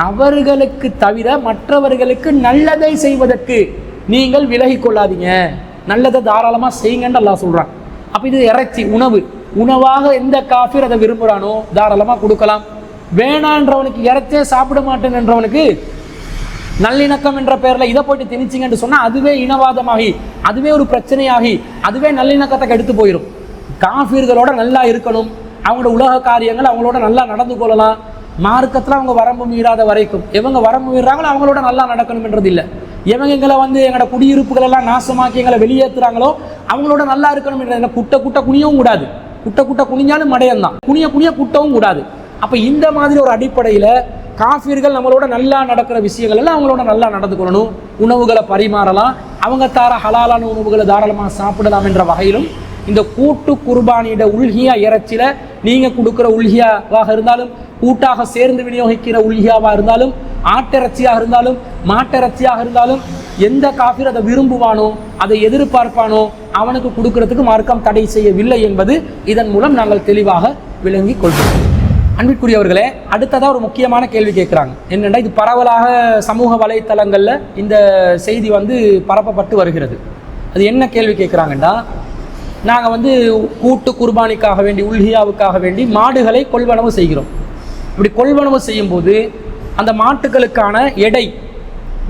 அவர்களுக்கு தவிர மற்றவர்களுக்கு நல்லதை செய்வதற்கு நீங்கள் விலகி கொள்ளாதீங்க, நல்லதை தாராளமா செய்யுங்கன்னு அல்லாஹ் சொல்றான். அப்ப இது இறைச்சி உணவு, உணவாக எந்த காஃபிர் அதை விரும்புறானோ தாராளமா கொடுக்கலாம். வேணான்றவனுக்கு, இறைச்சே சாப்பிட மாட்டேன் என்றவனுக்கு நல்லிணக்கம் என்ற பெயர்ல இதை போயிட்டு திணிச்சிங்கன்னு சொன்னா அதுவே இனவாதமாகி, அதுவே ஒரு பிரச்சனையாகி, அதுவே நல்லிணக்கத்தை எடுத்து போயிடும். காஃபிர்களோட நல்லா இருக்கணும், அவங்களோட உலக காரியங்கள் அவங்களோட நல்லா நடந்து கொள்ளலாம். மார்க்கத்தில் அவங்க வரம்பு மீறாத வரைக்கும், எவங்க வரம்பு மீறாங்களோ அவங்களோட நல்லா நடக்கணும்ன்றது இல்லை. எவங்க எங்களை எங்களோட குடியிருப்புகள் எல்லாம் நாசமாக்கி எங்களை வெளியேற்றுறாங்களோ அவங்களோட நல்லா இருக்கணும்ன்றது. குட்ட குட்ட குனியவும் கூடாது, குட்ட குட்ட குனிஞ்சாலும் மடையந்தான், குனிய குனிய குட்டவும் கூடாது. அப்போ இந்த மாதிரி ஒரு அடிப்படையில் காஃபிர்கள் நம்மளோட நல்லா நடக்கிற விஷயங்கள் எல்லாம் அவங்களோட நல்லா நடந்து கொள்ளணும். உணவுகளை பரிமாறலாம், அவங்க தார ஹலாலான உணவுகளை தாராளமாக சாப்பிடலாம் என்ற வகையிலும் இந்த கூட்டு குர்பானியிட உல்ஹியா இறைச்சில நீங்கள் கொடுக்குற உல்ஹியாவாக இருந்தாலும், கூட்டாக சேர்ந்து விநியோகிக்கிற உல்ஹியாவாக இருந்தாலும், ஆட்டிறைச்சியாக இருந்தாலும், மாட்டிறைச்சியாக இருந்தாலும், எந்த காஃபிர் அதை விரும்புவானோ அதை எதிர்பார்ப்பானோ அவனுக்கு கொடுக்கறதுக்கு மார்க்கம் தடை செய்யவில்லை என்பது இதன் மூலம் நாங்கள் தெளிவாக விளங்கி கொள்கிறோம். அன்பிற்குரியவர்களே, அடுத்ததாக ஒரு முக்கியமான கேள்வி கேட்குறாங்க. என்னென்னா, இது பரவலாக சமூக வலைத்தளங்களில் இந்த செய்தி பரப்பப்பட்டு வருகிறது. அது என்ன கேள்வி கேட்குறாங்கன்னா, நாங்கள் கூட்டு குர்பானிக்காக வேண்டி, உல்ஹியாவுக்காக வேண்டி மாடுகளை கொள்வனவு செய்கிறோம். இப்படி கொள்வனவு செய்யும்போது அந்த மாட்டுகளுக்கான எடை,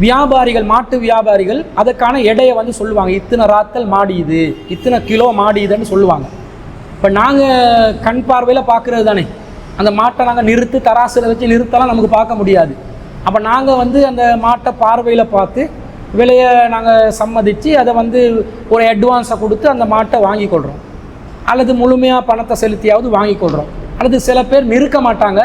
வியாபாரிகள், மாட்டு வியாபாரிகள் அதற்கான எடையை சொல்லுவாங்க. இத்தனை ராத்தல் மாடி இது, இத்தனை கிலோ மாடி இதுன்னு சொல்லுவாங்க. இப்போ நாங்கள் கண் பார்வையில் பார்க்குறது தானே, அந்த மாட்டை நாங்கள் நிறுத்து தராசில் வச்சு நிறுத்தலாம் நமக்கு பார்க்க முடியாது. அப்போ நாங்கள் அந்த மாட்டை பார்வையில் பார்த்து விலையை நாங்கள் சம்மதித்து அதை ஒரு அட்வான்ஸை கொடுத்து அந்த மாட்டை வாங்கி கொள்கிறோம், அல்லது முழுமையாக பணத்தை செலுத்தியாவது வாங்கி கொள்கிறோம். அல்லது சில பேர் நிறுக்க மாட்டாங்க,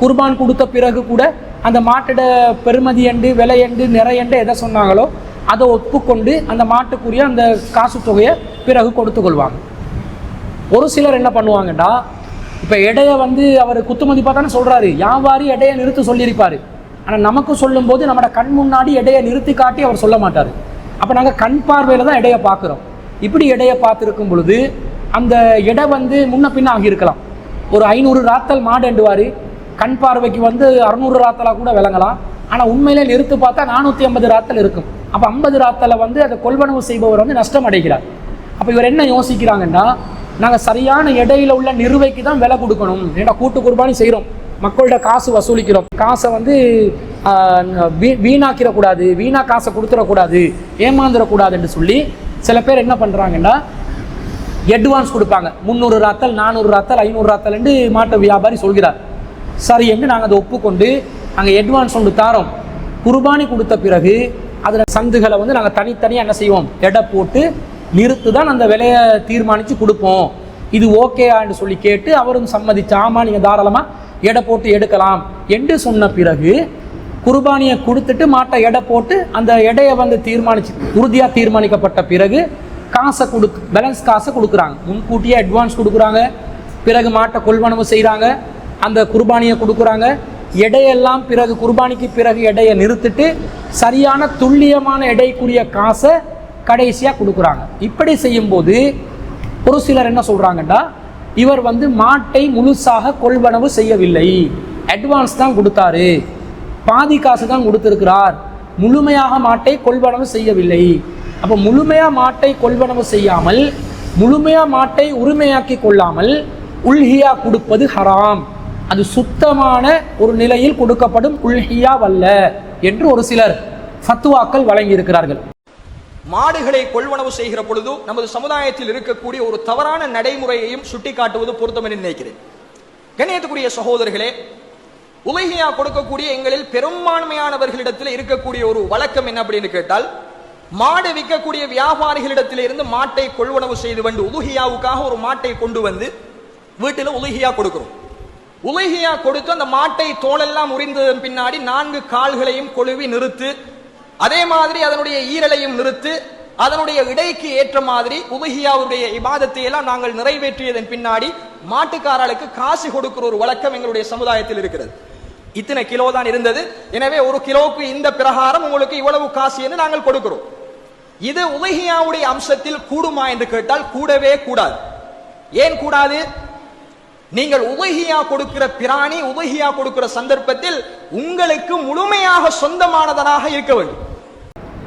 குர்பான் கொடுத்த பிறகு கூட அந்த மாட்டோட பெருமதி எண்டு, விலை எண்டு, நிறையண்டு எதை சொன்னாங்களோ அதை ஒப்புக்கொண்டு அந்த மாட்டுக்குரிய அந்த காசு தொகையை பிறகு கொடுத்து கொள்வாங்க. ஒரு சிலர் என்ன பண்ணுவாங்கடா, இப்போ எடையை அவர் குத்துமதிப்பாக தானே சொல்கிறாரு, வியாபாரி எடையை நிறுத்த சொல்லியிருப்பார். ஆனால் நமக்கு சொல்லும்போது நம்மளோட கண் முன்னாடி எடையை நிறுத்தி காட்டி அவர் சொல்ல மாட்டார். அப்போ நாங்கள் கண் பார்வையில் தான் எடையை பார்க்குறோம். இப்படி எடையை பார்த்துருக்கும் பொழுது அந்த எடை முன்ன பின்ன ஆகியிருக்கலாம். ஒரு 500 ராத்தல் மாடு என்றுவார், கண் பார்வைக்கு வந்து 600 ராத்தலாக கூட விளங்கலாம். ஆனால் உண்மையிலே நிறுத்து பார்த்தா 450 ராத்தல் இருக்கும். அப்போ 50 ராத்தலை வந்து அதை கொள்வனவு செய்பவர் வந்து நஷ்டம் அடைகிறார். அப்போ இவர் என்ன யோசிக்கிறாங்கன்னா, நாங்கள் சரியான இடையில உள்ள நிறுவைக்கு தான் விலை கொடுக்கணும். ஏன்னா கூட்டு குர்பானி செய்கிறோம், மக்கள்கிட்ட காசு வசூலிக்கிறோம், காசை வந்து வீணாக்கிடக்கூடாது, வீணா காசை கொடுத்துடக்கூடாது, ஏமாந்துடக்கூடாது என்று சொல்லி சில பேர் என்ன பண்ணுறாங்கன்னா அட்வான்ஸ் கொடுப்பாங்க. 300 ராத்தல், 400 ராத்தல், 500 ராத்தல் என்று மாட்டு வியாபாரி சொல்கிறார். சரி என்று நாங்கள் அதை ஒப்புக்கொண்டு நாங்கள் அட்வான்ஸ் ஒன்று தாரோம். குர்பானி கொடுத்த பிறகு அதில் சந்துகளை வந்து நாங்கள் தனித்தனியாக என்ன செய்வோம், எடை போட்டு நிறுத்து தான் அந்த விலையை தீர்மானித்து கொடுப்போம். இது ஓகேயான்னு சொல்லி கேட்டு அவரும் சம்மதிச்சு, ஆமாம் நீங்கள் தாராளமாக எடை போட்டு எடுக்கலாம் என்று சொன்ன பிறகு குர்பானியை கொடுத்துட்டு மாட்டை எடை போட்டு அந்த எடையை வந்து தீர்மானிச்சு உறுதியாக தீர்மானிக்கப்பட்ட பிறகு காசை பேலன்ஸ் காசை கொடுக்குறாங்க. முன்கூட்டியே அட்வான்ஸ் கொடுக்குறாங்க, பிறகு மாட்டை கொள்வனவு செய்கிறாங்க, அந்த குர்பானியை கொடுக்குறாங்க, எடையெல்லாம் பிறகு குர்பானிக்கு பிறகு எடையை நிறுத்திட்டு சரியான துல்லியமான எடைக்குரிய காசை கடைசியாக கொடுக்குறாங்க. இப்படி செய்யும்போது ஒரு சிலர் என்ன சொல்கிறாங்கன்னா, இவர் வந்து மாட்டை முழுசாக கொள்வனவு செய்யவில்லை, அட்வான்ஸ் தான் கொடுத்தாரு, பாதி காசு தான் கொடுத்திருக்கிறார், முழுமையாக மாட்டை கொள்வனவு செய்யவில்லை. அப்போ முழுமையாக மாட்டை கொள்வனவு செய்யாமல், முழுமையாக மாட்டை உரிமையாக்கி கொள்ளாமல் உல்ஹியா கொடுப்பது ஹராம், அது சுத்தமான ஒரு நிலையில் கொடுக்கப்படும் உல்ஹியா வல்ல என்று ஒரு சிலர் ஃபத்வாக்கள் வழங்கியிருக்கிறார்கள். மாடுகளை கொள்வனவு செய்கிற பொழுது நமது சமுதாயத்தில் இருக்கக்கூடிய ஒரு தவறான நடைமுறையையும் சுட்டி காட்டுவது பொருத்தம் என்று நினைக்கிறேன். கண்ணியத்துக்குரிய சகோதரர்களே, உலகியா கொடுக்கக்கூடிய எங்களில் பெரும்பான்மையானவர்களிடத்தில் இருக்கக்கூடிய ஒரு வழக்கம் என்ன அப்படின்னு கேட்டால், மாடு விற்கக்கூடிய வியாபாரிகளிடத்தில் இருந்து மாட்டை கொள்வனவு செய்து வந்து உலுஹியாவுக்காக ஒரு மாட்டை கொண்டு வந்து வீட்டில் உலுஹியா கொடுக்கிறோம். உலுஹியா கொடுத்து அந்த மாட்டை தோலெல்லாம் உரிந்ததன் பின்னாடி 4 கால்களையும் கொழுவி நிறுத்து, அதே மாதிரி அதனுடைய ஈரலையும் நிறுத்து, அதனுடைய இடைக்கு ஏற்ற மாதிரி உலுஹியாவுடைய இபாதத்தை எல்லாம் நாங்கள் நிறைவேற்றியதன் பின்னாடி மாட்டுக்காரர்களுக்கு காசு கொடுக்கிற ஒரு வழக்கம் எங்களுடைய சமுதாயத்தில் இருக்கிறது. இத்தனை கிலோ தான் இருந்தது, எனவே 1 கிலோவுக்கு இந்த பிரகாரம் உங்களுக்கு இவ்வளவு காசு என்று நாங்கள் கொடுக்கிறோம். இது உலுஹியாவுடைய அம்சத்தில் கூடுமா என்று கேட்டால் கூடவே கூடாது. ஏன் கூடாது? நீங்கள் உலுஹியா கொடுக்கிற பிராணி உலுஹியா கொடுக்கிற சந்தர்ப்பத்தில் உங்களுக்கு முழுமையாக சொந்தமானதனாக இருக்க வேண்டும்.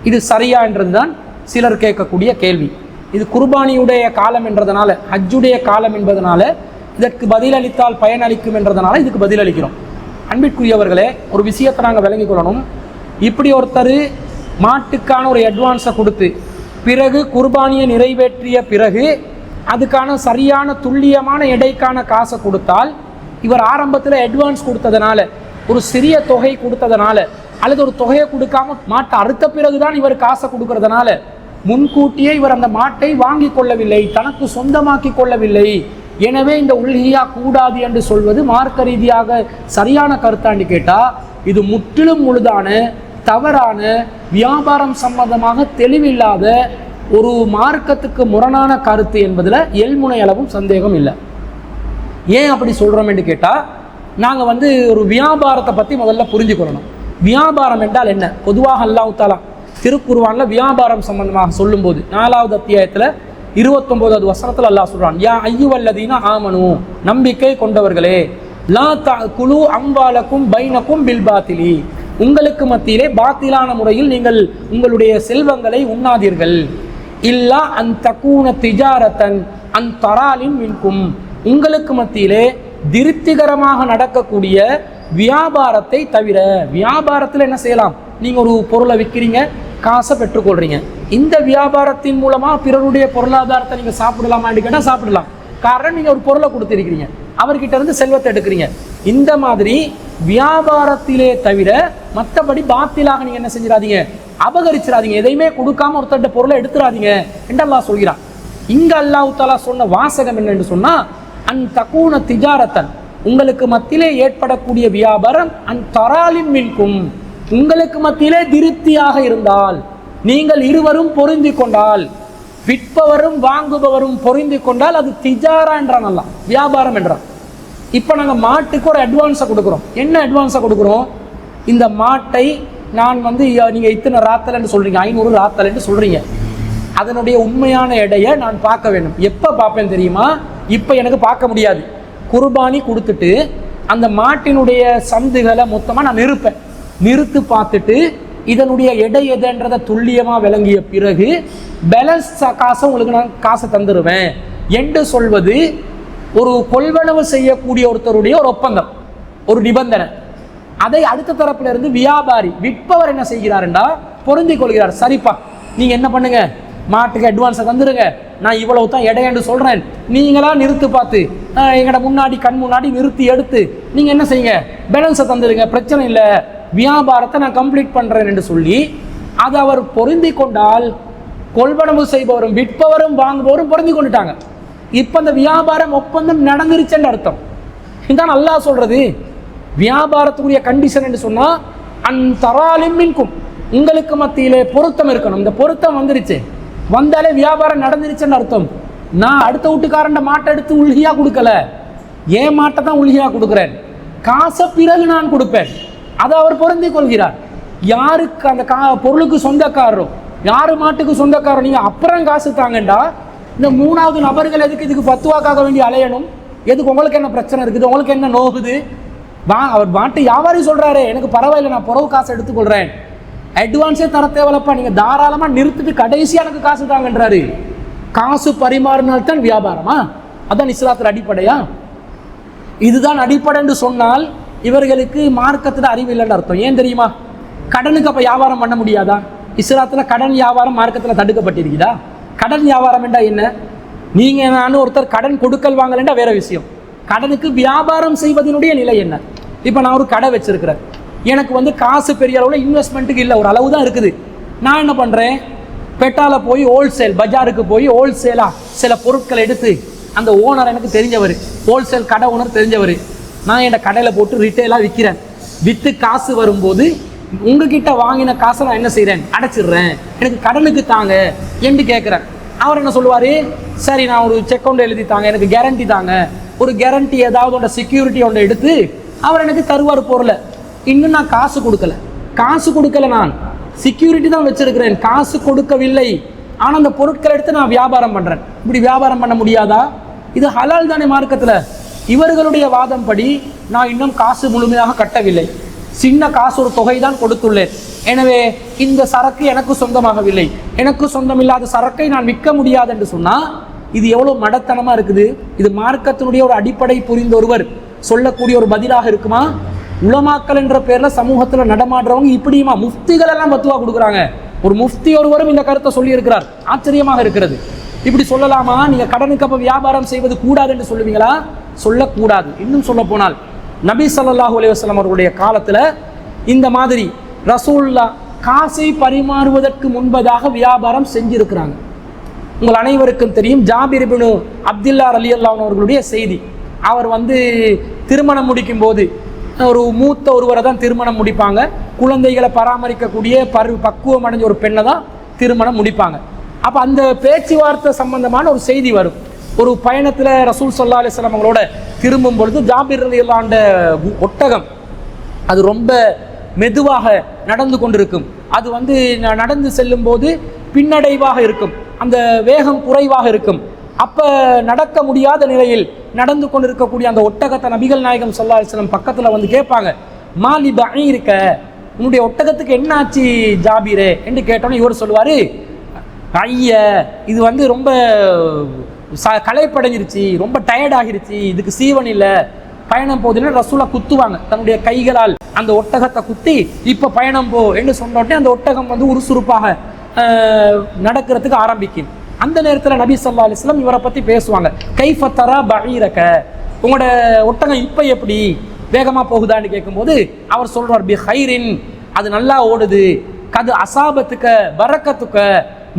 இது சரியா என்றதுதான் சிலர் கேட்கக்கூடிய கேள்வி. இது குர்பானியுடைய காலம் என்றதனால, ஹஜ்ஜுடைய காலம் என்பதனால இதற்கு பதிலளித்தால் பயனளிக்கும் என்றதனால இதுக்கு பதிலளிக்கிறோம். அன்பிற்குரியவர்களே, ஒரு விஷயத்தை நாங்கள் விளங்கிக் கொள்ளணும். இப்படி ஒருத்தர் மாட்டுக்கான ஒரு அட்வான்ஸை கொடுத்து பிறகு குர்பானியை நிறைவேற்றிய பிறகு அதுக்கான சரியான துல்லியமான எடைக்கான காசை கொடுத்தால், இவர் ஆரம்பத்தில் அட்வான்ஸ் கொடுத்ததுனால, ஒரு சிறிய தொகை கொடுத்ததுனால, அல்லது ஒரு தொகையை கொடுக்காம மாட்டை அறுத்த பிறகுதான் இவர் காசை கொடுக்கறதுனால முன்கூட்டியே இவர் அந்த மாட்டை வாங்கி கொள்ளவில்லை, தனக்கு சொந்தமாக்கி கொள்ளவில்லை. எனவே இந்த உல்ஹியா கூடாது என்று சொல்வது மார்க்க ரீதியாக சரியான கருத்தாண்டி கேட்டால் இது முற்றிலும் முழுதான தவறான வியாபாரம் சம்பந்தமாக தெளிவில்லாத ஒரு மார்க்கத்துக்கு முரணான கருத்து என்பதில் எல்முனை அளவும் சந்தேகம் இல்லை. ஏன் அப்படி சொல்கிறோம் என்று கேட்டால், நாங்கள் வந்து ஒரு வியாபாரத்தை பற்றி முதல்ல புரிஞ்சுக்கொள்ளணும். வியாபாரம் என்றால் என்ன? பொதுவாக அல்லாஹ் தஆலா திருக்குர்ஆனில் வியாபாரம் சம்பந்தமாக சொல்லும்போது 4வது அத்தியாயத்தில் 29வது வசனத்தில் அல்லாஹ் சொல்கிறான், யா அய்யுவல்லதீன ஆமனு, நம்பிக்கை கொண்டவர்களே, லா தஅகுலு அம்வாலக்கும் பைனக்கும் பில் பாத்திலி, உங்களுக்கு மத்தியிலே பாத்திலான முறையில் நீங்கள் உங்களுடைய செல்வங்களை உண்ணாதீர்கள். இல்லா அன் தகூன திஜாரத்தன் அன் தராலின் மின்கும், உங்களுக்கு மத்தியிலே திருப்திகரமாக நடக்கக்கூடிய வியாபாரத்தை தவிர. வியாபாரத்தில் என்ன செய்யலாம்? நீங்கள் ஒரு பொருளை விற்கிறீங்க, காசை பெற்றுக்கொள்றீங்க, இந்த வியாபாரத்தின் மூலமாக பிறருடைய பொருளாதாரத்தை நீங்கள் சாப்பிடலாமான்னு கேட்டால் சாப்பிடலாம். காரணம், நீங்கள் ஒரு பொருளை கொடுத்துருக்கிறீங்க, அவர்கிட்ட இருந்து செல்வத்தை எடுக்கிறீங்க. இந்த மாதிரி வியாபாரத்திலே தவிர மற்றபடி பாத்திலாக நீங்கள் என்ன செஞ்சிடாதீங்க, அபகரிச்சிடாதீங்க, எதையுமே கொடுக்காம ஒருத்தட்ட பொருளை எடுத்துடாதீங்க என்று அல்லாஹ் சொல்கிறான். இங்கே அல்லாஹ் தஆலா சொன்ன வாசகம் என்னென்று சொன்னால், அன் தகூன திஜாரத்தன், உங்களுக்கு மத்தியிலே ஏற்படக்கூடிய வியாபாரம், அன் தராலின் மின்கும், உங்களுக்கு மத்தியிலே திருப்தியாக இருந்தால், நீங்கள் இருவரும் பொருந்தி கொண்டால், விற்பவரும் வாங்குபவரும் பொருந்தி கொண்டால் அது திஜாரா என்றான் அல்லாஹ், வியாபாரம் என்றான். இப்போ நாங்கள் மாட்டுக்கு ஒரு அட்வான்ஸை கொடுக்குறோம். என்ன அட்வான்ஸை கொடுக்குறோம்? இந்த மாட்டை நான் வந்து நீங்கள் இத்தனை ராத்தலைன்னு சொல்கிறீங்க, 500 ராத்தலைன்னு சொல்கிறீங்க, அதனுடைய உண்மையான எடையை நான் பார்க்க வேண்டும். எப்போ பார்ப்பேன் தெரியுமா? இப்போ எனக்கு பார்க்க முடியாது. குர்பானி கொடுத்துட்டு அந்த மாட்டினுடைய சந்துகளை மொத்தமாக நான் நிறுத்து பார்த்துட்டு இதனுடைய எடை எதுன்றதை துல்லியமாக விளங்கிய பிறகு பேலன்ஸ் காசை உங்களுக்கு நான் காசை தந்துடுவேன் என்று சொல்வது ஒரு கொள்வனவு செய்யக்கூடிய ஒருத்தருடைய ஒரு ஒப்பந்தம், ஒரு நிபந்தனை. அதை அடுத்த தரப்புல இருந்து வியாபாரி விற்பவர் என்ன செய்கிறாருண்டா பொருந்தி கொள்கிறார். சரிப்பா, நீங்க என்ன பண்ணுங்க, மாட்டுக்கு அட்வான்ஸை தந்துருங்க, நான் இவ்வளவு தான் எடையன்னு சொல்றேன், நீங்களா நிறுத்து பார்த்து எங்கட முன்னாடி கண் முன்னாடி நிறுத்தி எடுத்து நீங்க என்ன செய்யுங்க, பேலன்ஸை தந்துருங்க, பிரச்சனை இல்லை, வியாபாரத்தை நான் கம்ப்ளீட் பண்றேன் என்று சொல்லி அது அவர் பொருந்தி கொண்டால் கொள்வனவு செய்பவரும் விற்பவரும் வாங்குபவரும் பொருந்தி கொண்டுட்டாங்க. இப்ப அந்த வியாபாரம் ஒப்பந்தம் நடந்துருச்சுன்னு அர்த்தம். இதுதான் அல்லாஹ் சொல்றது. வியாபாரத்துக்குரிய கண்டிஷன் என்று சொன்னா அன்தராலிமின்கும், உங்களுக்கு மத்தியிலே பொருத்தம் இருக்கணும். இந்த பொருத்தம் வந்துருச்சு, வந்தாலே வியாபாரம் நடந்துருச்சுன்னு அர்த்தம். நான் அடுத்த வீட்டுக்காரண்ட மாட்டை எடுத்து உள்கியா கொடுக்கல, ஏன் மாட்டை தான் உள்கியா கொடுக்குறேன், காசை பிறகு நான் கொடுப்பேன். அதை அவர் பொருந்தி கொள்கிறார். யாருக்கு அந்த பொருளுக்கு சொந்தக்காரரோ, யாரு மாட்டுக்கு சொந்தக்காரோ, நீங்க அப்புறம் காசு தாங்கண்டா இந்த மூணாவது நபர்கள் எதுக்கு இதுக்கு பத்துவாக்காக வேண்டி அலையணும்? எதுக்கு? உங்களுக்கு என்ன பிரச்சனை இருக்குது, உங்களுக்கு என்ன நோகுது? அவர் மாட்டு வியாபாரி சொல்றாரு, எனக்கு பரவாயில்லை, நான் புறவு காசு எடுத்துக்கொள்றேன், அட்வான்ஸே தர தேவையில்லப்பா, நீங்க தாராளமா நிறுத்திட்டு கடைசியா எனக்கு காசு தாங்கன்றாரு. காசு பரிமாறினால்தான் வியாபாரமா? அதான் இஸ்லாத்துல அடிப்படையா? இதுதான் அடிப்படைன்னு சொன்னால் இவர்களுக்கு மார்க்கத்துல அறிவு இல்லைன்னு அர்த்தம். ஏன் தெரியுமா? கடனுக்கு அப்ப வியாபாரம் பண்ண முடியாதா? இஸ்லாத்துல கடன் வியாபாரம் மார்க்கத்துல தடுக்கப்பட்டிருக்குதா? கடன் வியாபாரம் என்றா என்ன? நீங்க நானும் ஒருத்தர் கடன் கொடுக்கல் வாங்கலண்டா வேற விஷயம். கடனுக்கு வியாபாரம் செய்வதனுடைய நிலை என்ன? இப்ப நான் ஒரு கடை வச்சிருக்கிறேன், எனக்கு காசு பெரிய அளவுல இன்வெஸ்ட்மெண்ட்டுக்கு இல்லை, ஒரு அளவு தான் இருக்குது. நான் என்ன பண்றேன், பெட்டால போய் ஹோல்சேல் பஜாருக்கு போய் ஹோல்சேலா சில பொருட்களை எடுத்து, அந்த ஓனர் எனக்கு தெரிஞ்சவர், ஹோல்சேல் கடை ஓனர் தெரிஞ்சவர், நான் என் கடையில போட்டு ரிட்டெயிலா விற்கிறேன். வித்து காசு வரும்போது உங்ககிட்ட வாங்கின காசை நான் என்ன செய்யறேன், அடைச்சிடுறேன், எனக்கு கடனுக்கு தாங்க என்று கேட்கிறேன். அவர் என்ன சொல்லுவாரு, சரி நான் ஒரு செக் ஒன்று எழுதி தாங்க, எனக்கு கேரண்டி தாங்க, ஒரு கேரண்டி ஏதாவது செக்யூரிட்டி ஒன்று எடுத்து அவர் எனக்கு தருவார் பொருளை. இன்னும் நான் காசு கொடுக்கல, நான் செக்யூரிட்டி தான் வச்சிருக்கிறேன், காசு கொடுக்கவில்லை. ஆனா அந்த பொருட்களை எடுத்து நான் வியாபாரம் பண்றேன். இப்படி வியாபாரம் பண்ண முடியாதா? இது ஹலால் தானே மார்க்கத்துல? இவர்களுடைய வாதம் படி நான் இன்னும் காசு முழுமையாக கட்டவில்லை, சின்ன காசு ஒரு தொகை தான் கொடுத்துள்ளேன், எனவே இந்த சரக்கு எனக்கு சொந்தமாகவில்லை, எனக்கு சொந்தமில்லாத சரக்கை நான் விற்க முடியாது என்று சொன்னா இது எவ்வளவு மடத்தனமா இருக்குது. இது மார்க்கத்தினுடைய ஒரு அடிப்படை புரிந்த ஒருவர் சொல்லக்கூடிய ஒரு பதிலாக இருக்குமா? உலமாக்கள் என்ற பேர்ல சமூகத்துல நடமாடுறவங்க இப்படியுமா? முஃப்திகள் எல்லாம் பத்துவா கொடுக்குறாங்க. ஒரு முஃப்தி ஒருவரும் இந்த கருத்தை சொல்லி இருக்கிறார். ஆச்சரியமாக இருக்கிறது. இப்படி சொல்லலாமா? நீங்க கடனுக்கு அப்ப வியாபாரம் செய்வது கூடாது என்று சொல்லுவீங்களா? சொல்லக்கூடாது. இன்னும் சொல்ல போனால் நபி ஸல்லல்லாஹு அலைஹி வஸல்லம் அவர்களுடைய காலத்துல இந்த மாதிரி ரசூலுல்லாஹ் காசை பரிமாறுவதற்கு முன்பதாக வியாபாரம் செஞ்சிருக்கிறாங்க. உங்கள் அனைவருக்கும் தெரியும், ஜாபிர் இப்னு அப்துல்லா ரலியல்லாஹு அன்ஹு அவர்களுடைய செய்தி. அவர் திருமணம் முடிக்கும் போது ஒரு மூத்த ஒருவரை தான் திருமணம் முடிப்பாங்க. குழந்தைகளை பராமரிக்கக்கூடிய பக்குவம் அடைஞ்ச ஒரு பெண்ணை தான் திருமணம் முடிப்பாங்க. அப்போ அந்த பேச்சுவார்த்தை சம்பந்தமான ஒரு செய்தி வரும். ஒரு பயணத்தில் ரசூல் ஸல்லல்லாஹு அலைஹி வஸல்லம் அவங்களோட திரும்பும் பொழுது ஜாபிர் ரலியல்லாஹு அன்ஹு ஒட்டகம் அது ரொம்ப மெதுவாக நடந்து கொண்டிருக்கும். அது நடந்து செல்லும் போது பின்னடைவாக இருக்கும், அந்த வேகம் குறைவாக இருக்கும். அப்ப நடக்க முடியாத நிலையில் நடந்து கொண்டிருக்கக்கூடிய அந்த ஒட்டகத்தை நபிகள் நாயகம் ஸல்லல்லாஹு அலைஹி வஸல்லம் பக்கத்துல கேட்பாங்க, மாலி பஈரிக, உன்னுடைய ஒட்டகத்துக்கு என்ன ஆச்சு ஜாபீரே என்று கேட்டோன்னே இவர் சொல்லுவாரு, ஐய இது ரொம்ப களைப்படைஞ்சிருச்சு, ரொம்ப டயர்ட் ஆகிருச்சு, இதுக்கு சீவன் இல்லை, பயணம் போதுன்னு ரசூலா குத்துவாங்க தன்னுடைய கைகளால் அந்த ஒட்டகத்தை குத்தி, இப்ப பயணம் போ என்று சொன்னோடனே அந்த ஒட்டகம் உருசுறுப்பாக நடக்கிறதுக்கு ஆரம்பிக்கும். அந்த நேரத்தில் நபி ஸல்லல்லாஹு அலைஹி வஸல்லம் இவரை பத்தி பேசுவாங்க, கைஃப தரா பஈரக, உங்களோட ஒட்டகம் இப்ப எப்படி வேகமா போகுதான்னு கேட்கும்போது அவர் சொல்றார், பி ஹைரின், அது நல்லா ஓடுது, கது அசாபத்துக்க பரக்கத்துக்க,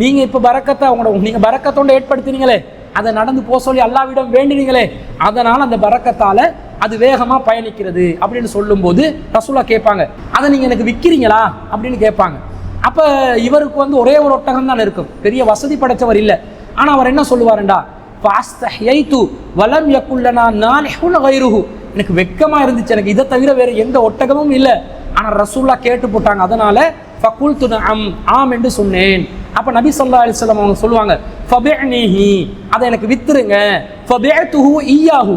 நீங்க இப்ப பரக்கத்தை நீங்க பரக்கத்தோட ஏற்படுத்தினீங்களே, அதை நடந்து போக சொல்லி அல்லாஹ்விடம் வேண்டினீங்களே, அதனால அந்த பரக்கத்தால அது வேகமா பயணிக்கிறது அப்படின்னு சொல்லும் போது ரசூலா கேட்பாங்க, அதை நீங்க எனக்கு விற்கிறீங்களா அப்படின்னு கேட்பாங்க. அப்ப இவருக்கு ஒரே ஒரு ஒட்டகம் தான் இருக்கும், பெரிய வசதி படைச்சவர் இல்லை. ஆனா அவர் என்ன சொல்லுவாருண்டா, வலம் யக்குல்லனா நாலிஹுன் கைருஹு, எனக்கு வெக்கமா இருந்துச்சு, எனக்கு இதை தவிர வேற எந்த ஒட்டகமும் இல்லை. ஆனா ரசூலா கேட்டு போட்டாங்க, அதனால ஃபகுல்து நஅம், ஆம் என்று சொன்னேன். அப்ப நபி ஸல்லல்லாஹு அலைஹி வஸல்லம் அவங்க சொல்லுவாங்க, ஃபபிஅனிஹி, அதை எனக்கு வித்துருங்க, ஃபபிஅதுஹு இய்யாஹு,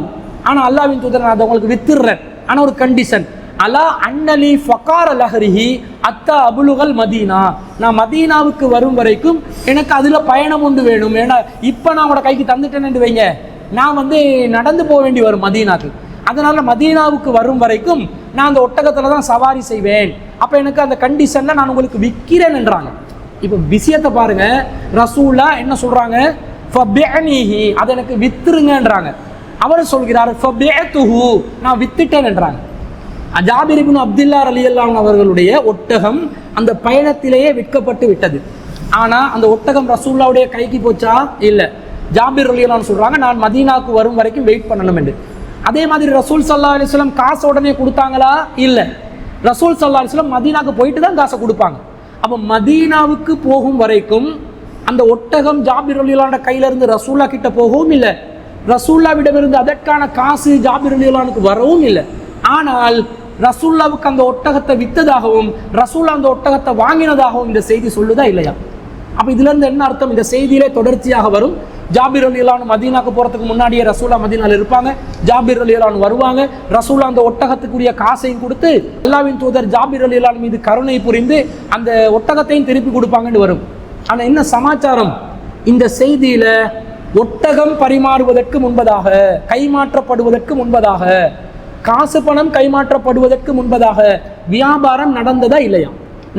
ஆனால் அல்லாஹ்வின் தூதர் நான் அதை உங்களுக்கு வித்துடுறேன், ஆனால் ஒரு கண்டிஷன், அலா அன்னலி ஃபகார் லஹரிஹி அத்தா அபுலுகல் மதீனா, நான் மதீனாவுக்கு வரும் வரைக்கும் எனக்கு அதில் பயணம் உண்டு வேணும். ஏன்னா இப்போ நான் உங்களோட கைக்கு தந்துட்டேன்னு வைங்க, நான் நடந்து போக வேண்டி வரும் மதீனாக்கு. அதனால மதீனாவுக்கு வரும் வரைக்கும் நான் அந்த ஒட்டகத்தில் தான் சவாரி செய்வேன். அப்போ எனக்கு அந்த கண்டிஷனில் நான் உங்களுக்கு விற்கிறேன் என்றாங்க. இப்போ விஷயத்தை பாருங்க, ரசூலா என்ன சொல்றாங்க, ஃபபிஅனிஹி, அதை எனக்கு வித்துருங்கன்றாங்க. அவர் சொல்கிறார் ஃபபிஅதுஹு, நான் வித்துட்டேன் என்றாங்க. ஜாபிர் இப்னு அப்துல்லா ரலியல்லாஹு அன்ஹு அவர்களுடைய ஒட்டகம் அந்த பயணத்திலேயே விற்கப்பட்டு விட்டது. ஆனா அந்த ஒட்டகம் ரசூலுல்லாஹ்வுடைய கைக்கு போச்சா? இல்லை. ஜாபிர் ரலியல்லாஹு அன்ஹு சொல்றாங்க, நான் மதீனாவுக்கு வரும் வரைக்கும் வெயிட் பண்ணணும் என்று. அதே மாதிரி ரசூல் ஸல்லல்லாஹு அலைஹி வஸல்லம் காசு உடனே கொடுத்தாங்களா? இல்லை. ரசூல் ஸல்லல்லாஹு அலைஹி வஸல்லம் மதீனாவுக்கு போயிட்டு தான் காசை கொடுப்பாங்க. அப்போ மதீனாவுக்கு போகும் வரைக்கும் அந்த ஒட்டகம் ஜாபிர் ரலியல்லாஹு அன்ஹு கையில இருந்து ரசூல்லா கிட்ட போகவும் இல்லை, ரசூல்லாவிடமிருந்து அதற்கான காசு ஜாபிர் ரலியல்லாஹு அன்ஹுக்கு வரவும் இல்லை. ஆனால் ரசூல்லாவுக்கு அந்த ஒட்டகத்தை வித்ததாகவும் ரசூல்லா அந்த ஒட்டகத்தை வாங்கினதாகவும் இந்த செய்தி சொல்லுதா இல்லையா? அப்போ இதுல இருந்து என்ன அர்த்தம்? இந்த செய்தியிலே தொடர்ச்சியாக வரும். ஜாபிர் ரலியல்லாஹு அன்ஹு மதீனாக்கு போறதுக்கு முன்னாடியே ரசூலா மதீனால இருப்பாங்க, ஜாபிர் ரலியல்லாஹு அன்ஹு வருவாங்க, ரசூலா அந்த ஒட்டகத்துக்குரிய காசையும் கொடுத்து அல்லாஹ்வின் தூதர் ஜாபிர் ரலியல்லாஹு அன்ஹு மீது கருணை புரிந்து அந்த ஒட்டகத்தையும் திருப்பி கொடுப்பாங்கன்னு வரும். ஆனா என்ன சமாச்சாரம்? இந்த செய்தியில ஒட்டகம் பரிமாறுவதற்கு முன்பதாக, கைமாற்றப்படுவதற்கு முன்பதாக, காசு பணம் கைமாற்றப்படுவதற்கு முன்பதாக வியாபாரம் நடந்ததா இல்லையா?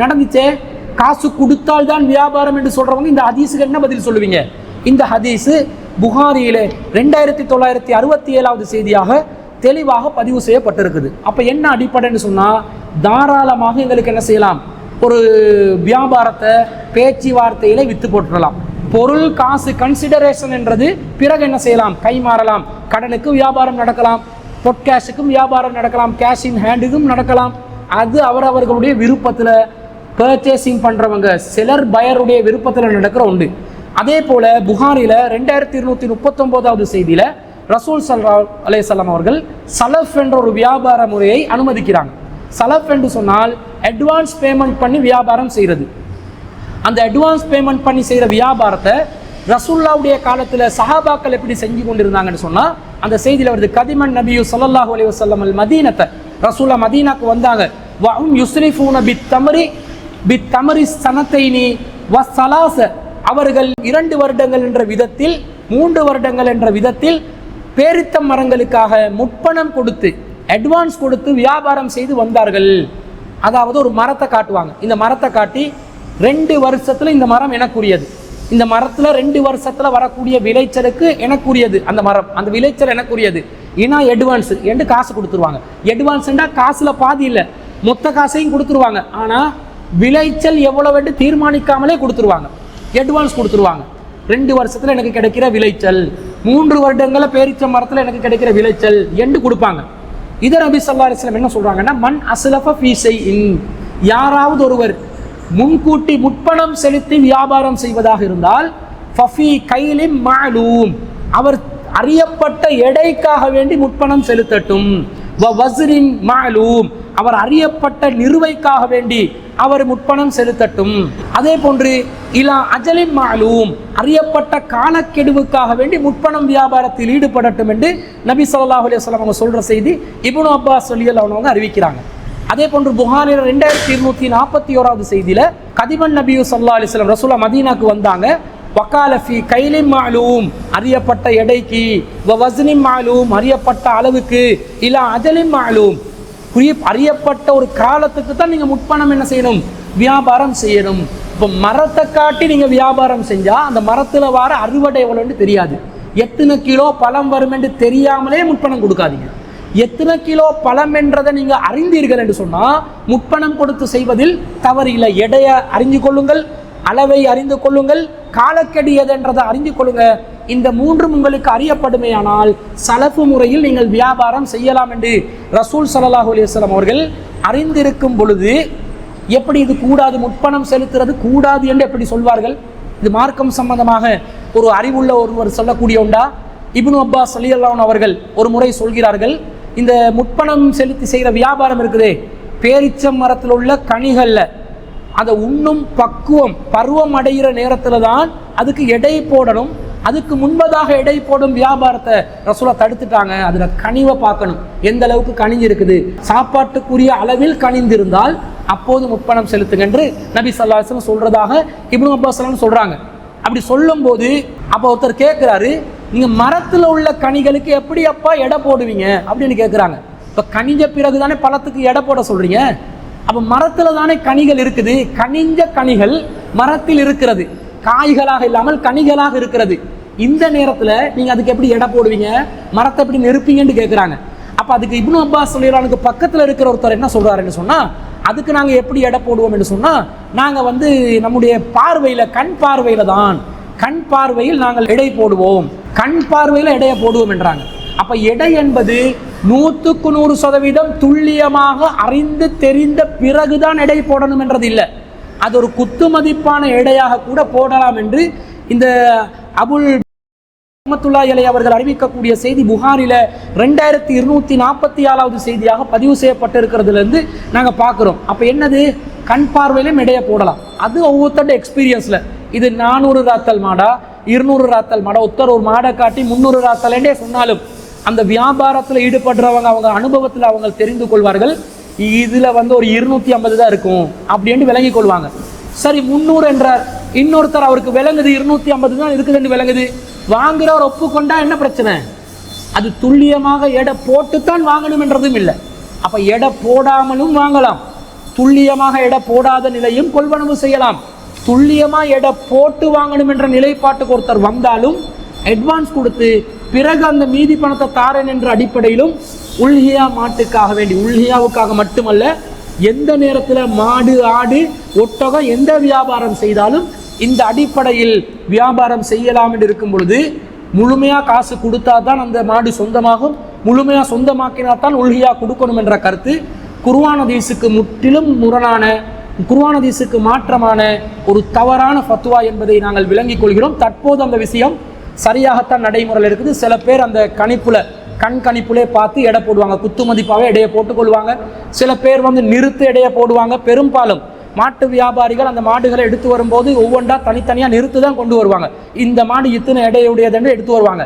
நடந்துச்சே. காசு கொடுத்தால் தான் வியாபாரம் என்று சொல்றவங்க இந்த ஹதீஸுக்கு என்ன பதில் சொல்லுவீங்க? இந்த ஹதீஸு புகாரியிலே 2967வது செய்தியாக தெளிவாக பதிவு செய்யப்பட்டிருக்குது. அப்ப என்ன அடிப்படைன்னு சொன்னா, தாராளமாக எங்களுக்கு என்ன செய்யலாம், ஒரு வியாபாரத்தை பேச்சுவார்த்தையில வித்து போட்டுடலாம். பொருள் காசு கன்சிடரேஷன் என்றது பிறகு என்ன செய்யலாம், கைமாறலாம். கடனுக்கு வியாபாரம் நடக்கலாம், பொட்கேஷுக்கும் வியாபாரம் நடக்கலாம், கேஷ் இன் ஹேண்டுக்கும் நடக்கலாம். அது அவரவர்களுடைய விருப்பத்தில் பர்ச்சேசிங் பண்றவங்க செலர் பயருடைய விருப்பத்தில் நடக்கிற உண்டு. அதே போல புகாரில 2239வது செய்தியில ரசூல் ஸல்லல்லாஹு அலைஹி வஸல்லம் அவர்கள் சலஃப் என்ற ஒரு வியாபார முறையை அனுமதிக்கிறாங்க. சலஃப் என்று சொன்னால் அட்வான்ஸ் பேமெண்ட் பண்ணி வியாபாரம் செய்யறது. அந்த அட்வான்ஸ் பேமெண்ட் பண்ணி செய்யற வியாபாரத்தை ரசூலுல்லாஹ்வுடைய காலத்துல சஹாபாக்கள் எப்படி செஞ்சு கொண்டிருந்தாங்கன்னு சொன்னா, அந்த செய்தியில வருது, கதிமன் நபியு ஸல்லல்லாஹு அலைஹி வஸல்லம் அல் மதீனத்தை, ரசூலா மதீனாக்கு வந்தாங்க. வஹும் யுஸ்ரிஃபூன பித்தமரி சனத்தைனி வஸலாஸ, அவர்கள் 2 வருடங்கள் என்ற விதத்தில் 3 வருடங்கள் என்ற விதத்தில் பேரித்த மரங்களுக்காக முற்பணம் கொடுத்து அட்வான்ஸ் கொடுத்து வியாபாரம் செய்து வந்தார்கள். அதாவது ஒரு மரத்தை காட்டுவாங்க, இந்த மரத்தை காட்டி 2 வருஷத்துல இந்த மரம் எனக்குரியது, இந்த மரத்துல 2 வருஷத்துல வரக்கூடிய விளைச்சலுக்கு எனக்குரியது, அந்த மரம் அந்த விளைச்சல் எனக்குரியது, ஏன்னா அட்வான்ஸ் என்று காசு கொடுத்துருவாங்க. அட்வான்ஸ்ண்டா காசுல பாதி இல்லை, மொத்த காசையும் கொடுத்துருவாங்க. ஆனா விளைச்சல் எவ்வளவு தீர்மானிக்காமலே கொடுத்துருவாங்க, அட்வான்ஸ் கொடுத்துருவாங்க. 2 வருஷத்துல எனக்கு கிடைக்கிற விளைச்சல், 3 வருடங்கள பேரிச்ச மரத்துல எனக்கு கிடைக்கிற விளைச்சல் என்று கொடுப்பாங்க. இதை நபி ஸல்லல்லாஹு அலைஹி வஸல்லம் என்ன சொல்றாங்கன்னா, மன் அஸ்லஃப ஃபீ ஷைஇன், யாராவது ஒருவர் முன்கூட்டி முற்பணம் செலுத்தி வியாபாரம் செய்வதாக இருந்தால், ஃபஃபி கைலின் மஅலூம், அவர் அறியப்பட்ட எடைக்காக வேண்டி முற்பணம் செலுத்தட்டும். வஸ்ரின் மஅலூம், அவர் அறியப்பட்ட நிறுவைக்காக வேண்டி அவர் முற்பணம் செலுத்தட்டும். அதே போன்று இலா அஜலின் மஅலூம், அறியப்பட்ட காலக்கெடுவுக்காக வேண்டி முற்பணம் வியாபாரத்தில் ஈடுபடட்டும் என்று நபி ஸல்லல்லாஹு அலைஹி வஸல்லம் அவங்க சொல்ற செய்தி இப்னு அப்பாஸ் ரலியல்லாஹு அன்ஹு அறிவிக்கிறாங்க. அதே போன்று புகாரில 2241வது செய்தியில கதிமன் நபியு ஸல்லல்லாஹு அலைஹி வஸல்லம் ரசூலா மதீனாக்கு வந்தாங்க. வகால ஃபீ கைலின் மஅலூம், அறியப்பட்ட எடைக்கு, வ வஸ்னின் மஅலூம், அறியப்பட்ட அளவுக்கு, இலா அஜலின் மஅலூம், அறியப்பட்ட ஒரு காலத்துக்கு தான் நீங்க முற்பணம் என்ன செய்யணும், வியாபாரம் செய்யணும். இப்போ மரத்தை காட்டி நீங்க வியாபாரம் செஞ்சா அந்த மரத்துல வர அறுவடை எவ்வளோன்னு தெரியாது, எத்தனை கிலோ பழம் வரும் என்று தெரியாமலே முற்பணம் கொடுக்காதீங்க. எத்தனை கிலோ பழம் என்றதை நீங்க அறிந்தீர்கள் என்று சொன்னா முற்பணம் கொடுத்து செய்வதில் தவறு இல்லை. எடையை அறிந்து கொள்ளுங்கள், அளவை அறிந்து கொள்ளுங்கள், காலக்கெடு எதென்றதை அறிந்து கொள்ளுங்க. இந்த 3 உங்களுக்கு அறியப்படுமையானால் சலஃபு முறையில் நீங்கள் வியாபாரம் செய்யலாம் என்று ரசூல் ஸல்லல்லாஹு அலைஹி வஸல்லம் அவர்கள் அறிந்திருக்கும் பொழுது எப்படி இது கூடாது, முற்பணம் செலுத்துறது கூடாது என்று எப்படி சொல்வார்கள்? இது மார்க்கம் சம்பந்தமாக ஒரு அறிவுள்ள ஒருவர் சொல்லக்கூடிய உண்டா? இப்னு அப்பாஸ் ரலியல்லாஹு அன்ஹு அவர்கள் ஒரு முறை சொல்கிறார்கள், இந்த முற்பணம் செலுத்தி செய்கிற வியாபாரம் இருக்குதே, பேரிச்சம் மரத்தில் உள்ள கனிகள்ல அதை உண்ணும் பக்குவம் பருவம் அடைகிற நேரத்தில் தான் அதுக்கு எடை போடணும், அதுக்கு முன்பதாக எடை போடும் வியாபாரத்தை ரசூலா தடுத்துட்டாங்க. அதுல கனிவை பார்க்கணும், எந்த அளவுக்கு கனிஞ்சு இருக்குது, சாப்பாட்டுக்குரிய அளவில் கனிந்திருந்தால் அப்போது முப்பணம் செலுத்துங்க என்று நபி ஸல்லல்லாஹு அலைஹி வஸல்லம் சொல்றதாக இப்னு அப்பாஸ் சொல்றாங்க. அப்படி சொல்லும் போது அப்போ ஒருத்தர் கேட்கிறாரு, நீங்க மரத்துல உள்ள கனிகளுக்கு எப்படி அப்பா எடை போடுவீங்க அப்படின்னு கேட்கிறாங்க. இப்ப கனிஞ்ச பிறகுதானே பழத்துக்கு எடை போட சொல்றீங்க. அப்ப மரத்துல தானே கனிகள் இருக்குது, கனிஞ்ச கனிகள் மரத்தில் இருக்கிறது, காய்களாக இல்லாமல் கனிகளாக இருக்கிறது. இந்த நேரத்துல நீங்க அதுக்கு எப்படி எடை போடுவீங்க, மரத்தை எப்படி நெருப்பீங்கன்னு கேட்கிறாங்க. அப்ப அதுக்கு இப்னு அப்பாஸ் ரலியல்லாஹு பக்கத்துல இருக்கிற ஒருத்தர் என்ன சொல்றாருன்னு சொன்னா, அதுக்கு நாங்க எப்படி எடை போடுவோம் என்று சொன்னா, நாங்க நம்முடைய பார்வையில, கண் பார்வையில தான், கண் பார்வையில் நாங்கள் எடை போடுவோம், கண் பார்வையில எடையை போடுவோம் என்றாங்க. அப்ப எடை என்பது 100% துல்லியமாக அறிந்து தெரிந்த பிறகுதான் எடை போடணும் என்றது இல்லை. அது ஒரு குத்து மதிப்பான எடையாக கூட போடலாம் என்று இந்த அபுல் ரஹ்மத்துல்லாஹி அலைஹி அவர்கள் அறிவிக்கக்கூடிய செய்தி புகாரில 2247வது செய்தியாக பதிவு செய்யப்பட்டிருக்கிறதுல இருந்து நாங்க பார்க்கிறோம். அப்ப என்னது, கண் பார்வையிலும் எடையை போடலாம். அது ஒவ்வொருத்தோட எக்ஸ்பீரியன்ஸ்ல, இது 400 ராத்தல் மாடா 200 ராத்தல் மாடா, ஒருத்தர் ஒரு மாடை காட்டி 300 ராத்தல் சொன்னாலும் அந்த வியாபாரத்தில் ஈடுபடுறவங்க அவங்க அனுபவத்தில் அவங்க தெரிந்து கொள்வார்கள், இதுல ஒரு 250 தான் இருக்கும் அப்படின்னு விளங்கி கொள்வாங்க. சரி 300 என்றார், இன்னொருத்தர் அவருக்கு விளங்குது 250 தான் இருக்குதுன்னு விளங்குது, வாங்குறவர் ஒப்புக்கொண்டா என்ன பிரச்சனை? அது துல்லியமாக எடை போட்டுத்தான் வாங்கணும் என்றதும் இல்லை. அப்ப எடை போடாமலும் வாங்கலாம், துல்லியமாக எடை போடாத நிலையும் கொள்வனவு செய்யலாம். துல்லியமா எடை போட்டு வாங்கணும் என்ற நிலைப்பாட்டுக்கு ஒருத்தர் வந்தாலும் அட்வான்ஸ் கொடுத்து பிறகு அந்த மீதி பணத்தை தாரேன் என்ற அடிப்படையிலும் உல்ஹியா மாட்டுக்காக வேண்டி, உல்ஹியாவுக்காக மட்டுமல்ல, எந்த நேரத்தில் மாடு ஆடு ஒட்டகம் எந்த வியாபாரம் செய்தாலும் இந்த அடிப்படையில் வியாபாரம் செய்யலாம் என்று இருக்கும் பொழுது முழுமையாக காசு கொடுத்தா தான் அந்த மாடு சொந்தமாகும், முழுமையாக சொந்தமாக்கினால்தான் உல்ஹியா கொடுக்கணும் என்ற கருத்து குர்ஆன் ஹதீஸுக்கு முற்றிலும் முரணான, குர்ஆன் ஹதீஸுக்கு மாற்றமான ஒரு தவறான ஃபத்வா என்பதை நாங்கள் விளங்கிக் கொள்கிறோம். தற்போது அந்த விஷயம் சரியாகத்தான் நடைமுறையில் இருக்குது. சில பேர் அந்த கணிப்புல, கண் கணிப்புலே பார்த்து எடை போடுவாங்க, குத்து மதிப்பாகவே எடையை போட்டுக்கொள்வாங்க. சில பேர் நிறுத்து எடையை போடுவாங்க. பெரும்பாலும் மாட்டு வியாபாரிகள் அந்த மாடுகளை எடுத்து வரும்போது ஒவ்வொன்றா தனித்தனியாக நிறுத்து தான் கொண்டு வருவாங்க. இந்த மாடு இத்தனை எடையுடையது என்று எடுத்து வருவாங்க.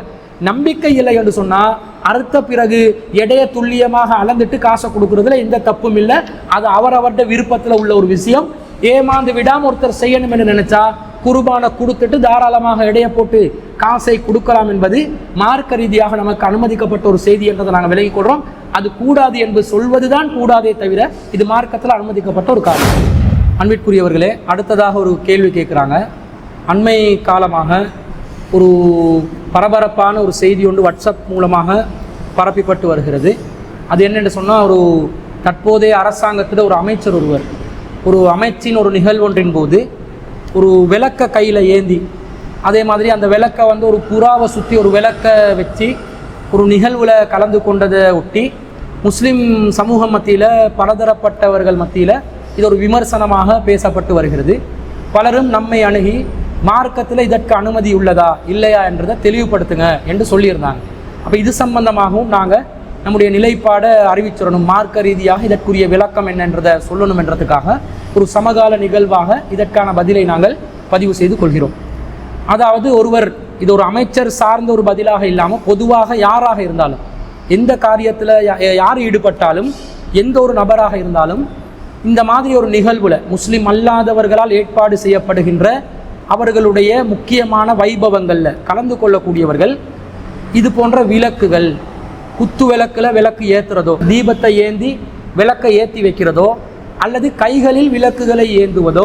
நம்பிக்கை இல்லை என்று சொன்னால் அறுத்த பிறகு எடையை துல்லியமாக அளந்துட்டு காசை கொடுக்கறதுல எந்த தப்பும் இல்லை. அது அவரவர்கிட்ட விருப்பத்தில் உள்ள ஒரு விஷயம். ஏமாந்து விடாமல் ஒருத்தர் செய்யணும் என்று நினைச்சா குர்பானை கொடுத்துட்டு தாராளமாக எடையை போட்டு காசை கொடுக்கலாம் என்பது மார்க்க ரீதியாக நமக்கு அனுமதிக்கப்பட்ட ஒரு செய்தி என்றதை நாங்கள் விலகிக் கொள்கிறோம். அது கூடாது என்று சொல்வதுதான் கூடாதே தவிர இது மார்க்கத்தில் அனுமதிக்கப்பட்ட ஒரு காரியம். அன்பிற்குரியவர்களே, அடுத்ததாக ஒரு கேள்வி கேட்குறாங்க. அண்மை காலமாக ஒரு பரபரப்பான ஒரு செய்தி ஒன்று வாட்ஸ்அப் மூலமாக பரப்பப்பட்டு வருகிறது. அது என்னென்று சொன்னால், ஒரு தற்போதைய அரசாங்கத்தில் ஒரு அமைச்சர் ஒருவர் ஒரு அமைச்சின் ஒரு நிகழ்வு ஒன்றின் போது ஒரு விளக்க கையில் ஏந்தி, அதே மாதிரி அந்த விளக்கை ஒரு புறாவை சுற்றி ஒரு விளக்கை வச்சு ஒரு நிகழ்வில் கலந்து கொண்டதை ஒட்டி முஸ்லீம் சமூக மத்தியில், பலதரப்பட்டவர்கள் மத்தியில் இது ஒரு விமர்சனமாக பேசப்பட்டு வருகிறது. பலரும் நம்மை அணுகி மார்க்கத்தில் இதற்கு அனுமதி உள்ளதா இல்லையா என்றதை தெளிவுபடுத்துங்க என்று சொல்லியிருந்தாங்க. அப்போ இது சம்பந்தமாகவும் நாங்கள் நம்முடைய நிலைப்பாடை அறிவிச்சிடணும், மார்க்க ரீதியாக இதற்குரிய விளக்கம் என்னன்றதை சொல்லணும் என்றதுக்காக ஒரு சமகால நிகழ்வாக இதற்கான பதிலை நாங்கள் பதிவு செய்து கொள்கிறோம். அதாவது ஒருவர், இது ஒரு அமைச்சர் சார்ந்த ஒரு பதிலாக இல்லாமல் பொதுவாக யாராக இருந்தாலும், எந்த காரியத்தில் யார் ஈடுபட்டாலும், எந்த ஒரு நபராக இருந்தாலும், இந்த மாதிரி ஒரு நிகழ்வில் முஸ்லீம் அல்லாதவர்களால் ஏற்பாடு செய்யப்படுகின்ற அவர்களுடைய முக்கியமான வைபவங்களில் கலந்து கொள்ளக்கூடியவர்கள் இது போன்ற விளக்குகள், குத்து விளக்கில் விளக்கு ஏற்றுறதோ, தீபத்தை ஏந்தி விளக்கை ஏற்றி வைக்கிறதோ, அல்லது கைகளில் விளக்குகளை ஏந்துவதோ,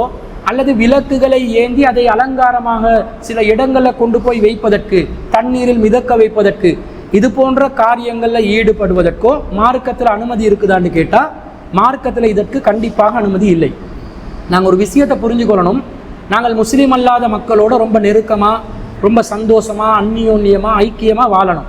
அல்லது விளக்குகளை ஏந்தி அதை அலங்காரமாக சில இடங்களில் கொண்டு போய் வைப்பதற்கு, தண்ணீரில் மிதக்க வைப்பதற்கு, இது போன்ற காரியங்களில் ஈடுபடுவதற்கோ மார்க்கத்தில் அனுமதி இருக்குதான்னு கேட்டால் மார்க்கத்தில் இதற்கு கண்டிப்பாக அனுமதி இல்லை. நாங்கள் ஒரு விஷயத்தை புரிஞ்சுக்கொள்ளணும். நாங்கள் முஸ்லீம் அல்லாத மக்களோட ரொம்ப நெருக்கமாக, ரொம்ப சந்தோஷமாக, அந்நியோன்யமாக, ஐக்கியமாக வாழணும்.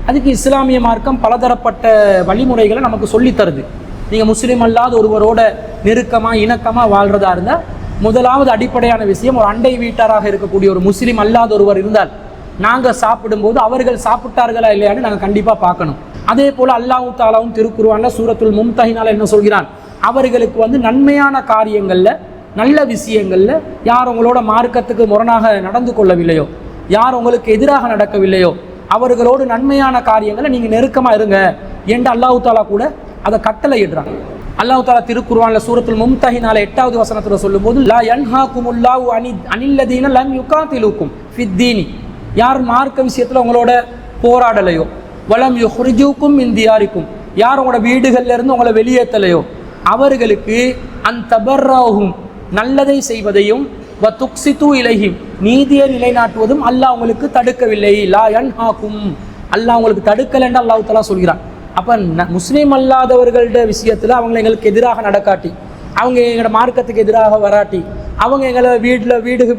அதுக்கு இஸ்லாமிய மார்க்கம் பலதரப்பட்ட வழிமுறைகளை நமக்கு சொல்லித்தருது. நீங்கள் முஸ்லீம் அல்லாத ஒருவரோட நெருக்கமாக இணக்கமாக வாழ்கிறதா இருந்தால் முதலாவது அடிப்படையான விஷயம், ஒரு அண்டை வீட்டாராக இருக்கக்கூடிய ஒரு முஸ்லீம் அல்லாத ஒருவர் இருந்தால் நாங்கள் சாப்பிடும்போது அவர்கள் சாப்பிட்டார்களா இல்லையான்னு நாங்கள் கண்டிப்பாக பார்க்கணும். அதே போல் அல்லாஹ் தஆலாவும் திருக்குர்ஆன்ல சூரத்துல் மும்தஹினால என்ன சொல்கிறான், அவர்களுக்கு நன்மையான காரியங்களில், நல்ல விஷயங்களில் யார் உங்களோட மார்க்கத்துக்கு முரணாக நடந்து கொள்ளவில்லையோ, யார் உங்களுக்கு எதிராக நடக்கவில்லையோ அவர்களோடு நன்மையான காரியங்களை நீங்க நெருக்கமா இருங்க என்று அல்லாஹ் தஆலா கூட அதை கட்டளையிடுறாங்க. அல்லாஹ் தஆலா திருக்குர்ஆன்ல சூரத்துல் மும்தஹினால 8வது வசனத்துல சொல்லும்போது லா யன்ஹாகுமுல்லாஹு அனில்லதீன லம் யுகாதிலுக்கும் ஃபித்தீனி, யார் மார்க்க விஷயத்துல உங்களோட போராடலையோ, வலம் யுஹ்ரிஜூக்கும் மின் தியாரிக்கும், யார் உங்களோட வீடுகள்ல இருந்து உங்களை வெளியேற்றலையோ அவர்களுக்கு அன்தபர்ரஹும் நல்லதை செய்வதையும் வ துக்ஸிது இலைஹிம் நீதியை நிலைநாட்டுவதும் அல்லாஹ் உங்களுக்கு தடுக்கவில்லை. லா யன்ஹாகும், அல்லாஹ் உங்களுக்கு தடுக்கலைன்னு அல்லாஹ் தஆலா சொல்கிறான். அப்போ முஸ்லீம் அல்லாதவர்களோட விஷயத்தில் அவங்களை எங்களுக்கு எதிராக நடக்காட்டி, அவங்க எங்களோட மார்க்கத்துக்கு எதிராக வராட்டி, அவங்க எங்களை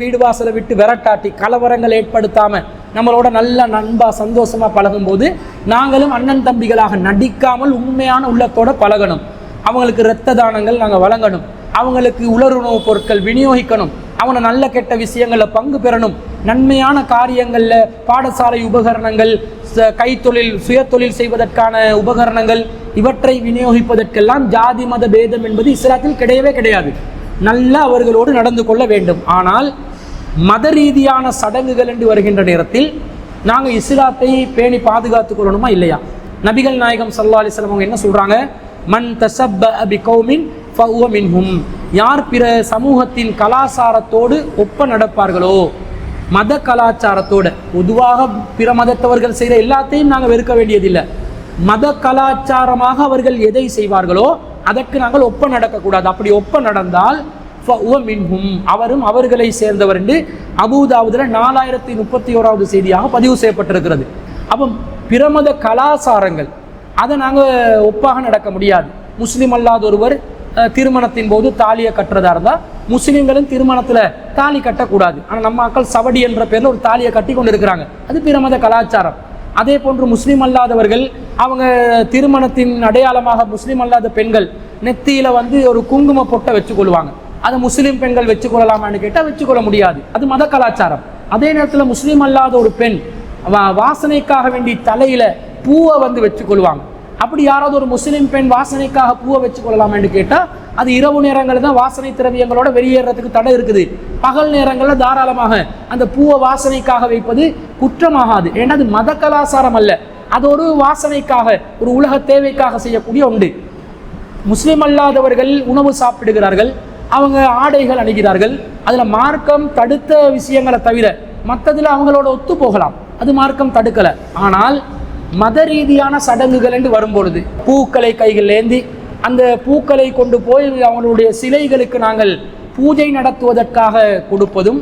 வீடு வாசலை விட்டு விரட்டாட்டி, கலவரங்கள் ஏற்படுத்தாமல் நம்மளோட நல்ல நண்பா சந்தோஷமாக பழகும்போது நாங்களும் அண்ணன் தம்பிகளாக நடிக்காமல் உண்மையான உள்ளத்தோட பழகணும். அவங்களுக்கு இரத்த தானங்கள் நாங்கள் வழங்கணும், அவங்களுக்கு உலருணவுப் பொருட்கள் விநியோகிக்கணும், அவங்க நல்ல கெட்ட விஷயங்களில் பங்கு பெறணும், நன்மையான காரியங்களில் பாடசாலை உபகரணங்கள், கைத்தொழில் சுயதொழில் செய்வதற்கான உபகரணங்கள் இவற்றை விநியோகிப்பதற்கெல்லாம் ஜாதி மத பேதம் என்பது இஸ்லாத்தில் கிடையவே கிடையாது. நல்லா அவர்களோடு நடந்து கொள்ள வேண்டும். ஆனால் மத ரீதியான சடங்குகள் என்று வருகின்ற நேரத்தில் நாங்கள் இஸ்லாத்தை பேணி பாதுகாத்துக் கொள்ளணுமா இல்லையா? நபிகள் நாயகம் ஸல்லல்லாஹு அலைஹி வஸல்லம் அவங்க என்ன சொல்றாங்க? மன் தஸப்பஅ பிகௌமின் ஃபஹுவ மின்ஹும், யார் பிற சமூகத்தின் கலாச்சாரத்தோடு ஒப்ப நடப்பார்களோ, மத கலாச்சாரத்தோடு, பொதுவாக பிற மதத்தவர்கள் செய்கிற எல்லாத்தையும் நாங்கள் வெறுக்க வேண்டியதில்லை, மத கலாச்சாரமாக அவர்கள் எதை செய்வார்களோ அதற்கு நாங்கள் ஒப்ப நடக்கக்கூடாது. அப்படி ஒப்ப நடந்தால் ஃபஹுவ மின்ஹும், அவரும் அவர்களை சேர்ந்தவர் என்று அபூதாவுதுல 4031வது செய்தியாக பதிவு செய்யப்பட்டிருக்கிறது. அப்போ பிரமத கலாச்சாரங்கள் அதை நாங்கள் ஒப்பாக நடக்க முடியாது. முஸ்லீம் அல்லாத ஒருவர் திருமணத்தின் போது தாலியை கட்டுறதா இருந்தால் முஸ்லீம்களும் திருமணத்தில் தாலி கட்டக்கூடாது. ஆனால் நம்ம மக்கள் சவடி என்ற பேரில் ஒரு தாலியை கட்டி கொண்டு இருக்கிறாங்க, அது பிரமத கலாச்சாரம். அதே போன்று முஸ்லீம் அல்லாதவர்கள் அவங்க திருமணத்தின் அடையாளமாக முஸ்லீம் அல்லாத பெண்கள் நெத்தியில் ஒரு குங்கும பொட்டை வச்சுக்கொள்வாங்க, அதை முஸ்லீம் பெண்கள் வச்சுக்கொள்ளலாமான்னு கேட்டால் வச்சுக்கொள்ள முடியாது, அது மத கலாச்சாரம். அதே நேரத்தில் முஸ்லீம் அல்லாத ஒரு பெண் வாசனைக்காக வேண்டி தலையில பூவை வச்சுக்கொள்வாங்க. அப்படி யாராவது ஒரு முஸ்லீம் பெண் வாசனைக்காக பூவை வச்சுக்கொள்ளலாமான்னு கேட்டால் அது இரவு நேரங்களில் தான் வாசனை திரவியங்களோட வெளியேறதுக்கு தடை இருக்குது. பகல் நேரங்களில் தாராளமாக அந்த பூவை வாசனைக்காக வைப்பது குற்றமாகாது. ஏன்னா அது மத கலாச்சாரம் அல்ல, அது ஒரு வாசனைக்காக ஒரு உலக தேவைக்காக செய்யக்கூடிய ஒன்று. முஸ்லீம் அல்லாதவர்கள் உணவு சாப்பிடுகிறார்கள், அவங்க ஆடைகள் அணிகிறார்கள், அதில் மார்க்கம் தடுத்த விஷயங்களை தவிர மற்றதில் அவங்களோட ஒத்து போகலாம், அது மார்க்கம் தடுக்கலை. ஆனால் மத ரீதியான சடங்குகள் என்று வரும்பொழுது பூக்களை கைகள் ஏந்தி அந்த பூக்களை கொண்டு போய் அவங்களுடைய சிலைகளுக்கு நாங்கள் பூஜை நடத்துவதற்காக கொடுப்பதும்,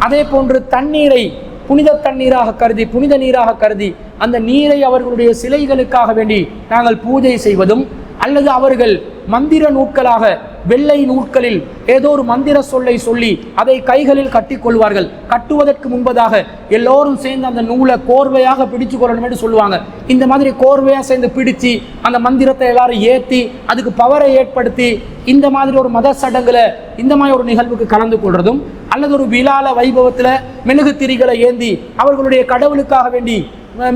அதே போன்று தண்ணீரை புனித தண்ணீராக கருதி புனித நீராக கருதி அந்த நீரை அவர்களுடைய சிலைகளுக்காக வேண்டி நாங்கள் பூஜை செய்வதும், அல்லது அவர்கள் மந்திர நூட்களாக வெள்ளை நூட்களில் ஏதோ ஒரு மந்திர சொல்லை சொல்லி அதை கைகளில் கட்டிக்கொள்வார்கள். கட்டுவதற்கு முன்பதாக எல்லோரும் சேர்ந்து அந்த நூலை கோர்வையாக பிடிச்சு கொள்ளணும் என்று சொல்லுவாங்க. இந்த மாதிரி கோர்வையாக சேர்ந்து பிடிச்சு அந்த மந்திரத்தை எல்லாரும் ஏற்றி அதுக்கு பவரை ஏற்படுத்தி இந்த மாதிரி ஒரு மத சடங்குல இந்த மாதிரி ஒரு நிகழ்வுக்கு கலந்து கொள்றதும், அல்லது ஒரு விழால வைபவத்தில் மெழுகு திரிகளை ஏந்தி அவர்களுடைய கடவுளுக்காக வேண்டி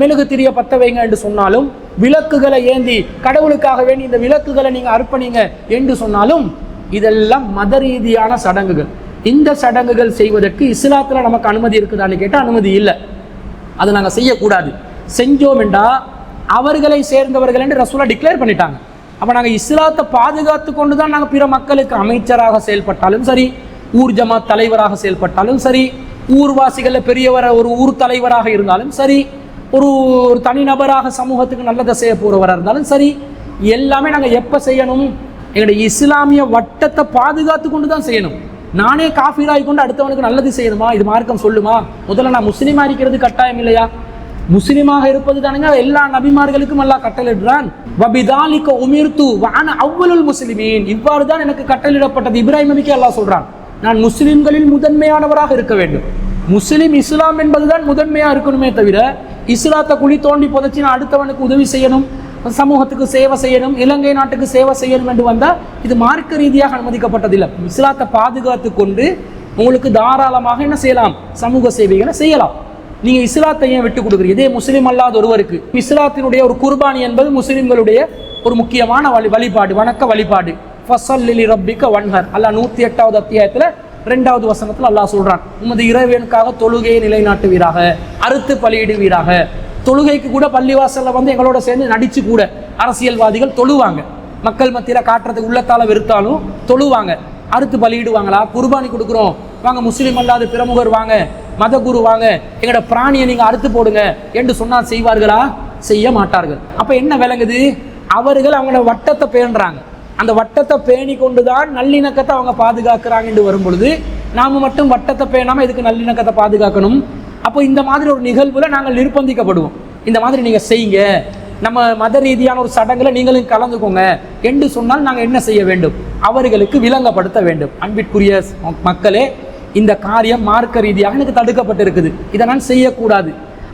மெழுகு திரிய பற்ற வைங்க என்று சொன்னாலும், விளக்குகளை ஏந்தி கடவுளுக்காக வேண்டி இந்த விளக்குகளை நீங்க அர்ப்பணிங்க என்று சொன்னாலும், இதெல்லாம் மத ரீதியான சடங்குகள். இந்த சடங்குகள் செய்வதற்கு இஸ்லாத்துல நமக்கு அனுமதி இருக்குதான்னு கேட்டால் அனுமதி இல்லை, அதை நாங்கள் செய்யக்கூடாது. செஞ்சோம் என்றா அவர்களை சேர்ந்தவர்கள் என்று ரசூலா டிக்ளேர் பண்ணிட்டாங்க. அப்போ நாங்கள் இஸ்லாத்தை பாதுகாத்து கொண்டு தான் நாங்கள் பிற மக்களுக்கு அமைச்சராக செயல்பட்டாலும் சரி, ஊர் ஜமாத் தலைவராக செயல்பட்டாலும் சரி, ஊர்வாசிகளில் பெரியவர் ஒரு ஊர் தலைவராக இருந்தாலும் சரி, ஒரு தனிநபராக சமூகத்துக்கு நல்லதை செய்ய போகிறவராக இருந்தாலும் சரி, எல்லாமே நாங்கள் எப்போ செய்யணும்? எங்களுடைய இஸ்லாமிய வட்டத்தை பாதுகாத்து கொண்டு தான் செய்யணும். நானே காஃபிராகி கொண்டு அடுத்தவனுக்கு நல்லது செய்யணுமா? இது மார்க்கம் சொல்லுமா? முதல்ல நான் முஸ்லீமா இருக்கிறது கட்டாயம் இல்லையா? முஸ்லீமாக இருப்பது தானுங்க எல்லா நபிமார்களுக்கும் அல்லாஹ் கட்டளையிடுறான். வபிதாலிக உமிர்து வஅன அவ்வலுல் முஸ்லிமீன், இவ்வாறு தான் எனக்கு கட்டளையிடப்பட்டது. இப்ராஹிம் நபிக்கு அல்லாஹ் சொல்றான், நான் முஸ்லிம்களில் முதன்மையானவராக இருக்க வேண்டும். முஸ்லிம் இஸ்லாம் என்பதுதான் முதன்மையாக இருக்கணுமே தவிர இஸ்லாத்தை குழி தோண்டி புதைச்சி நான் அடுத்தவனுக்கு உதவி செய்யணும், சமூகத்துக்கு சேவை செய்யணும், இலங்கை நாட்டுக்கு சேவை செய்யணும் என்று வந்தால் இது மார்க்க ரீதியாக அனுமதிக்கப்பட்டதில்லை. இஸ்லாத்தை பாதுகாத்து கொண்டு உங்களுக்கு தாராளமாக என்ன செய்யலாம்? சமூக சேவைகளை செய்யலாம். நீங்கள் இஸ்லாத்தை ஏன் விட்டு கொடுக்குறீங்க? இதே முஸ்லீம் அல்லாத ஒருவருக்கு இஸ்லாத்தினுடைய ஒரு குர்பானி என்பது முஸ்லிம்களுடைய ஒரு முக்கியமான வழிபாடு, வணக்க வழிபாடு. ஃபஸல்லி லிரப்பிக வன்ஹர், அல்லாஹ் 108வது அத்தியாயத்தில் 2வது வசனத்தில் அல்லாஹ் சொல்றான், உமது இறைவனுக்காக தொழுகையை நிலைநாட்டுவீராக, அறுத்து பலியிடுவீராக. தொழுகைக்கு கூட பள்ளிவாசல்ல வந்து எங்களோட சேர்ந்து நடிச்சு கூட அரசியல்வாதிகள் தொழுவாங்க. மக்கள் மத்தியில காட்டுறதுக்கு உள்ளத்தால வெறுத்தாலும் தொழுவாங்க. அறுத்து பலியிடுவாங்களா? குர்பானி கொடுக்குறோம் வாங்க, முஸ்லீம் அல்லாத பிரமுகர் வாங்க, மத குரு வாங்க, எங்களோட பிராணியை நீங்க அறுத்து போடுங்க என்று சொன்னால் செய்வார்களா? செய்ய மாட்டார்கள். அப்ப என்ன விளங்குது? அவர்கள் அவங்களோட வட்டத்தை பேணுறாங்க. அந்த வட்டத்தை பேணி கொண்டுதான் நல்லிணக்கத்தை அவங்க பாதுகாக்கிறாங்க என்று வரும் பொழுது நாம மட்டும் வட்டத்தை பேணாம எதுக்கு நல்லிணக்கத்தை பாதுகாக்கணும்? அப்போ இந்த மாதிரி ஒரு நிகழ்வுல நாங்கள் நிர்பந்திக்கப்படுவோம். இந்த மாதிரி நீங்க செய்யுங்க, நம்ம மத ரீதியான ஒரு சடங்குல நீங்களும் கலந்துக்கோங்க என்று சொன்னால் நாங்கள் என்ன செய்ய வேண்டும்? அவர்களுக்கு விளங்கப்படுத்த வேண்டும். அன்பிற்குரிய மக்களே, இந்த காரியம் மார்க்க ரீதியாக எனக்கு தடுக்கப்பட்டிருக்குது, இதை நான் செய்யக்கூடாது.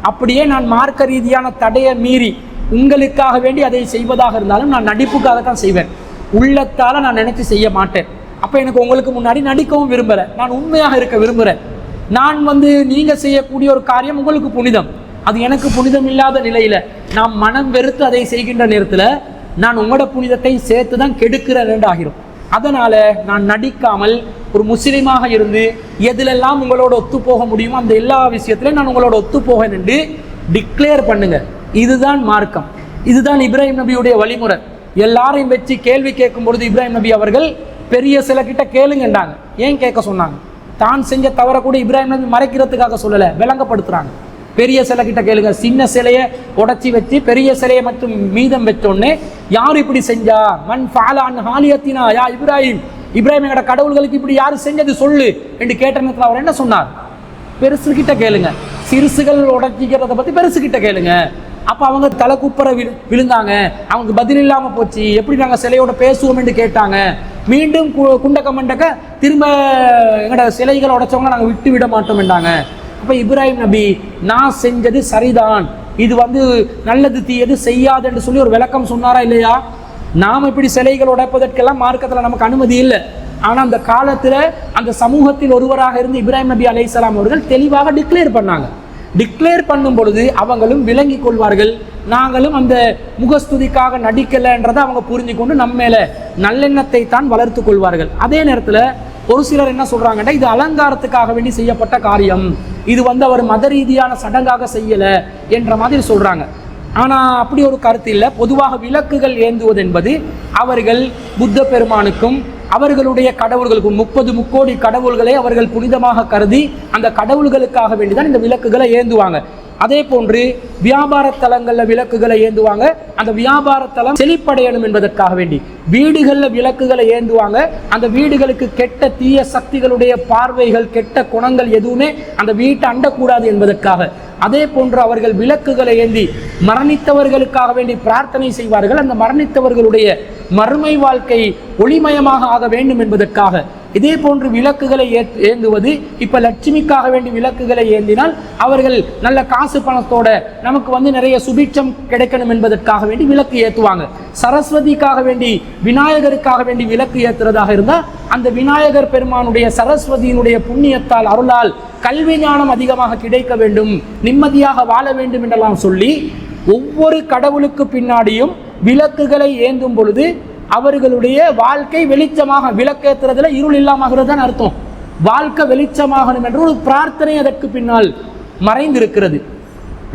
அப்படியே நான் மார்க்க ரீதியான தடையை மீறி உங்களுக்காக வேண்டி அதை செய்வதாக இருந்தாலும் நான் நடிப்புக்காகத்தான் செய்வேன், உள்ளத்தால நான் நினைச்சு செய்ய மாட்டேன். அப்ப எனக்கு உங்களுக்கு முன்னாடி நடிக்கவும் விரும்பல, நான் உண்மையாக இருக்க விரும்புகிறேன். நான் நீங்க செய்யக்கூடிய ஒரு காரியம் உங்களுக்கு புனிதம், அது எனக்கு புனிதம் இல்லாத நிலையில நான் மனம் வெறுத்து அதை செய்கின்ற நேரத்தில் நான் உங்களோட புனிதத்தை சேர்த்து தான் கெடுக்கிறேன் ஆகிரும். அதனால நான் நடிக்காமல் ஒரு முஸ்லீமாக இருந்து எதிலெல்லாம் உங்களோட ஒத்து போக முடியுமோ அந்த எல்லா விஷயத்திலையும் நான் உங்களோட ஒத்து போகேன் என்று டிக்ளேர் பண்ணுங்க. இதுதான் மார்க்கம், இதுதான் இப்ராஹிம் நபியுடைய வழிமுறை. எல்லாரையும் வச்சு கேள்வி கேட்கும் பொழுது இப்ராஹிம் நபி அவர்கள் பெரிய சில கிட்ட கேளுங்கன்றாங்க. ஏன் கேட்க சொன்னாங்க? தான் செஞ்ச தவற கூட இப்ராஹிம் நபி மறைக்கிறதுக்காக சொல்லலை, விளங்கப்படுத்துறாங்க. பெரிய சிலை கிட்ட கேளுங்க. சின்ன சிலையை உடச்சி வச்சு பெரிய சிலையை மட்டும் மீதம் வச்சோடனே யார் இப்படி செஞ்சா? மன் ஃபாலான் ஹாலியத்தினா யா இப்ராஹிம், இப்ராஹிம் எங்கட கடவுள்களுக்கு இப்படி யாரு செஞ்சது சொல்லு என்று கேட்ட நேரத்தில் அவர் என்ன சொன்னார்? பெருசு கிட்ட கேளுங்க, சிறுசுகள் உடச்சிக்கிறத பத்தி பெருசு கிட்ட கேளுங்க. அப்ப அவங்க தலை குப்பர விழுந்தாங்க, அவங்களுக்கு பதில் இல்லாம போச்சு. எப்படி நாங்க சிலையோட பேசுவோம் என்று கேட்டாங்க. மீண்டும் குண்டக்க மண்டக்க திரும்ப எங்கட சிலைகளை உடைச்சவங்க நாங்க விட்டு விட மாட்டோம் என்றாங்க. அப்ப இப்ராஹிம் நபி நான் செஞ்சது சரிதான், இது நல்லது தீயது செய்யாது என்று சொல்லி ஒரு விளக்கம் சொன்னாரா இல்லையா? நாம் இப்படி சிலைகள் உடைப்பதற்கெல்லாம் மார்க்கத்தில் நமக்கு அனுமதி இல்லை. ஆனால் அந்த காலத்தில் அந்த சமூகத்தில் ஒருவராக இருந்து இப்ராஹிம் நபி அலைஹிஸ்ஸலாம் அவர்கள் தெளிவாக டிக்ளேர் பண்ணாங்க. டிக்ளேர் பண்ணும் பொழுது அவங்களும் விளங்கி கொள்வார்கள், நாங்களும் அந்த முகஸ்துதிக்காக நடிக்கலைன்றதை அவங்க புரிஞ்சு கொண்டு நம்ம மேல நல்லெண்ணத்தை தான் வளர்த்து கொள்வார்கள். அதே நேரத்தில் ஒரு சிலர் என்ன சொல்றாங்கன்னா, இது அலங்காரத்துக்காக வேண்டி செய்யப்பட்ட காரியம், இது அவர் மத ரீதியான சடங்காக செய்யல என்ற மாதிரி சொல்றாங்க. ஆனா அப்படி ஒரு கருத்து இல்லை. பொதுவாக விளக்குகள் ஏந்துவது என்பது அவர்கள் புத்த பெருமானுக்கும் அவர்களுடைய கடவுள்களுக்கும் 30 முக்கோடி கடவுள்களை அவர்கள் புனிதமாக கருதி அந்த கடவுள்களுக்காக வேண்டிதான் இந்த விளக்குகளை ஏந்துவாங்க. அதே போன்று வியாபார தலங்கள்ல விளக்குகளை ஏந்துவாங்க, அந்த வியாபார தலம் செழிப்படையணும் என்பதற்காக வேண்டி. வீடுகள்ல விளக்குகளை ஏந்துவாங்க, அந்த வீடுகளுக்கு கெட்ட தீய சக்திகளுடைய பார்வைகள் கெட்ட குணங்கள் எதுவுமே அந்த வீட்டை அண்டக்கூடாது என்பதற்காக. அதே போன்று அவர்கள் விளக்குகளை ஏந்தி மரணித்தவர்களுக்காக வேண்டி பிரார்த்தனை செய்வார்கள், அந்த மரணித்தவர்களுடைய மறுமை வாழ்க்கை ஒளிமயமாக ஆக வேண்டும் என்பதற்காக. இதே போன்று விளக்குகளை ஏந்துவது, இப்ப லட்சுமிக்காக வேண்டி விளக்குகளை ஏந்தினால் அவர்கள் நல்ல காசு பணத்தோட நமக்கு நிறைய சுபிட்சம் கிடைக்கணும் என்பதற்காக வேண்டி விளக்கு ஏற்றுவாங்க. சரஸ்வதிக்காக வேண்டி விநாயகருக்காக வேண்டி விளக்கு ஏற்றுறதாக இருந்தால் அந்த விநாயகர் பெருமானுடைய சரஸ்வதியினுடைய புண்ணியத்தால் அருளால் கல்வி ஞானம் அதிகமாக கிடைக்க வேண்டும், நிம்மதியாக வாழ வேண்டும் என்றெல்லாம் சொல்லி ஒவ்வொரு கடவுளுக்கு பின்னாடியும் விளக்குகளை ஏந்தும் பொழுது அவர்களுடைய வாழ்க்கை வெளிச்சமாக, விளக்கேற்றுறதுல இருள் இல்லாமகிறது தான் அர்த்தம். வாழ்க்கை வெளிச்சமாகணும் என்ற ஒரு பிரார்த்தனை அதற்கு பின்னால் மறைந்திருக்கிறது.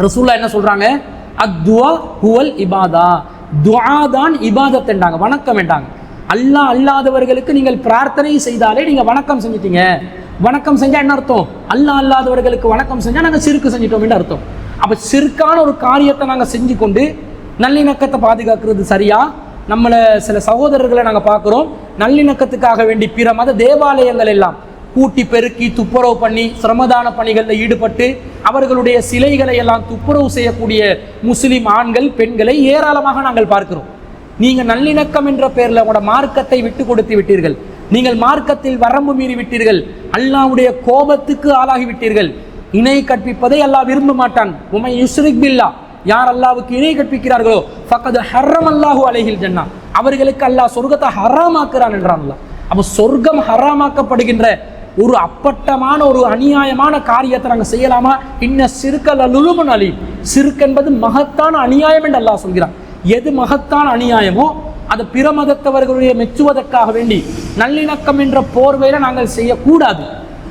ரசூலுல்லாஹ் என்ன சொல்றாங்க? அத்துவா ஹுவல் இபாதா, துஆ தான் இபாதத் என்றாங்க, வணக்கம் என்றாங்க. அல்லாஹ் அல்லாதவர்களுக்கு நீங்கள் பிரார்த்தனை செய்தாலே நீங்க வணக்கம் செஞ்சிட்டீங்க. வணக்கம் செஞ்சா என்ன அர்த்தம்? அல்லாஹ் அல்லாதவர்களுக்கு வணக்கம் செஞ்சா நாங்க சிறுக்கு செஞ்சிட்டோம் என்று அர்த்தம். அப்ப சிறுக்கான ஒரு காரியத்தை நாங்க செஞ்சு கொண்டு நல்லிணக்கத்தை பாதுகாக்கிறது சரியா? நம்மளை சில சகோதரர்களை நாங்கள் பார்க்குறோம், நல்லிணக்கத்துக்காக வேண்டி பிற மத தேவாலயங்கள் எல்லாம் கூட்டி பெருக்கி துப்புரவு பண்ணி சிரமதான பணிகளில் ஈடுபட்டு அவர்களுடைய சிலைகளை எல்லாம் துப்புரவு செய்யக்கூடிய முஸ்லிம் ஆண்கள் பெண்களை ஏராளமாக நாங்கள் பார்க்கிறோம். நீங்கள் நல்லிணக்கம் என்ற பெயரில் உங்களோட மார்க்கத்தை விட்டு கொடுத்து விட்டீர்கள், நீங்கள் மார்க்கத்தில் வரம்பு மீறி விட்டீர்கள், அல்லாஹ்வுடைய கோபத்துக்கு ஆளாகி விட்டீர்கள். இணை கற்பிப்பதை அல்லாஹ் விரும்ப மாட்டான். உமை யுஸ்ரிக் பில்லா, யார் அல்லாஹ்வுக்கு இணை கற்பிக்கிறார்களோ ஃபக்கத் ஹர்ரமல்லாஹு அலைஹில் ஜன்னா, அவர்களுக்கு அல்லாஹ் சொர்க்கத்தை ஹராமாக்குறான் என்றான் அல்லாஹ். அப்போ சொர்க்கம் ஹராமாக்கப்படுகின்ற ஒரு அப்பட்டமான ஒரு அநியாயமான காரியத்தை நாங்கள் செய்யலாமா? இன்ன சிறுக்கல் அலுலுமன் அலி, சிறுக்கு என்பது மகத்தான அநியாயம் என்று அல்லாஹ் சொல்கிறான். எது மகத்தான அநியாயமோ அதை பிற மதத்தவர்களுடைய மெச்சுவதற்காக வேண்டி நல்லிணக்கம் என்ற போர்வையில நாங்கள் செய்யக்கூடாது.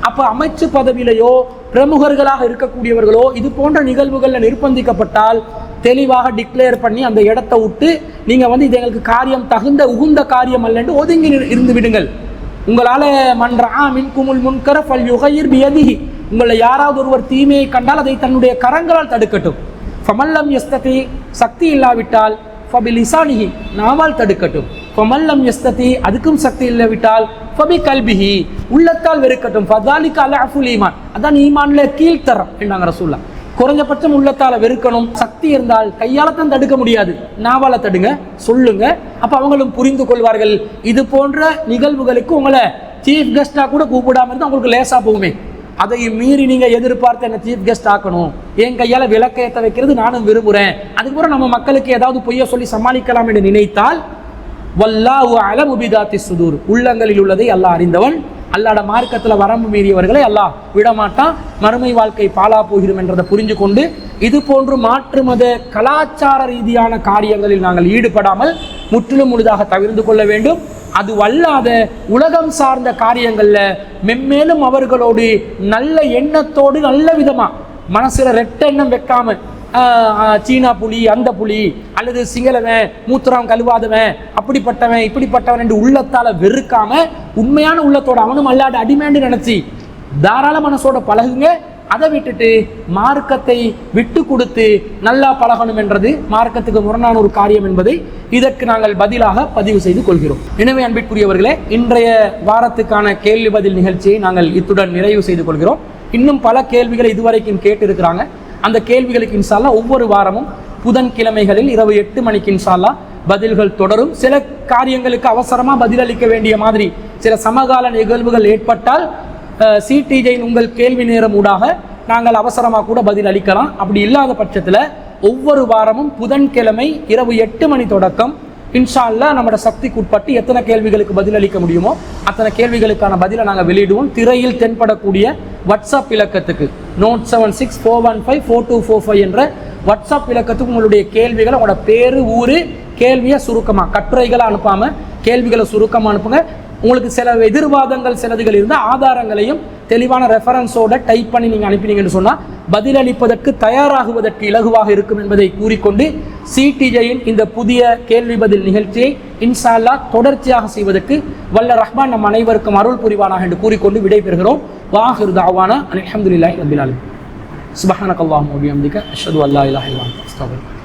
அப்ப அமைச்சு பதவியிலையோ பிரமுகர்களாக இருக்கக்கூடியவர்களோ இது போன்ற நிகழ்வுகள்ல நிர்பந்திக்கப்பட்டால் தெளிவாக டிக்ளேர் பண்ணி அந்த இடத்தை விட்டு நீங்க இது எங்களுக்கு காரியம் தகுந்த உகுந்த காரியம் அல்ல ஒதுங்கி இருந்து விடுங்கள். உங்களால மன்றா மின்குமுல் முன்கர ஃபல்யுகையிர் பியதிஹி, உங்களை யாராவது ஒருவர் தீமையை கண்டால் அதை தன்னுடைய கரங்களால் தடுக்கட்டும். ஃபமல்லம் யஸ்ததி, சக்தி இல்லாவிட்டால் ஃபபிலிசானிஹி, நாவால் தடுக்கட்டும். ஃபமல்லம் யஸ்ததி, அதுக்கும் சக்தி இல்லாவிட்டால் ஃபபி கல்பிஹி, உள்ளத்தால் வெறுக்கட்டும். ஃபதாலிக அலஅஃபுல் ஈமான், அதான் ஈமான்ல கீழ்த்தரம் என்றாங்க ரசூலுல்லாஹ். குறைஞ்சபட்சம் உள்ளத்தால வெறுக்கணும். சக்தி இருந்தால் கையால தான் தடுக்க முடியாது, நாவால தடுங்க, சொல்லுங்க. அப்ப அவங்களும் புரிந்து கொள்வார்கள். இது போன்ற நிகழ்வுகளுக்கு உங்களை சீஃப் கெஸ்டா கூட கூப்பிடாம இருந்தா உங்களுக்கு லேசா போகுமே. அதை மீறி நீங்க எதிர்பார்த்து என்ன சீஃப் கெஸ்ட் ஆக்கணும், என் கையால விளக்கேற்ற வைக்கிறது நானும் விரும்புறேன், அதுக்கப்புறம் நம்ம மக்களுக்கு ஏதாவது பொய்ய சொல்லி சமாளிக்கலாம் என்று நினைத்தால் வல்லாஹு அலமு பிதாத்தி சுதூர், உள்ளங்களில் உள்ளதை அல்லாஹ் அறிந்தவன். அல்லாஹ்வுடைய மார்க்கத்துல வரம்பு மீறியவர்களை அல்லாஹ் விடமாட்டான். மறுமை வாழ்க்கை பாலா போகிறோம் என்றதை புரிஞ்சு கொண்டு இது போன்று மாற்று மத கலாச்சார ரீதியான காரியங்களில் நாங்கள் ஈடுபடாமல் முற்றிலும் முழுதாக தவிர்த்து கொள்ள வேண்டும். அது வல்லாத உலகம் சார்ந்த காரியங்கள்ல மென்மேலும் அவர்களோடு நல்ல எண்ணத்தோடு நல்ல விதமா மனசுல ரெட்ட எண்ணம் வைக்காம சீனா புலி, அந்த புலி, அல்லது சிங்களவன், மூத்திரம் கழுவாதவன், அப்படிப்பட்டவன் இப்படிப்பட்டவன் என்று உள்ளத்தால வெறுக்காம உண்மையான உள்ளத்தோட அவனும் அல்லாட அடிமேண்டு நினைச்சு தாராள மனசோட பழகுங்க. அதை விட்டுட்டு மார்க்கத்தை விட்டு கொடுத்து நல்லா பழகணும் என்றது மார்க்கத்துக்கு முரணான ஒரு காரியம் என்பதை இதற்கு நாங்கள் பதிலாக பதிவு செய்து கொள்கிறோம். எனவே அன்பிற்குரியவர்களே, இன்றைய வாரத்துக்கான கேள்வி பதில் நிகழ்ச்சியை நாங்கள் இத்துடன் நிறைவு செய்து கொள்கிறோம். இன்னும் பல கேள்விகளை இதுவரைக்கும் கேட்டு இருக்கிறாங்க. அந்த கேள்விகளுக்கு இன்ஷா அல்லாஹ் ஒவ்வொரு வாரமும் புதன்கிழமைகளில் இரவு 8 மணிக்கு இன்ஷா அல்லாஹ் பதில்கள் தொடரும். சில காரியங்களுக்கு அவசரமா பதிலளிக்க வேண்டிய மாதிரி சில சமகால நிகழ்வுகள் ஏற்பட்டால் சிடிஜையின் உங்கள் கேள்வி நேரம் ஊடாக நாங்கள் அவசரமாக கூட பதில் அளிக்கலாம். அப்படி இல்லாத பட்சத்தில் ஒவ்வொரு வாரமும் புதன்கிழமை இரவு 8 மணி தொடக்கம் இன்ஷா அல்லாஹ் நம்மளோட சக்திக்குட்பட்டு எத்தனை கேள்விகளுக்கு பதிலளிக்க முடியுமோ அத்தனை கேள்விகளுக்கான பதிலை நாங்கள் வெளியிடுவோம். திரையில் தென்படக்கூடிய வாட்ஸ்அப் இலக்கத்துக்கு 9764154245 என்ற வாட்ஸ்அப் இலக்கத்துக்கு உங்களுடைய கேள்விகளை, உங்களோட பேரு, ஊரு, கேள்வியை சுருக்கமாக, கட்டுரைகளை அனுப்பாம கேள்விகளை சுருக்கமாக அனுப்புங்க. உங்களுக்கு சில எதிர்வாதங்கள் சிலதுகள் இருந்தால் ஆதாரங்களையும் தெளிவான ரெஃபரன்ஸோட டைப் பண்ணி நீங்கள் அனுப்பினீங்கன்னு சொன்னால் பதிலளிப்பதற்கு தயாராகுவதற்கு இலகுவாக இருக்கும் என்பதை கூறிக்கொண்டு சிடிஜையின் இந்த புதிய கேள்வி பதில் நிகழ்ச்சியை இன்ஷா அல்லாஹ் தொடர்ச்சியாக செய்வதற்கு வல்ல ரஹ்மான் நம் அனைவருக்கும் அருள் புரிவானாக என்று கூறிக்கொண்டு விடைபெறுகிறோம். வாஹிரு தஅவானா அல்ஹம்துலில்லாஹி ரப்பில் ஆலமீன். சுப்ஹானக்கல்லாஹும்ம வ பிஹம்திக அஷ்ஹது அல்லா இலாஹா இல்லா அன்த அஸ்தக்ஃபிருக்க